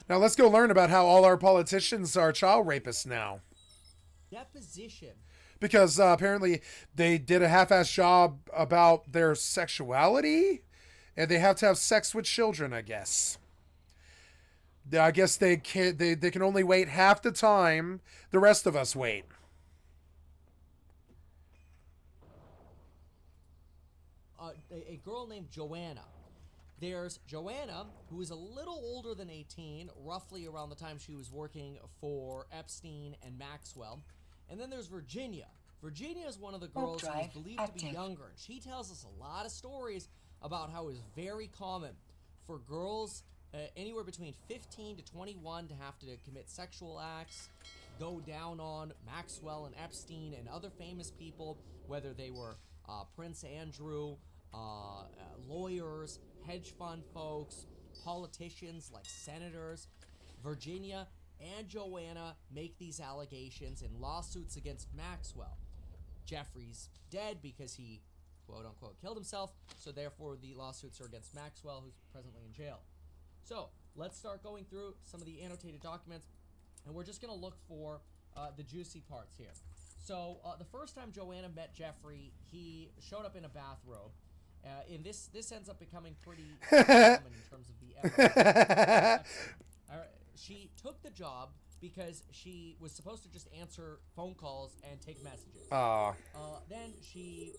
Now let's go learn about how all our politicians are child rapists now. Deposition. because apparently they did a half-ass job about their sexuality, and they have to have sex with children, I guess. I guess they can only wait half the time the rest of us wait. A girl named Joanna. There's Joanna, who is a little older than 18, roughly around the time she was working for Epstein and Maxwell. And then there's Virginia. Virginia is one of the girls who is believed to be younger. And she tells us a lot of stories about how it's very common for girls anywhere between 15 to 21 to have to commit sexual acts, go down on Maxwell and Epstein and other famous people, whether they were Prince Andrew, lawyers, hedge fund folks, politicians like senators. Virginia and Joanna make these allegations in lawsuits against Maxwell. Jeffrey's dead because he, quote unquote, killed himself, so therefore the lawsuits are against Maxwell, who's presently in jail. So let's start going through some of the annotated documents, and we're just going to look for the juicy parts here. So the first time Joanna met Jeffrey, he showed up in a bathrobe. And this ends up becoming pretty common in terms of the MMO. She took the job because she was supposed to just answer phone calls and take messages. Then she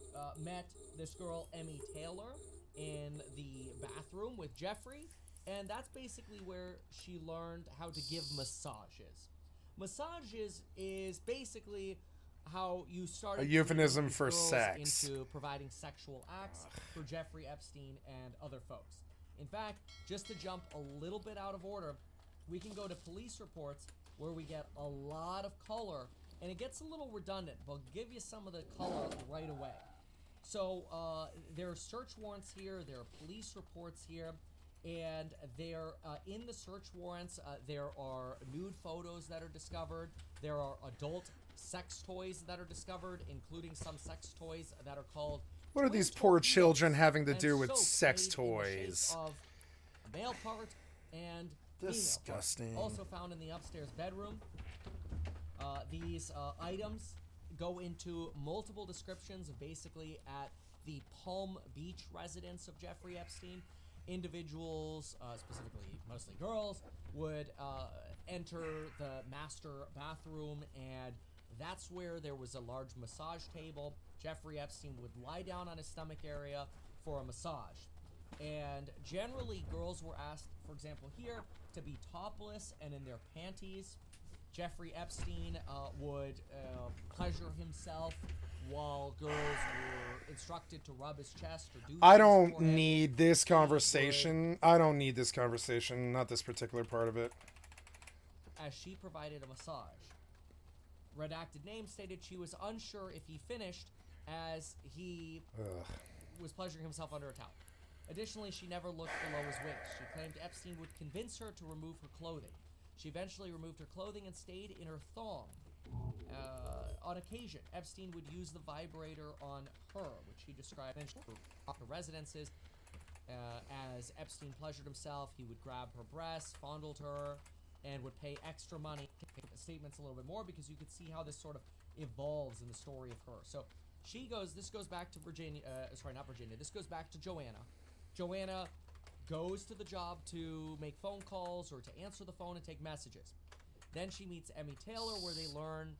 met this girl, Emmy Taylor, in the bathroom with Jeffrey, and that's basically where she learned how to give massages. Massages is basically how you started a euphemism for sex into providing sexual acts for Jeffrey Epstein and other folks. In fact, just to jump a little bit out of order, we can go to police reports where we get a lot of color, and it gets a little redundant, but I'll give you some of the color right away. So there are search warrants here, there are police reports here, and there in the search warrants there are nude photos that are discovered, there are adult sex toys that are discovered, including some sex toys that are called... What are these poor children having to do with sex toys? Of a male part and disgusting. Female part. Also found in the upstairs bedroom. These items go into multiple descriptions of basically at the Palm Beach residence of Jeffrey Epstein. Individuals, specifically mostly girls, would enter the master bathroom, and that's where there was a large massage table. Jeffrey Epstein would lie down on his stomach area for a massage. And generally, girls were asked, for example here, to be topless and in their panties. Jeffrey Epstein would pleasure himself while girls were instructed to rub his chest or do... I don't need this conversation. I don't need this conversation. Not this particular part of it. As she provided a massage. Redacted name stated she was unsure if he finished as he was pleasuring himself under a towel. Additionally, she never looked below his waist. She claimed Epstein would convince her to remove her clothing. She eventually removed her clothing and stayed in her thong. On occasion, Epstein would use the vibrator on her, which he described in her residences. As Epstein pleasured himself, he would grab her breasts, fondled her, and would pay extra money to make statements a little bit more, because you could see how this sort of evolves in the story of her. So this goes back to Virginia, this goes back to Joanna. Joanna goes to the job to make phone calls or to answer the phone and take messages. Then she meets Emmy Taylor, where they learn,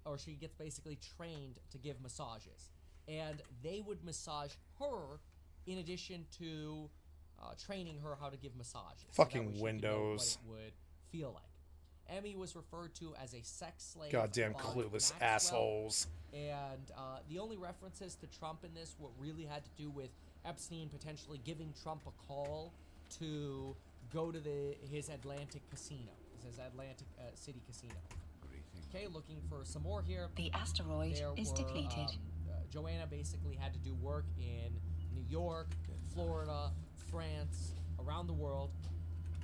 or she gets basically trained to give massages. And they would massage her in addition to training her how to give massages. Fucking so Windows. what it would feel like. Emmy was referred to as a sex slave. Goddamn by clueless Maxwell, assholes. And the only references to Trump in this what really had to do with Epstein potentially giving Trump a call to go to his Atlantic casino. His Atlantic City casino. Okay, looking for some more here. The asteroid is depleted. Joanna basically had to do work in New York, Florida, France, around the world.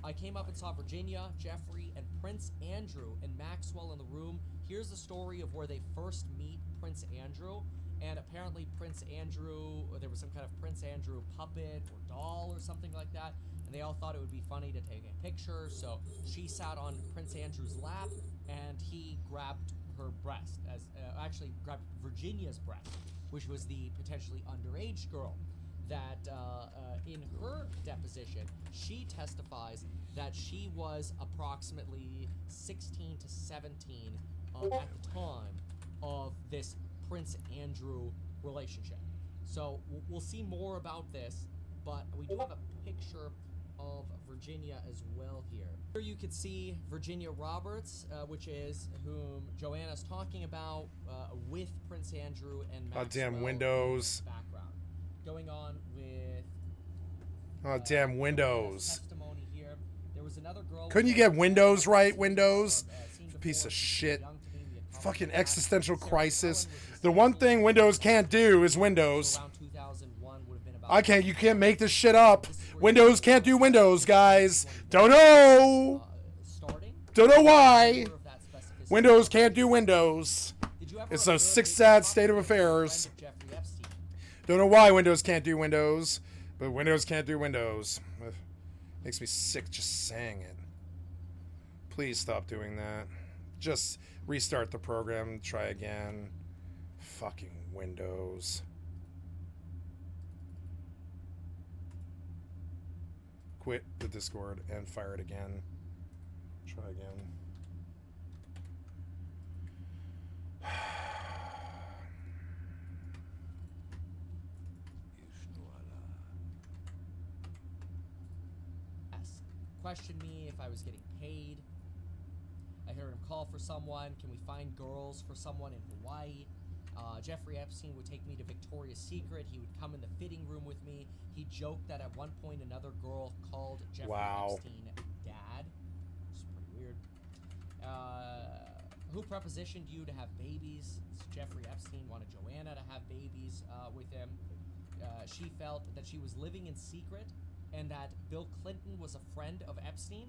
I came up and saw Virginia, Jeffrey, and Prince Andrew and Maxwell in the room. Here's the story of where they first meet Prince Andrew. And apparently Prince Andrew, or there was some kind of Prince Andrew puppet or doll or something like that. And they all thought it would be funny to take a picture. So she sat on Prince Andrew's lap and he grabbed her breast, as actually grabbed Virginia's breast, which was the potentially underage girl. That in her deposition, she testifies that she was approximately 16 to 17 at the time of this Prince Andrew relationship. So we'll see more about this, but we do have a picture of Virginia as well here. Here you can see Virginia Roberts, which is whom Joanna's talking about, with Prince Andrew and Maxwell. Oh, damn Windows. In the background. Going on with... Oh, damn Windows. Testimony here. There was another girl... Couldn't you get Windows right, Windows? Piece of shit. Fucking existential crisis. The one thing Windows can't do is Windows. You can't make this shit up. Windows can't do Windows, guys. Don't know. Don't know why. Windows can't do Windows. It's a sick, sad state of affairs. Don't know why Windows can't do Windows, but Windows can't do Windows. Makes me sick just saying it. Please stop doing that. Just restart the program, try again. Fucking Windows. Quit the Discord and fire it again. Try again. Questioned me if I was getting paid. I heard him call for someone. Can we find girls for someone in Hawaii? Jeffrey Epstein would take me to Victoria's Secret. He would come in the fitting room with me. He joked that at one point another girl called Jeffrey Epstein dad. It's pretty weird. Who prepositioned you to have babies? Jeffrey Epstein wanted Joanna to have babies with him. She felt that she was living in secret and that Bill Clinton was a friend of Epstein.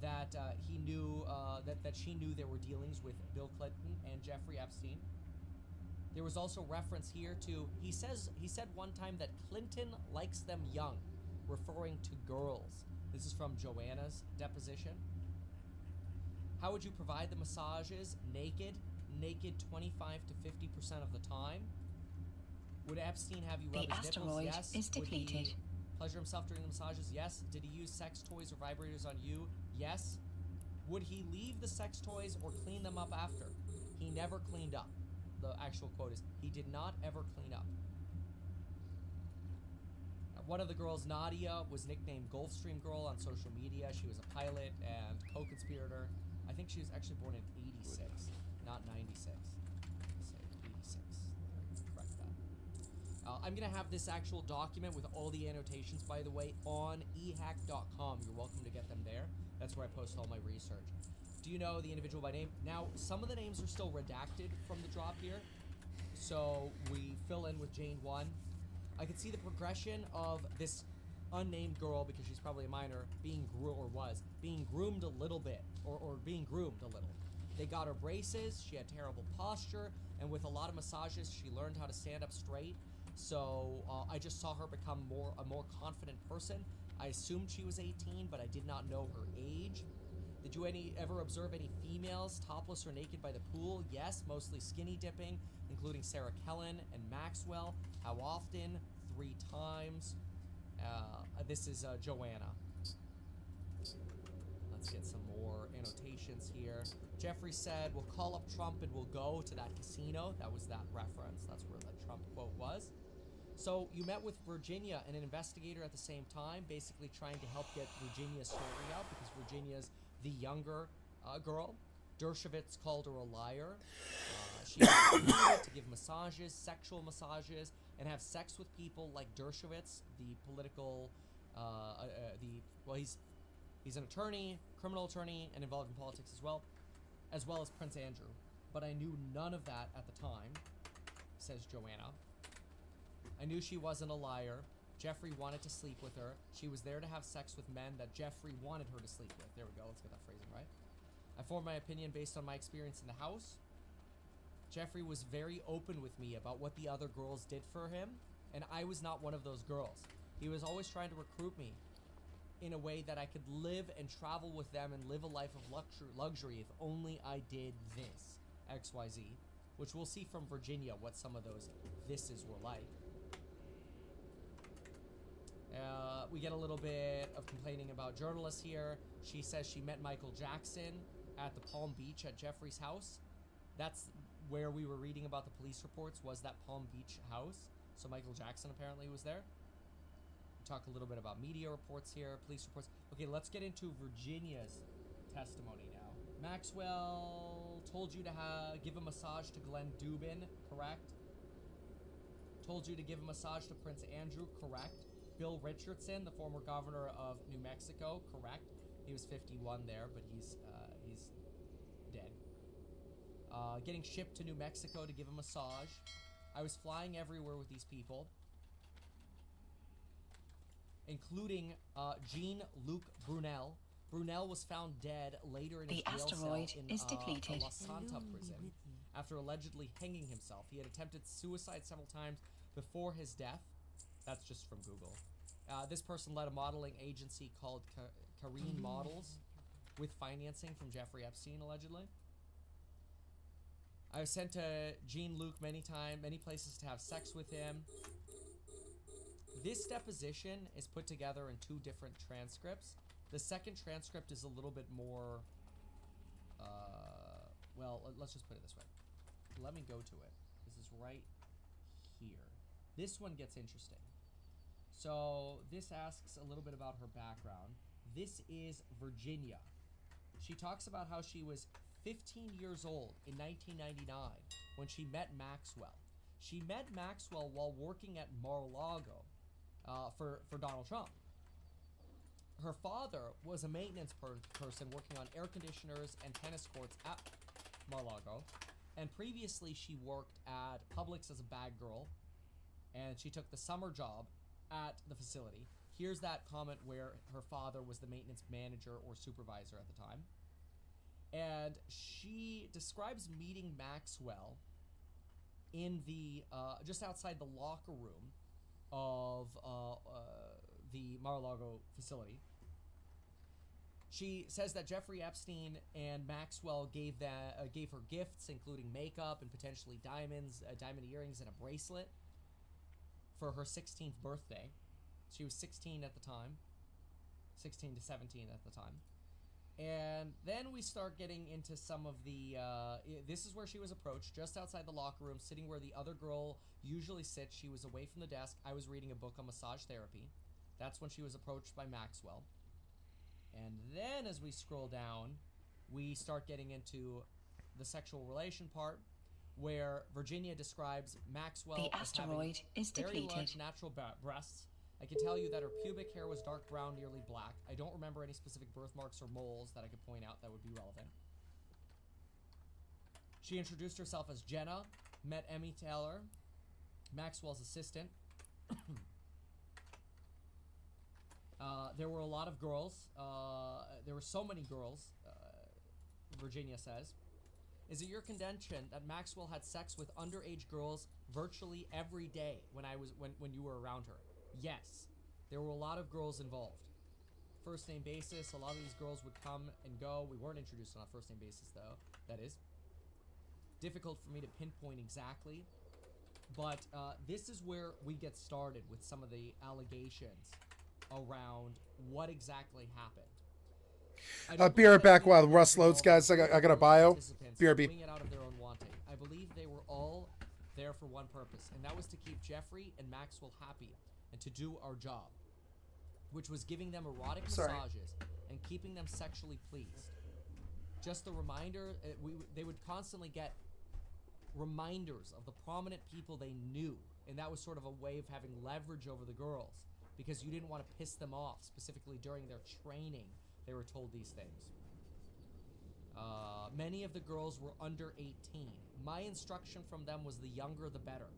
That he knew that she knew there were dealings with Bill Clinton and Jeffrey Epstein. There was also reference here to he said one time that Clinton likes them young, referring to girls. This is from Joanna's deposition. How would you provide the massages? Naked 25 to 50% of the time. Would Epstein have you rub The his nipples? asteroid Yes. is depleted. Would he pleasure himself during the massages? Yes. Did he use sex toys or vibrators on you? Yes. Would he leave the sex toys or clean them up after? He never cleaned up. The actual quote is, he did not ever clean up. One of the girls, Nadia, was nicknamed Gulfstream Girl on social media. She was a pilot and co-conspirator. I think she was actually born in 86, not 96. Let's say 86. Correct that. I'm going to have this actual document with all the annotations, by the way, on ehack.com. You're welcome to get them there. That's where I post all my research. Do you know the individual by name? Now, some of the names are still redacted from the drop here, so we fill in with Jane 1. I can see the progression of this unnamed girl, because she's probably a minor, being groomed a little bit, or being groomed a little. They got her braces, she had terrible posture, and with a lot of massages, she learned how to stand up straight. So I just saw her become a more confident person. I assumed she was 18, but I did not know her age. Did you ever observe any females topless or naked by the pool? Yes, mostly skinny dipping, including Sarah Kellen and Maxwell. How often? 3 times. This is Joanna. Let's get some more annotations here. Jeffrey said, we'll call up Trump and we'll go to that casino. That was that reference. That's where the Trump quote was. So you met with Virginia and an investigator at the same time, basically trying to help get Virginia's story out, because Virginia's the younger girl. Dershowitz called her a liar. She had to give massages, sexual massages, and have sex with people like Dershowitz, the political, he's an attorney, criminal attorney, and involved in politics as well as Prince Andrew. But I knew none of that at the time, says Joanna. I knew she wasn't a liar. Jeffrey wanted to sleep with her. She was there to have sex with men that Jeffrey wanted her to sleep with. There we go. Let's get that phrasing right. I formed my opinion based on my experience in the house. Jeffrey was very open with me about what the other girls did for him, and I was not one of those girls. He was always trying to recruit me in a way that I could live and travel with them and live a life of luxury if only I did this. XYZ, which we'll see from Virginia what some of those thises were like. We get a little bit of complaining about journalists here. She says she met Michael Jackson at the Palm Beach at Jeffrey's house. That's where we were reading about the police reports, was that Palm Beach house. So Michael Jackson apparently was there. We talk a little bit about media reports here, police reports. Okay, let's get into Virginia's testimony now. Maxwell told you to give a massage to Glenn Dubin, correct? Told you to give a massage to Prince Andrew, correct? Bill Richardson, the former governor of New Mexico, correct? He was 51 there, but he's dead. Getting shipped to New Mexico to give a massage. I was flying everywhere with these people, including Jean-Luc Brunel. Brunel was found dead later in his The jail asteroid cell in is depleted. a La Santa prison after allegedly hanging himself. He had attempted suicide several times before his death. That's just from Google. This person led a modeling agency called Kareen Models with financing from Jeffrey Epstein, allegedly. I was sent to Jean-Luc many places to have sex with him. This deposition is put together in 2 different transcripts. The second transcript is a little bit more, well, let's just put it this way. Let me go to it. This is right here. This one gets interesting. So this asks a little bit about her background. This is Virginia. She talks about how she was 15 years old in 1999 when she met Maxwell. She met Maxwell while working at Mar-a-Lago for Donald Trump. Her father was a maintenance person working on air conditioners and tennis courts at Mar-a-Lago. And previously she worked at Publix as a bag girl. And she took the summer job at the facility. Here's that comment where her father was the maintenance manager or supervisor at the time. And she describes meeting Maxwell in the just outside the locker room of the Mar-a-Lago facility. She says that Jeffrey Epstein and Maxwell gave her gifts, including makeup and potentially diamonds, diamond earrings, and a bracelet for her 16th birthday. She was 16 at the time, 16 to 17 at the time. And then we start getting into some of the, this is where she was approached, just outside the locker room, sitting where the other girl usually sits. She was away from the desk. I was reading a book on massage therapy. That's when she was approached by Maxwell. And then as we scroll down, we start getting into the sexual relation part, where Virginia describes Maxwell The as having asteroid is very depleted. large natural breasts. I can tell you that her pubic hair was dark brown, nearly black. I don't remember any specific birthmarks or moles that I could point out that would be relevant. She introduced herself as Jenna, met Emmy Taylor, Maxwell's assistant. There were a lot of girls. There were so many girls, Virginia says. Is it your contention that Maxwell had sex with underage girls virtually every day when you were around her? Yes. There were a lot of girls involved. First name basis, a lot of these girls would come and go. We weren't introduced on a first name basis though, that is. Difficult for me to pinpoint exactly. But this is where we get started with some of the allegations around what exactly happened. Be right back while Russ loads, guys. I got a bio. BRB. Doing it out of their own wanting. I believe they were all there for one purpose, and that was to keep Jeffrey and Maxwell happy and to do our job, which was giving them erotic massages and keeping them sexually pleased. Just a reminder, they would constantly get reminders of the prominent people they knew, and that was sort of a way of having leverage over the girls because you didn't want to piss them off, specifically during their training. They were told these things. Many of the girls were under 18. My instruction from them was the younger the better.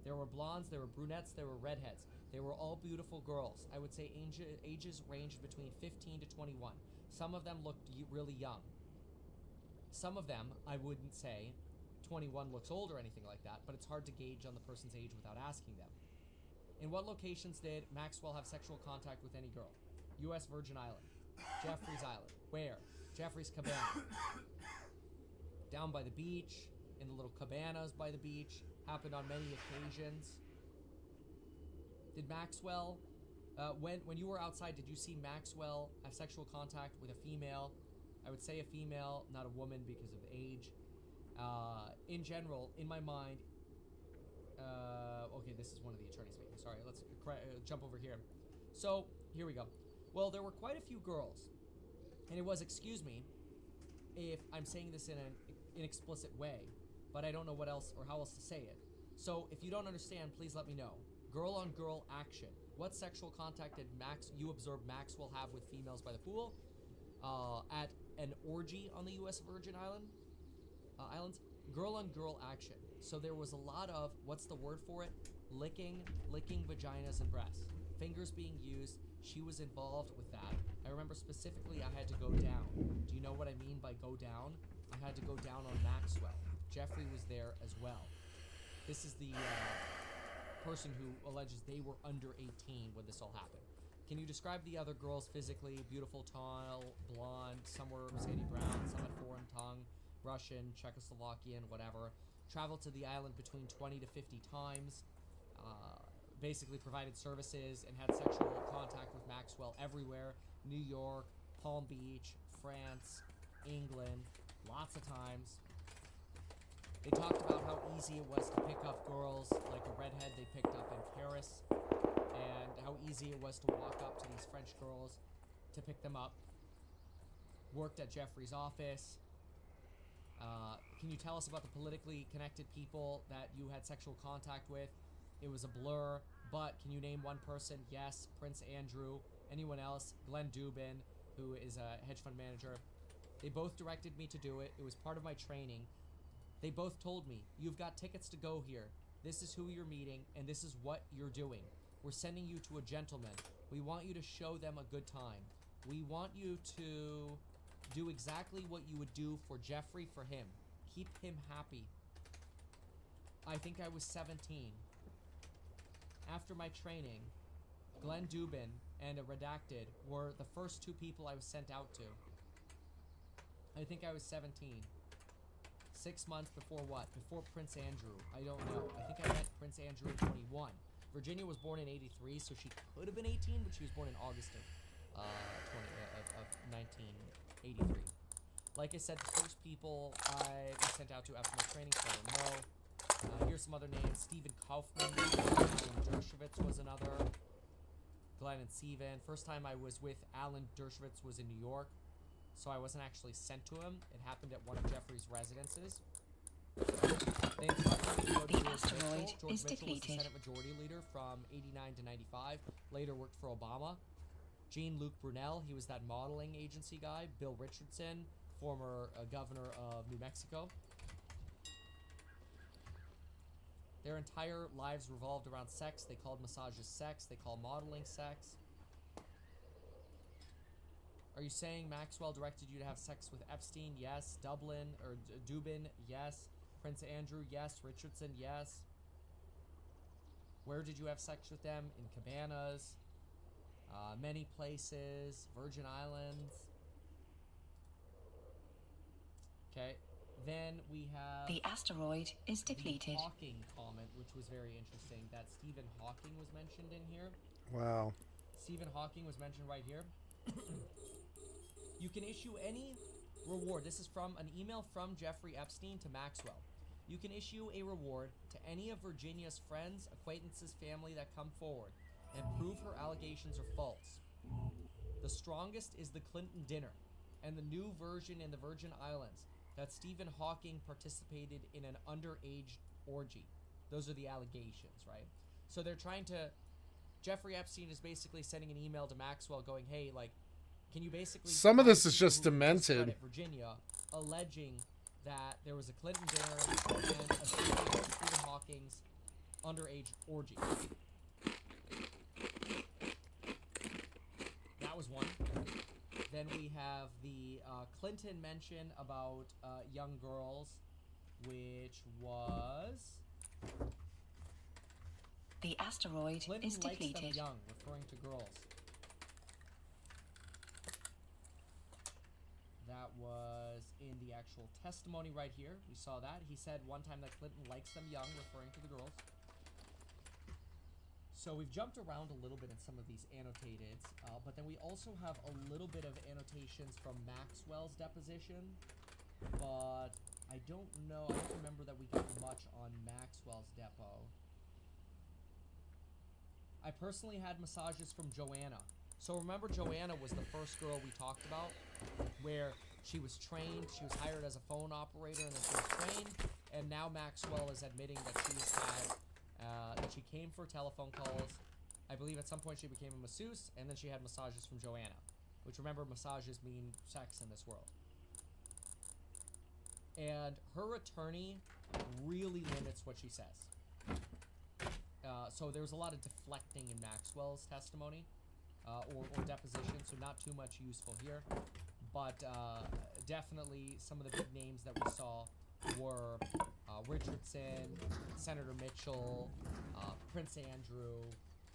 There were blondes, there were brunettes, there were redheads. They were all beautiful girls. I would say ages ranged between 15 to 21. Some of them looked really young. Some of them, I wouldn't say 21 looks old or anything like that, but it's hard to gauge on the person's age without asking them. In what locations did Maxwell have sexual contact with any girl? U.S. Virgin Island. Jeffrey's Island. Where? Jeffrey's Cabana. down by the beach, in the little cabanas by the beach, happened on many occasions. Did Maxwell, when you were outside, did you see Maxwell have sexual contact with a female? I would say a female, not a woman because of age. In general, in my mind, okay, this is one of the attorneys speaking. Sorry, let's jump over here. So, here we go. Well, there were quite a few girls, and it was, excuse me, if I'm saying this in an inexplicit way, but I don't know what else or how else to say it. So, if you don't understand, please let me know. Girl-on-girl action. What sexual contact did you observe Maxwell have with females by the pool? At an orgy on the U.S. Virgin Islands? Girl-on-girl action. So there was a lot of, what's the word for it? Licking vaginas and breasts. Fingers being used. She was involved with that. I remember specifically I had to go down. Do you know what I mean by go down? I had to go down on Maxwell. Jeffrey was there as well. This is the person who alleges they were under 18 when this all happened. Can you describe the other girls physically? Beautiful, tall, blonde, some were Sadie Brown, some had foreign tongue, Russian, Czechoslovakian, whatever. Traveled to the island between 20 to 50 times. Basically provided services and had sexual contact with Maxwell everywhere. New York, Palm Beach, France, England, lots of times. They talked about how easy it was to pick up girls, like a redhead they picked up in Paris, and how easy it was to walk up to these French girls to pick them up. Worked at Jeffrey's office. Can you tell us about the politically connected people that you had sexual contact with? It was a blur, but can you name one person? Yes, Prince Andrew. Anyone else? Glenn Dubin, who is a hedge fund manager. They both directed me to do it. It was part of my training. They both told me, you've got tickets to go here. This is who you're meeting, and this is what you're doing. We're sending you to a gentleman. We want you to show them a good time. We want you to do exactly what you would do for Jeffrey for him. Keep him happy. I think I was 17. After my training, Glenn Dubin and a redacted were the first two people I was sent out to. I think I was 17. 6 months before what? Before Prince Andrew. I don't know. I think I met Prince Andrew at 21. Virginia was born in 83, so she could have been 18, but she was born in August of 1983. Like I said, the first people I was sent out to after my training, so I don't know. Here's some other names. Stephen Kaufman, Alan Dershowitz was another. Glenn and Steven. First time I was with Alan Dershowitz was in New York, so I wasn't actually sent to him. It happened at one of Jeffrey's residences. They instructed me to go to George asteroid Mitchell. George is Mitchell was the depleted. Senate Majority Leader from 89 to 95. Later worked for Obama. Jean-Luc Brunel, he was that modeling agency guy. Bill Richardson, former governor of New Mexico. Their entire lives revolved around sex. They called massages sex. They call modeling sex. Are you saying Maxwell directed you to have sex with Epstein? Yes. Dublin or Dubin? Yes. Prince Andrew? Yes. Richardson? Yes. Where did you have sex with them? In cabanas. Many places. Virgin Islands. Okay. Then we have The asteroid is the depleted. Hawking comment, which was very interesting. That Stephen Hawking was mentioned in here. Wow. Stephen Hawking was mentioned right here. You can issue any reward. This is from an email from Jeffrey Epstein to Maxwell. You can issue a reward to any of Virginia's friends, acquaintances, family that come forward and prove her allegations are false. The strongest is the Clinton dinner and the new version in the Virgin Islands that Stephen Hawking participated in an underage orgy. Those are the allegations, right? So they're trying to... Jeffrey Epstein is basically sending an email to Maxwell going, hey, like, can you basically... Some of this is just demented. Virginia, alleging that there was a Clinton dinner and a Stephen Hawking's underage orgy. That was one. Then we have the Clinton mention about young girls, which was... The asteroid Clinton is likes them depleted. young, referring to girls. That was in the actual testimony right here. We saw that. He said one time that Clinton likes them young, referring to the girls. So we've jumped around a little bit in some of these annotated, but then we also have a little bit of annotations from Maxwell's deposition, but I don't remember that we got much on Maxwell's depo. I personally had massages from Joanna. So remember, Joanna was the first girl we talked about, where she was trained, she was hired as a phone operator, and then she was trained, and now Maxwell is admitting that she's had, that she came for telephone calls. I believe at some point she became a masseuse, and then she had massages from Joanna, which, remember, massages mean sex in this world. And her attorney really limits what she says. So there was a lot of deflecting in Maxwell's testimony, or deposition, so not too much useful here. But definitely some of the big names that we saw were Richardson, Senator Mitchell, Prince Andrew,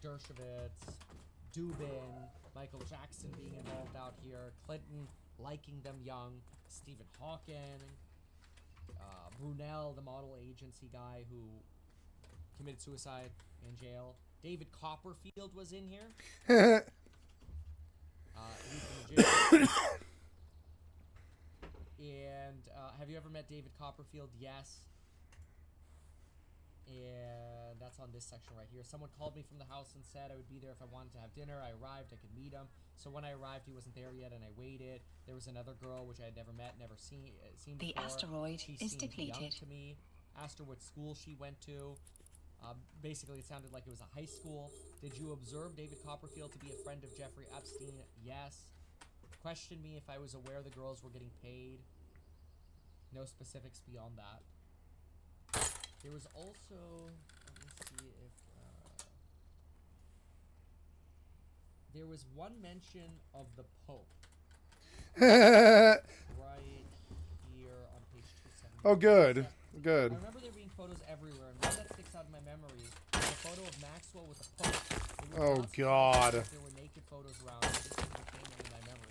Dershowitz, Dubin, Michael Jackson being involved out here, Clinton liking them young, Stephen Hawking, Brunel, the model agency guy who committed suicide in jail. David Copperfield was in here. He's the magician. And have you ever met David Copperfield? Yes. And that's on this section right here. Someone called me from the house and said I would be there if I wanted to have dinner. I arrived, I could meet him. So when I arrived, he wasn't there yet, and I waited. There was another girl which I had never met, never seen before. The asteroid She is seemed young depleted. to me. Asked her what school she went to. Basically, it sounded like it was a high school. Did you observe David Copperfield to be a friend of Jeffrey Epstein? Yes. Questioned me if I was aware the girls were getting paid. No specifics beyond that. There was also, let me see if, there was one mention of the Pope. Right here on page 270. Oh, good. Good. I remember there being photos everywhere, and one that sticks out in my memory is a photo of Maxwell with a Pope. Oh, God. There were naked photos around, and this thing came into my memory.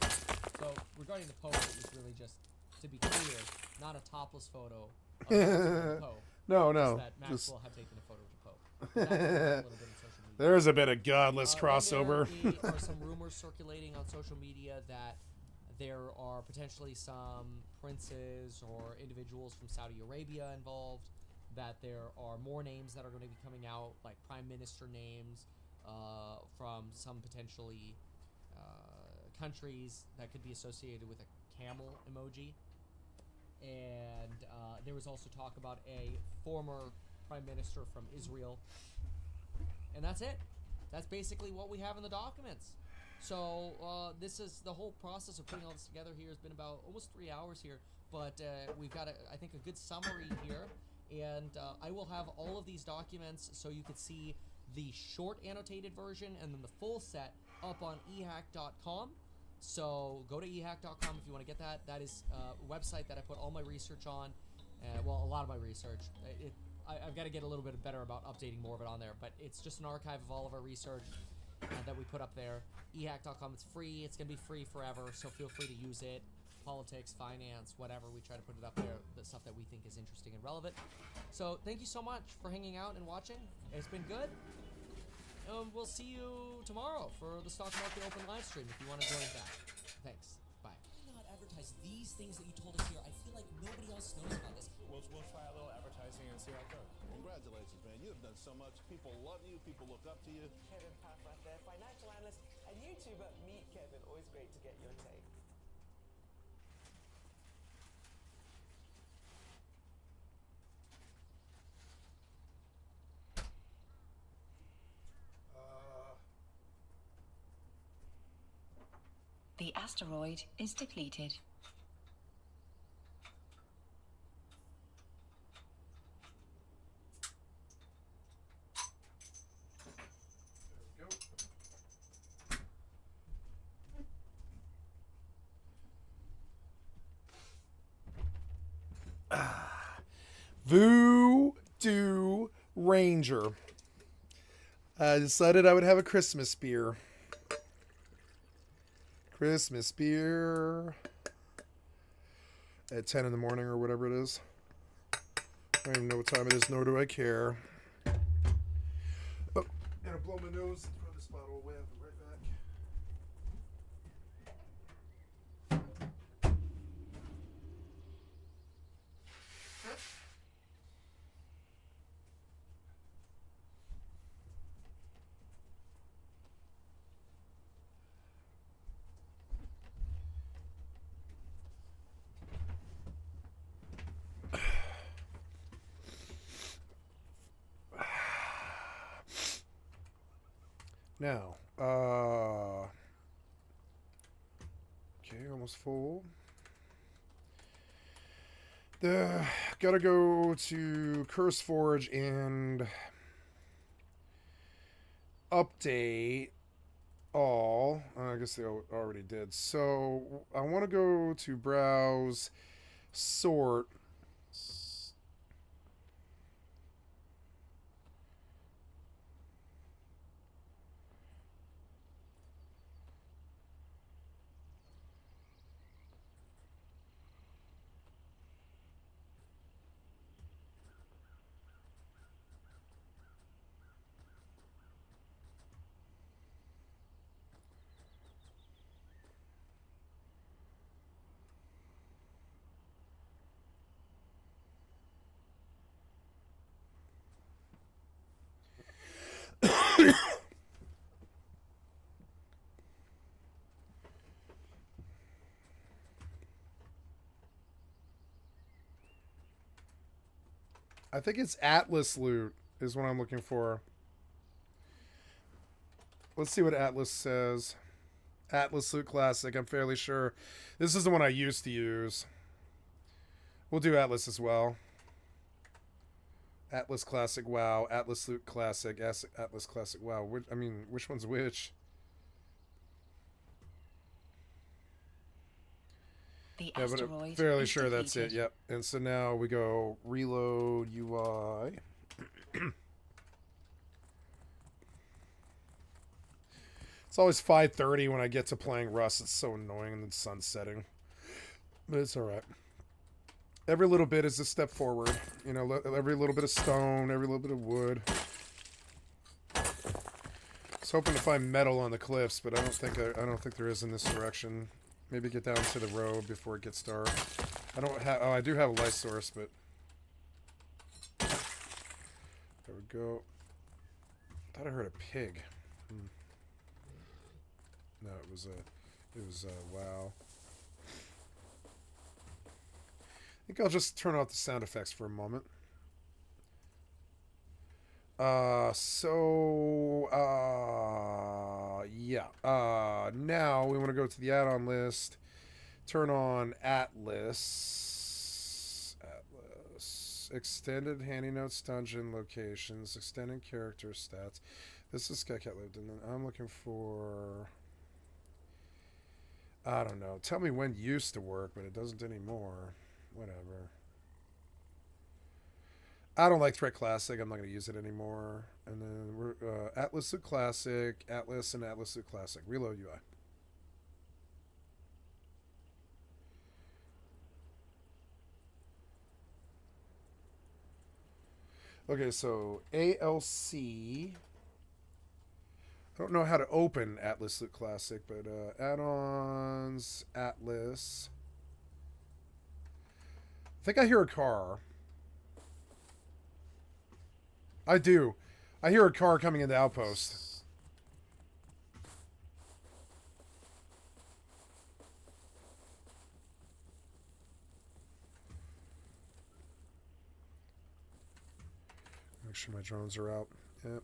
So, regarding the Pope, it was really just, to be clear, not a topless photo of the Pope. No. That Maxwell had taken a photo of the Pope. That was a little bit in social media. There's a bit of godless crossover. There are some rumors circulating on social media that there are potentially some princes or individuals from Saudi Arabia involved, that there are more names that are going to be coming out, like prime minister names from some potentially countries that could be associated with a camel emoji. And there was also talk about a former prime minister from Israel. And that's it. That's basically what we have in the documents. So this is the whole process of putting all this together here has been about almost 3 hours here. But we've got, I think, a good summary here. And I will have all of these documents so you could see the short annotated version and then the full set up on ehack.com. So go to ehack.com if you want to get that. That is a website that I put all my research on. Well, a lot of my research. I've got to get a little bit better about updating more of it on there. But it's just an archive of all of our research that we put up there. ehack.com, it's free. It's going to be free forever, so feel free to use it. Politics, finance, whatever. We try to put it up there, the stuff that we think is interesting and relevant. So thank you so much for hanging out and watching. It's been good. We'll see you tomorrow for the Stock Market Open live stream if you want to join that. Thanks. Bye. Why not advertise these things that you told us here? I feel like nobody else knows about this. We'll try a little advertising and see how it goes. Congratulations, man. You have done so much. People love you. People look up to you. Kevin Paffrath there, financial analyst and YouTuber. Meet Kevin. Always great to get your take. The asteroid is depleted. Voodoo Ranger. I decided I would have a Christmas beer. Christmas beer. at 10 in the morning or whatever it is. I don't even know what time it is, nor do I care. Oh, gonna blow my nose and throw this bottle away. I'll be right back. Now, okay, almost full. Gotta go to Curse Forge and update all. I guess they already did. So I want to go to browse, sort. I think it's Atlas loot is what I'm looking for. Let's see what Atlas says. Atlas loot classic. I'm fairly sure this is the one I used to use. We'll do Atlas as well. Atlas classic. Wow. Atlas loot classic. Atlas classic. Wow. I mean, which one's which? The Yeah, but asteroid I'm fairly is sure that's it. depleted. Yep. And so now we go reload UI. It's always 5:30 when I get to playing Rust. It's so annoying and the sun's setting. But it's alright. Every little bit is a step forward. You know, every little bit of stone, every little bit of wood. I was hoping to find metal on the cliffs, but I don't think there is in this direction. Maybe get down to the road before it gets dark. I don't have. Oh, I do have a light source, but there we go. Thought I heard a pig. No, it was wow. I think I'll just turn off the sound effects for a moment. Yeah. Now we want to go to the add-on list, turn on Atlas, extended handy notes, dungeon locations, extended character stats. This is skycat.live, and then I'm looking for, I don't know. Tell me when used to work, but it doesn't anymore. Whatever. I don't like Threat Classic. I'm not going to use it anymore. And then we're Atlas Loot Classic, Atlas, and Atlas Loot Classic. Reload UI. Okay, so ALC. I don't know how to open Atlas Loot Classic, but add-ons, Atlas. I think I hear a car. I do. I hear a car coming into Outpost. Make sure my drones are out. Yep.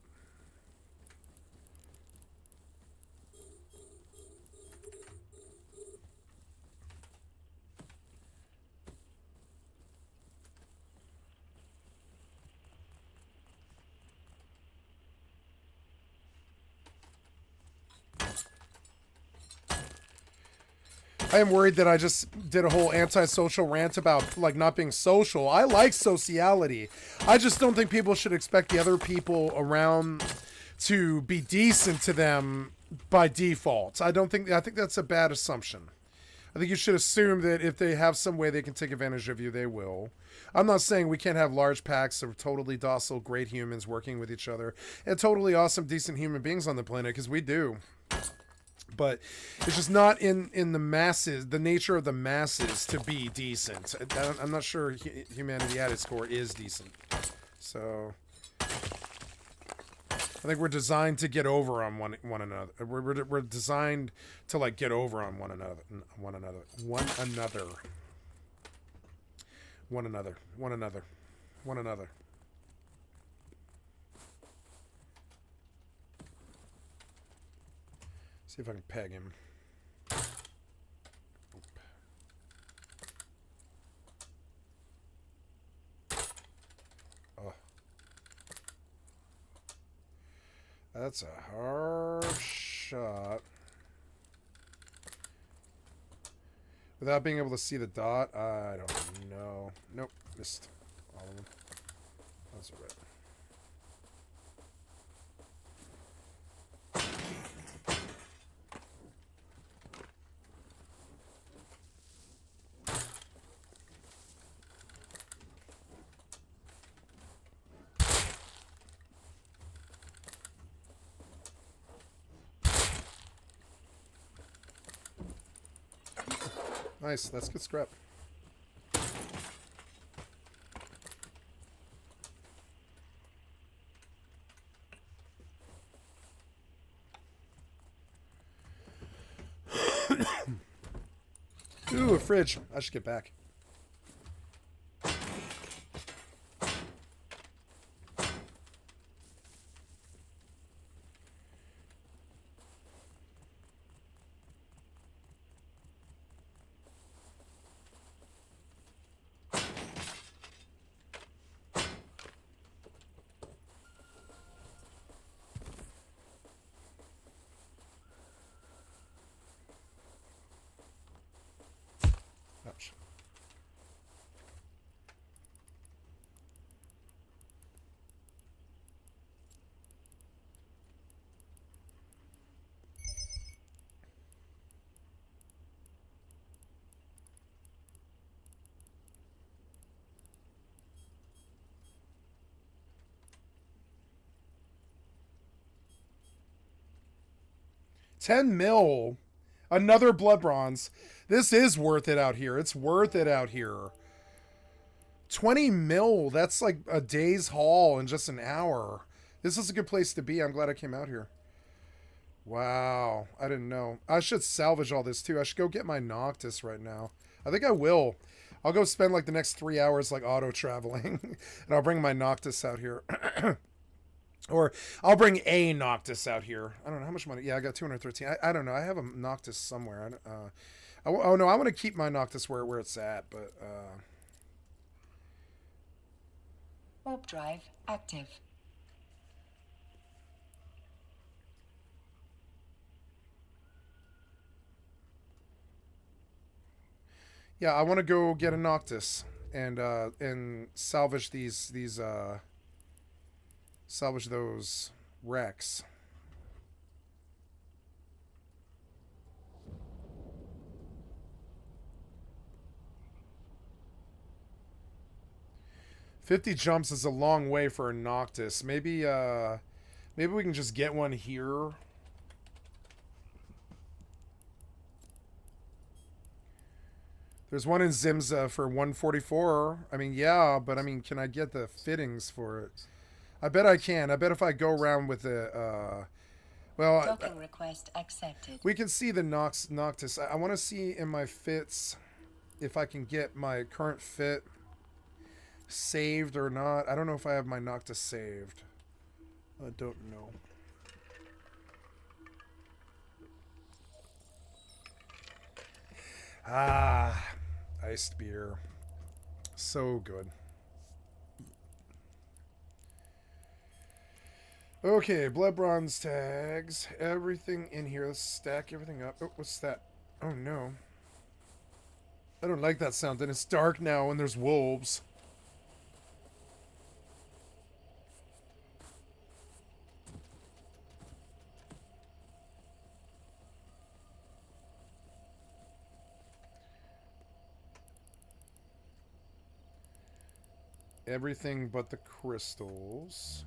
I am worried that I just did a whole antisocial rant about like not being social. I like sociality. I just don't think people should expect the other people around to be decent to them by default. I think that's a bad assumption. I think you should assume that if they have some way they can take advantage of you, they will. I'm not saying we can't have large packs of totally docile, great humans working with each other and totally awesome, decent human beings on the planet, because we do. But it's just not in the masses, the nature of the masses to be decent. I'm not sure humanity at its core is decent. So I think we're designed to get over on one another. We're designed to like get over on one another. See if I can peg him. Oh. That's a hard shot. Without being able to see the dot, I don't know. Nope, missed all of them. That's alright. Nice, that's good scrap. Ooh, a fridge. I should get back. Ouch. $10 mil. Another blood bronze. This is worth it out here. It's worth it out here. 20 mil. That's like a day's haul in just an hour. This is a good place to be. I'm glad I came out here. Wow. I didn't know. I should salvage all this too. I should go get my Noctis right now. I think I will. I'll go spend like the next 3 hours like auto traveling. And I'll bring my Noctis out here. Or I'll bring a Noctis out here. I don't know how much money. Yeah, I got 213. I don't know. I have a Noctis somewhere. Oh no, I want to keep my Noctis where it's at. But Warp drive active. yeah, I want to go get a Noctis and salvage salvage those wrecks. $50 jumps is a long way for a Noctis. Maybe we can just get one here. There's one in Zimza for 144. I mean, yeah, but I mean, can I get the fittings for it? I bet I can. I bet if I go around with the, well, Docking request accepted. we can see the Noctis. I want to see in my fits if I can get my current fit saved or not. I don't know if I have my Noctis saved. I don't know. Ah, iced beer. So good. Okay, blood bronze tags. Everything in here. Let's stack everything up. Oh, what's that? Oh, no. I don't like that sound. And it's dark now and there's wolves. everything but the crystals.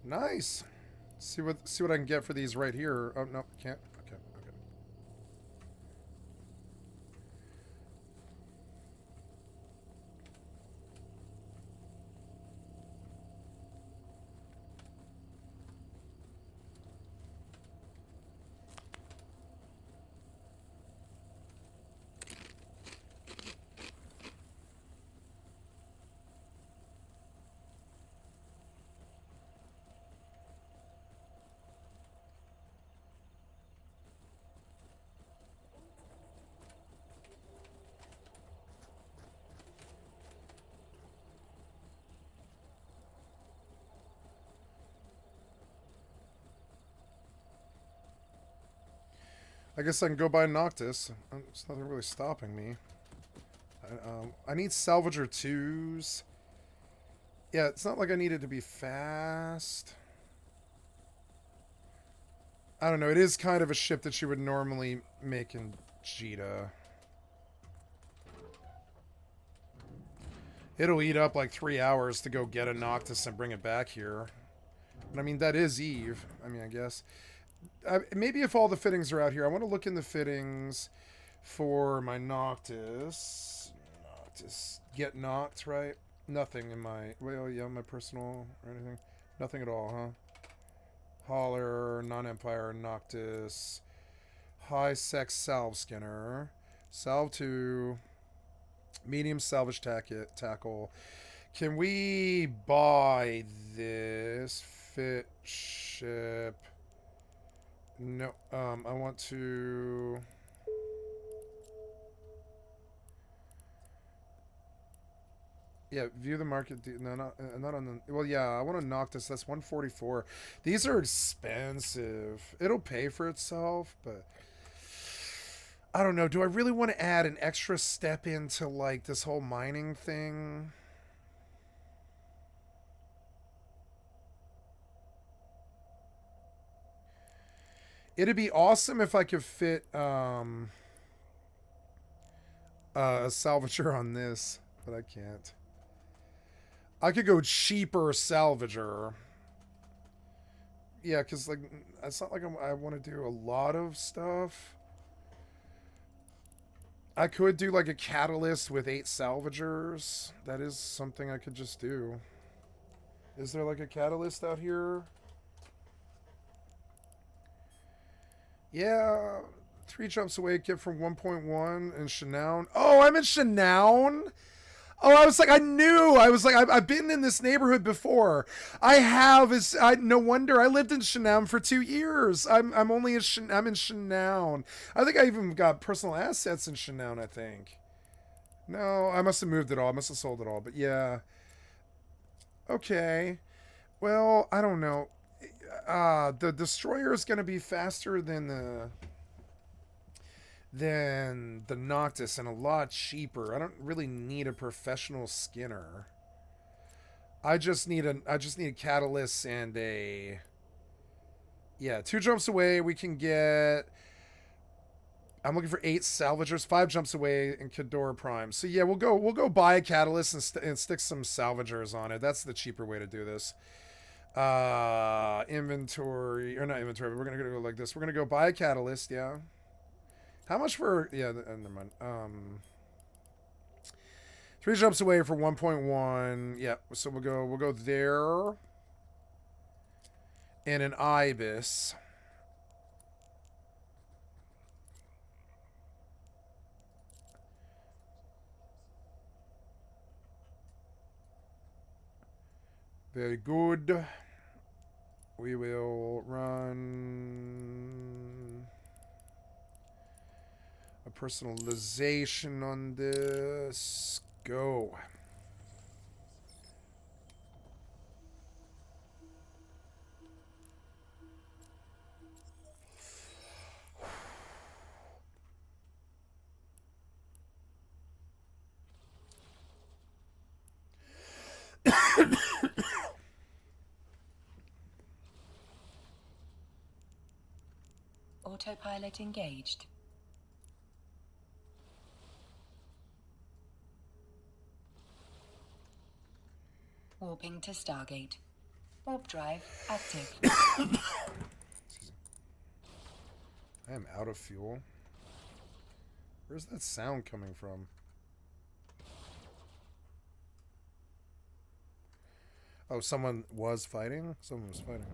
Nice. See what I can get for these right here. Oh no, can't. Okay, okay. I guess I can go buy Noctis. There's nothing really stopping me. I need Salvager 2s. Yeah, it's not like I need it to be fast. I don't know. It is kind of a ship that you would normally make in Jita. It'll eat up like 3 hours to go get a Noctis and bring it back here. But I mean, that is EVE. I mean, I guess. Maybe if all the fittings are out here, I want to look in the fittings for my Noctis. Noctis. Get knocked, right? Nothing in my... Well, yeah, my personal or anything. Nothing at all, huh? Hauler, non-Empire, Noctis. High-sex salve skinner. Salve 2. Medium salvage tackle. Can we buy this fit ship? No, I want to... Yeah, view the market. No, not on the... Well, yeah, I want to knock this. That's 144. These are expensive. It'll pay for itself, but... I don't know. Do I really want to add an extra step into, like, this whole mining thing? It'd be awesome if I could fit a salvager on this, but I can't. I could go cheaper salvager. Yeah, because like it's not like I want to do a lot of stuff. I could do like a catalyst with 8 salvagers. That is something I could just do. Is there like a catalyst out here? Yeah, 3 jumps away, get from 1.1 in Shenown. Oh, I'm in Shenown? Oh, I was like, I knew. I was like, I've been in this neighborhood before. I have. No wonder. I lived in Shenown for 2 years. I'm in Shenown. I think I even got personal assets in Shenown, I think. No, I must have moved it all. I must have sold it all. But yeah. Okay. Well, I don't know. The destroyer is going to be faster than the Noctis and a lot cheaper. I don't really need a professional skinner. I just need a catalyst and a... Yeah, 2 jumps away we can get... I'm looking for 8 salvagers, 5 jumps away in Kadora Prime. So yeah, we'll go buy a catalyst and stick some salvagers on it. That's the cheaper way to do this. Inventory, or not inventory, but we're gonna go like this. We're gonna go buy a catalyst, yeah. How much for, yeah, never mind. 3 jumps away for 1.1. Yeah, so we'll go there. And an ibis. Very good. We will run a personalization on this. Go. Autopilot engaged. Warping to Stargate. Warp drive active. I am out of fuel. Where's that sound coming from? Oh, someone was fighting? Someone was fighting.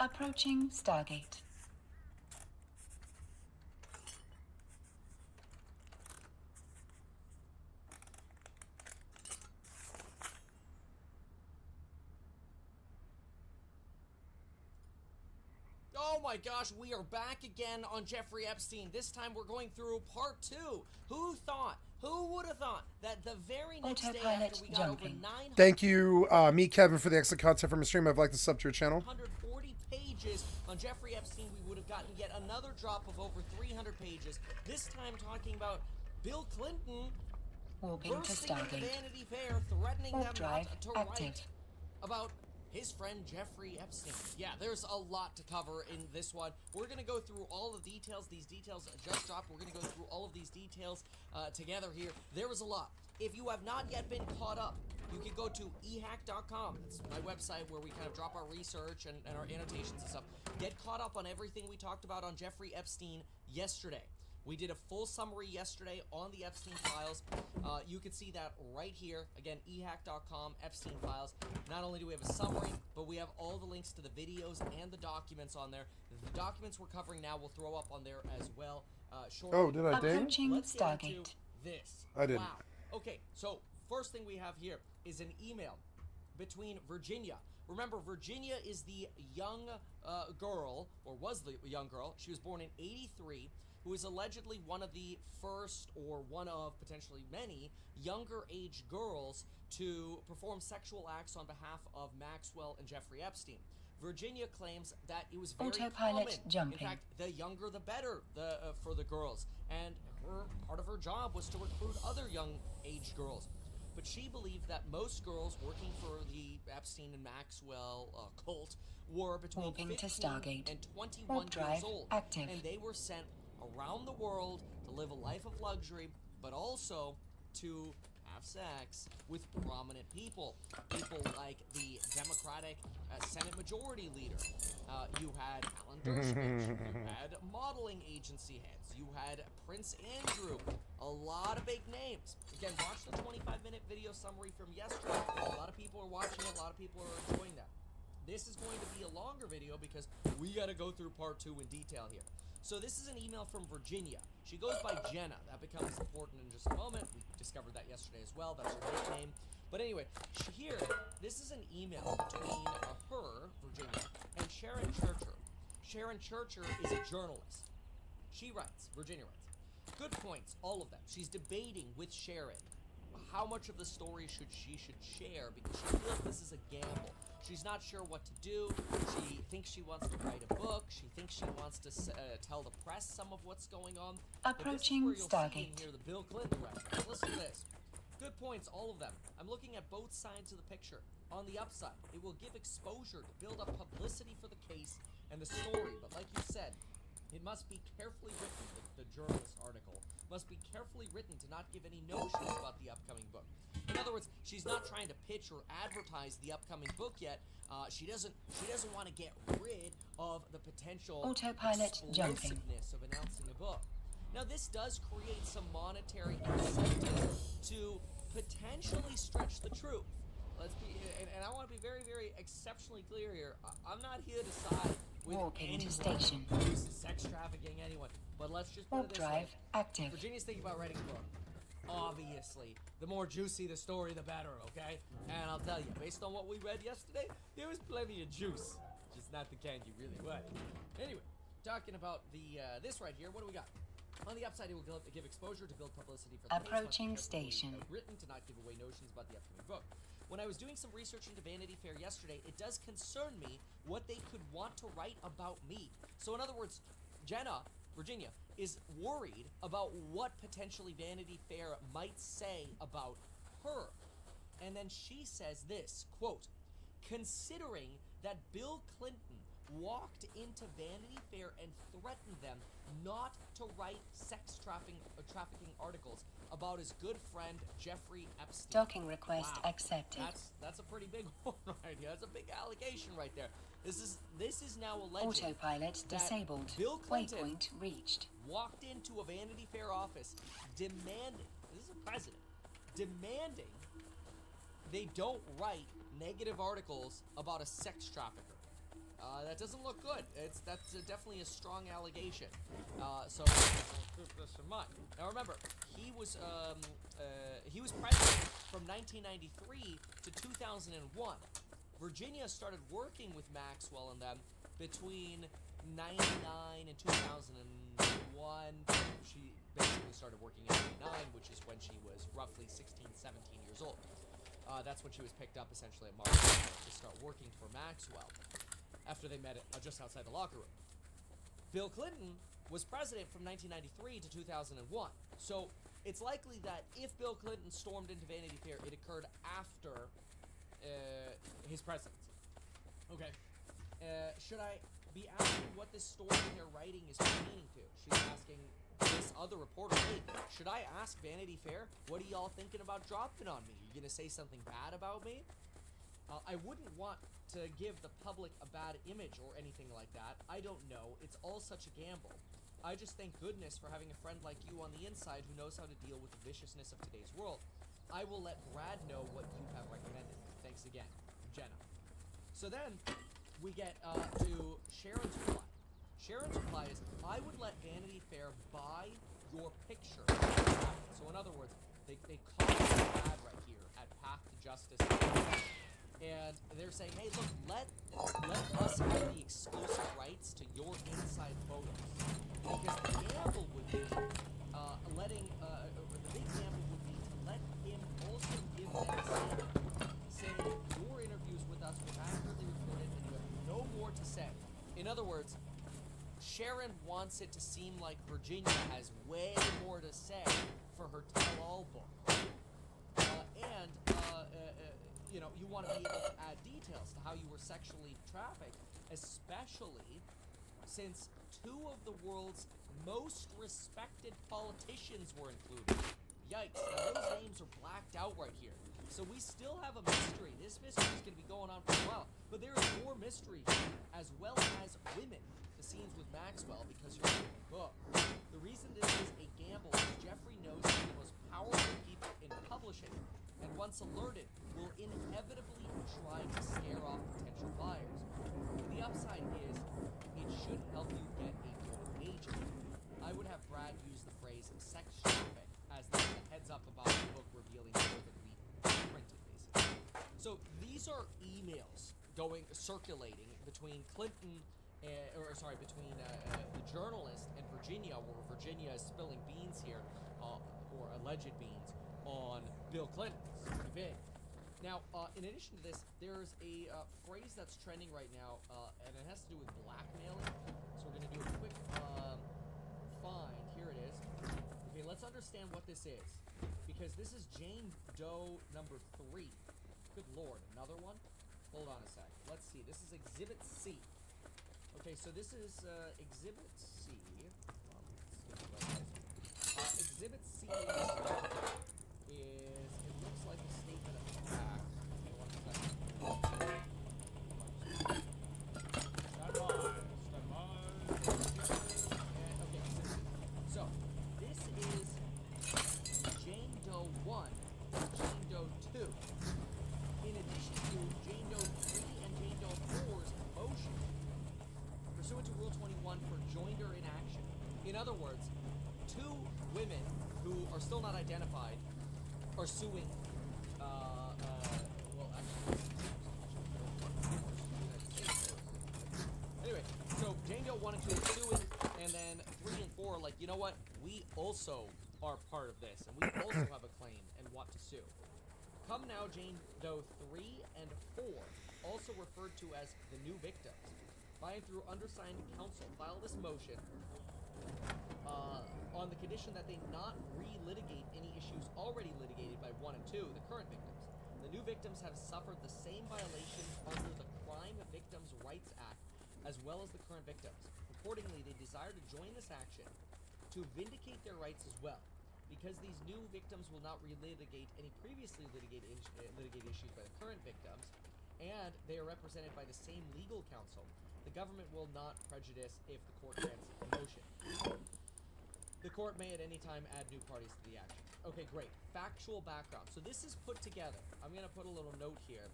Approaching Stargate. Oh my gosh, we are back again on Jeffrey Epstein. This time we're going through part 2. Who thought? Who would have thought that the very next day after we got over 900... Thank you, me, Kevin, for the excellent content from your stream. I'd like to sub to your channel. 140 pages on Jeffrey Epstein, we would have gotten yet another drop of over 300 pages. This time talking about Bill Clinton Warping to bursting into Stargate. Vanity Fair, threatening Warp them drive not to active. write about his friend Jeffrey Epstein. Yeah, there's a lot to cover in this one. We're going to go through all the details. These details just dropped. We're going to go through all of these details together here. There was a lot. If you have not yet been caught up, you can go to ehack.com. It's my website where we kind of drop our research and our annotations and stuff. Get caught up on everything we talked about on Jeffrey Epstein yesterday. We did a full summary yesterday on the Epstein files. You can see that right here. Again, ehack.com, Epstein files. Not only do we have a summary, but we have all the links to the videos and the documents on there. The documents we're covering now will throw up on there as well shortly. Oh, did I ding? Approaching Let's get Stargate. into this. I didn't. Wow. Okay, so first thing we have here is an email between Virginia. Remember, Virginia is the young girl, or was the young girl. She was born in '83. Who is allegedly one of the first, or one of potentially many, younger age girls to perform sexual acts on behalf of Maxwell and Jeffrey Epstein. Virginia claims that it was very Autopilot common. jumping. In fact, the younger the better for the girls. And part of her job was to recruit other young age girls. But she believed that most girls working for the Epstein and Maxwell cult were between Warping to 15 Stargate. and 21 Warp years drive old. active. And they were sent around the world to live a life of luxury, but also to have sex with prominent people. People like the Democratic Senate Majority Leader. You had Alan Dershowitz. You had modeling agency heads. You had Prince Andrew. A lot of big names. Again, watch the 25-minute video summary from yesterday. A lot of people are watching it. A lot of people are enjoying that. This is going to be a longer video because we got to go through part 2 in detail here. So this is an email from Virginia. She goes by Jenna. That becomes important in just a moment. We discovered that yesterday as well. That's her nickname. But anyway, here, this is an email between her, Virginia, and Sharon Churcher. Sharon Churcher is a journalist. She writes, Virginia writes, good points, all of them. She's debating with Sharon how much of the story she should share because she feels this is a gamble. She's not sure what to do. She thinks she wants to write a book. She thinks she wants to tell the press some of what's going on. Approaching but this is where you'll see Stargate. in here the Bill Clinton reference. Listen to this. Good points, all of them. I'm looking at both sides of the picture. On the upside, it will give exposure to build up publicity for the case and the story. But like you said, it must be carefully written, the journalist article, must be carefully written to not give any notions about the upcoming book. In other words, she's not trying to pitch or advertise the upcoming book yet. She doesn't want to get rid of the potential Autopilot jumping. explosiveness of announcing a book. Now, this does create some monetary incentive to potentially stretch the truth. Let's be, and I want to be very, very exceptionally clear here. I'm not here to side with Warping to anyone station. who's sex trafficking anyone. But let's just put Warp it this way. drive active. Virginia's thinking about writing a book. Obviously, the more juicy the story, the better, okay? And I'll tell you, based on what we read yesterday, there was plenty of juice. Just not the kind you really want. Anyway, talking about the this right here, what do we got? On the upside, it will give exposure to build publicity for the Approaching case, must be carefully station. written to not give away notions about the upcoming book. When I was doing some research into Vanity Fair yesterday, it does concern me what they could want to write about me. So in other words, Virginia, is worried about what potentially Vanity Fair might say about her. And then she says this, quote, considering that Bill Clinton walked into Vanity Fair and threatened them not to write sex trafficking articles about his good friend Jeffrey Epstein. Docking request Wow. accepted. That's a pretty big one right here. That's a big allegation right there. This is now alleged. Autopilot that disabled. Bill Clinton Waypoint reached. walked into a Vanity Fair office demanding, this is a president, demanding they don't write negative articles about a sex trafficker. That doesn't look good. That's definitely a strong allegation. So keep this in mind. Now remember, he was president from 1993 to 2001. Virginia started working with Maxwell and them between 99 and 2001. She basically started working in 99, which is when she was roughly 16, 17 years old. That's when she was picked up essentially at Mars to start working for Maxwell after they met just outside the locker room. Bill Clinton was president from 1993 to 2001. So it's likely that if Bill Clinton stormed into Vanity Fair, it occurred after his presidency. Okay. Should I be asking what this story they're writing is pertaining to? She's asking this other reporter, hey, should I ask Vanity Fair, what are y'all thinking about dropping on me? You gonna say something bad about me? I wouldn't want to give the public a bad image or anything like that. I don't know. It's all such a gamble. I just thank goodness for having a friend like you on the inside who knows how to deal with the viciousness of today's world. I will let Brad know what you have recommended. Thanks again, Jenna. So then we get to Sharon's reply. Sharon's reply is, I would let Vanity Fair buy your picture. So in other words, they caught Brad right here at Path to Justice. And they're saying, hey, look, let us have the exclusive rights to your inside photos. Because the gamble would be the big gamble would be to let him also give them a statement saying your interviews with us were accurately recorded and you have no more to say. In other words, Sharon wants it to seem like Virginia has way more to say for her tell-all book. You want to be able to add details to how you were sexually trafficked, especially since two of the world's most respected politicians were included. Yikes, now those names are blacked out right here. So we still have a mystery. This mystery is going to be going on for a while. But there is more mystery, as well as women. The scenes with Maxwell, because you're reading the book. The reason this is a gamble is Jeffrey knows he's the most powerful people in publishing, and once alerted, will inevitably try to scare off potential buyers. The upside is, it should help you get a good agent. I would have Brad use the phrase sex traffic as the heads up about the book revealing more that we printed, basically. So these are emails circulating between Clinton, between the journalist and Virginia, where Virginia is spilling beans here, or alleged beans, on Bill Clinton's event. Now, in addition to this, there's a phrase that's trending right now, and it has to do with blackmailing. So we're going to do a quick find. Here it is. Okay, let's understand what this is, because this is Jane Doe number 3. Good Lord, another one? Hold on a sec. Let's see. This is Exhibit C. Okay, so this is Exhibit C. Exhibit C is, it looks like a statement of fact. Okay, one second. Okay, so this is Jane Doe 1 and Jane Doe 2. In addition to Jane Doe 3 and Jane Doe 4's motion, pursuant to Rule 21 for joinder in action. In other words, two women who are still not identified are suing. Well, actually, anyway, so Jane Doe 1 and 2 are suing, and then 3 and 4 are like, you know what? We also are part of this, and we also have a claim and want to sue. Come Now Jane Doe 3 and 4, also referred to as the new victims, by and through undersigned counsel, file this motion on the condition that they not re-litigate any issues already litigated by 1 and 2, the current victims. The new victims have suffered the same violations under the Crime Victims' Rights Act as well as the current victims. Accordingly, they desire to join this action to vindicate their rights as well. Because these new victims will not relitigate any previously litigated issues by the current victims, and they are represented by the same legal counsel, the government will not prejudice if the court grants the motion. The court may at any time add new parties to the action. Okay, great. Factual background. So this is put together. I'm going to put a little note here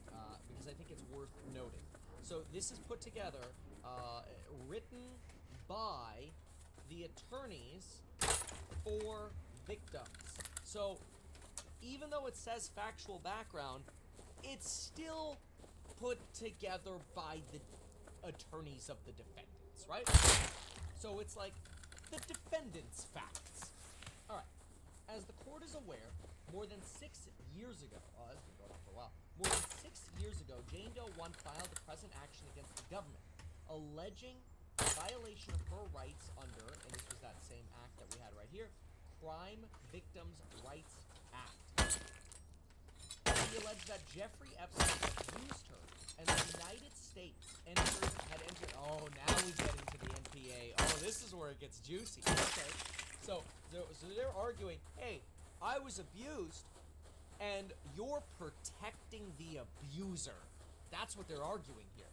because I think it's worth noting. So this is put together, written by the attorneys for victims. So even though it says factual background, it's still put together by the attorneys of the defendants, right? So it's like the defendants' facts. Alright. As the court is aware, more than 6 years ago, that's been going on for a while, more than 6 years ago, Jane Doe 1 filed a present action against the government, alleging violation of her rights under, and this was that same act that we had right here, Crime Victims' Rights Act. She alleged that Jeffrey Epstein abused her, and the United States had entered. Oh, now we get into the NPA. Oh, this is where it gets juicy. Okay, so they're arguing, hey, I was abused, and you're protecting the abuser. That's what they're arguing here.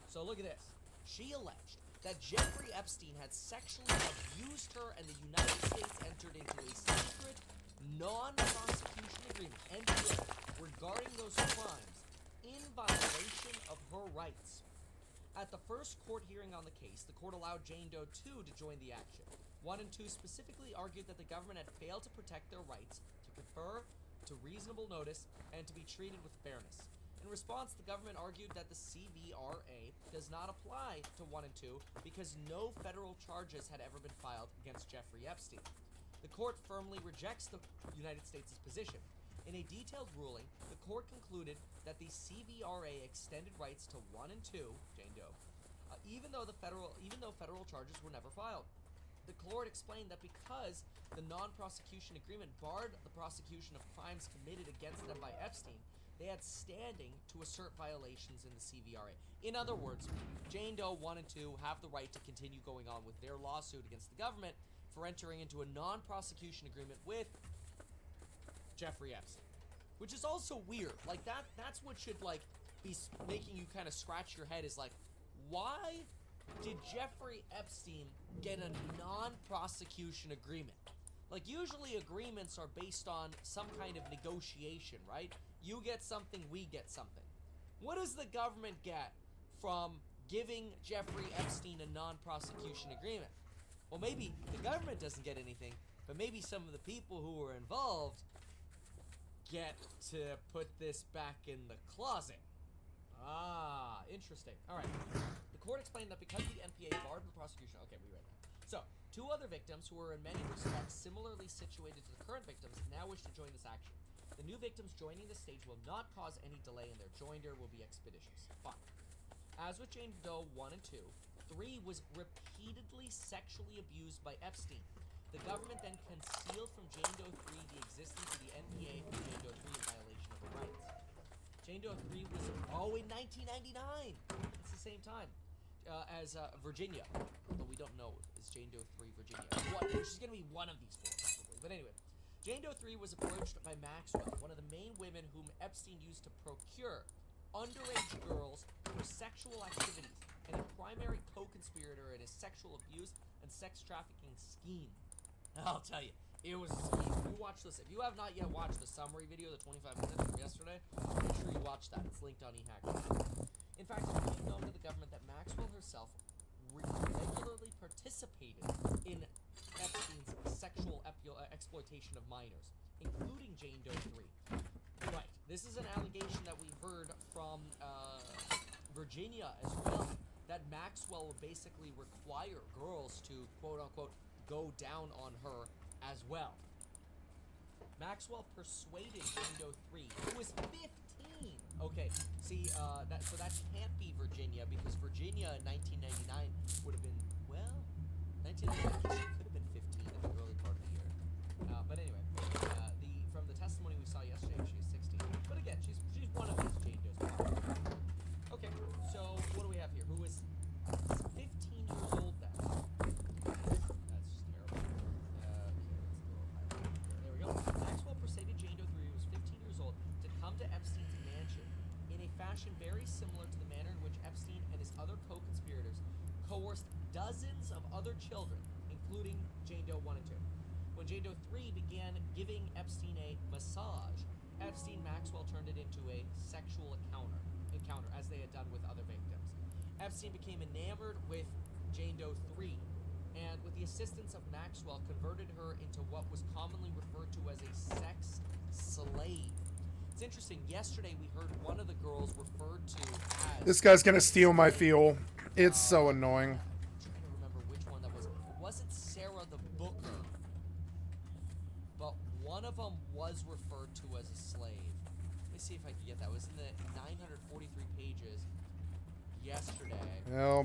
So look at this. She alleged that Jeffrey Epstein had sexually abused her, and the United States entered into a secret, non-prosecution agreement, NDA, regarding those crimes in violation of her rights. At the first court hearing on the case, the court allowed Jane Doe 2 to join the action. 1 and 2 specifically argued that the government had failed to protect their rights, to confer to reasonable notice, and to be treated with fairness. In response, the government argued that the CVRA does not apply to 1 and 2 because no federal charges had ever been filed against Jeffrey Epstein. The court firmly rejects the United States' position. In a detailed ruling, the court concluded that the CVRA extended rights to 1 and 2, Jane Doe, even though federal charges were never filed. The court explained that because the non-prosecution agreement barred the prosecution of crimes committed against them by Epstein, they had standing to assert violations in the CVRA. In other words, Jane Doe 1 and 2 have the right to continue going on with their lawsuit against the government for entering into a non-prosecution agreement with Jeffrey Epstein. Which is also weird. Like, that's what should, like, be making you kind of scratch your head, is like, why did Jeffrey Epstein get a non-prosecution agreement? Like, usually agreements are based on some kind of negotiation, right? You get something, we get something. What does the government get from giving Jeffrey Epstein a non-prosecution agreement? Well, maybe the government doesn't get anything, but maybe some of the people who were involved get to put this back in the closet. Ah, interesting. All right. The court explained that because the NPA barred the prosecution... Okay, we read that. So, 2 other victims who were in many respects similarly situated to the current victims now wish to join this action. The new victims joining this stage will not cause any delay, and their joinder will be expeditious. Fine. As with Jane Doe 1 and 2, 3 was repeatedly sexually abused by Epstein. The government then concealed from Jane Doe 3 the existence of the NPA from Jane Doe 3 in violation of her rights. Jane Doe 3 was, in 1999! It's the same time as Virginia. Although we don't know, is Jane Doe 3 Virginia? She's gonna be one of these 4, probably. But anyway, Jane Doe 3 was approached by Maxwell, one of the main women whom Epstein used to procure underage girls for sexual activities, and a primary co-conspirator in his sexual abuse and sex trafficking scheme. I'll tell you, it was a scheme. If you watch this, if you have not yet watched the summary video, the 25 minutes from yesterday, make sure you watch that. It's linked on eHacker. In fact, it's been known to the government that Maxwell herself regularly participated in Epstein's sexual exploitation of minors. including Jane Doe 3. Right. This is an allegation that we heard from Virginia as well, that Maxwell would basically require girls to, quote-unquote, go down on her as well. Maxwell persuaded Jane Doe 3, who was 15. Okay, see, so that can't be Virginia, because Virginia in 1999 would have been, well, 1999, she could have been 15 in the early part of the year. But anyway, from the testimony we saw yesterday, she's 16. But again, she's one of these Jane Doe's. Okay, so what do we have here? Who is 15 years old then? That's just terrible. There we go. Maxwell persuaded Jane Doe 3, who was 15 years old, to come to Epstein's mansion in a fashion very similar to the manner in which Epstein and his other co-conspirators coerced dozens of other children, including Jane Doe 1 and 2. When Jane Doe 3 began giving Epstein a massage, Epstein Maxwell turned it into a sexual encounter, as they had done with other victims. Epstein became enamored with Jane Doe 3, and with the assistance of Maxwell, converted her into what was commonly referred to as a sex slave. It's interesting, yesterday we heard one of the girls referred to as... This guy's gonna steal my fuel. It's so annoying. I'm trying to remember which one that was. It wasn't Sarah the Booker, but one of them was referred to as a slave. Let me see if I can get that. It was in the 943 pages yesterday. Well,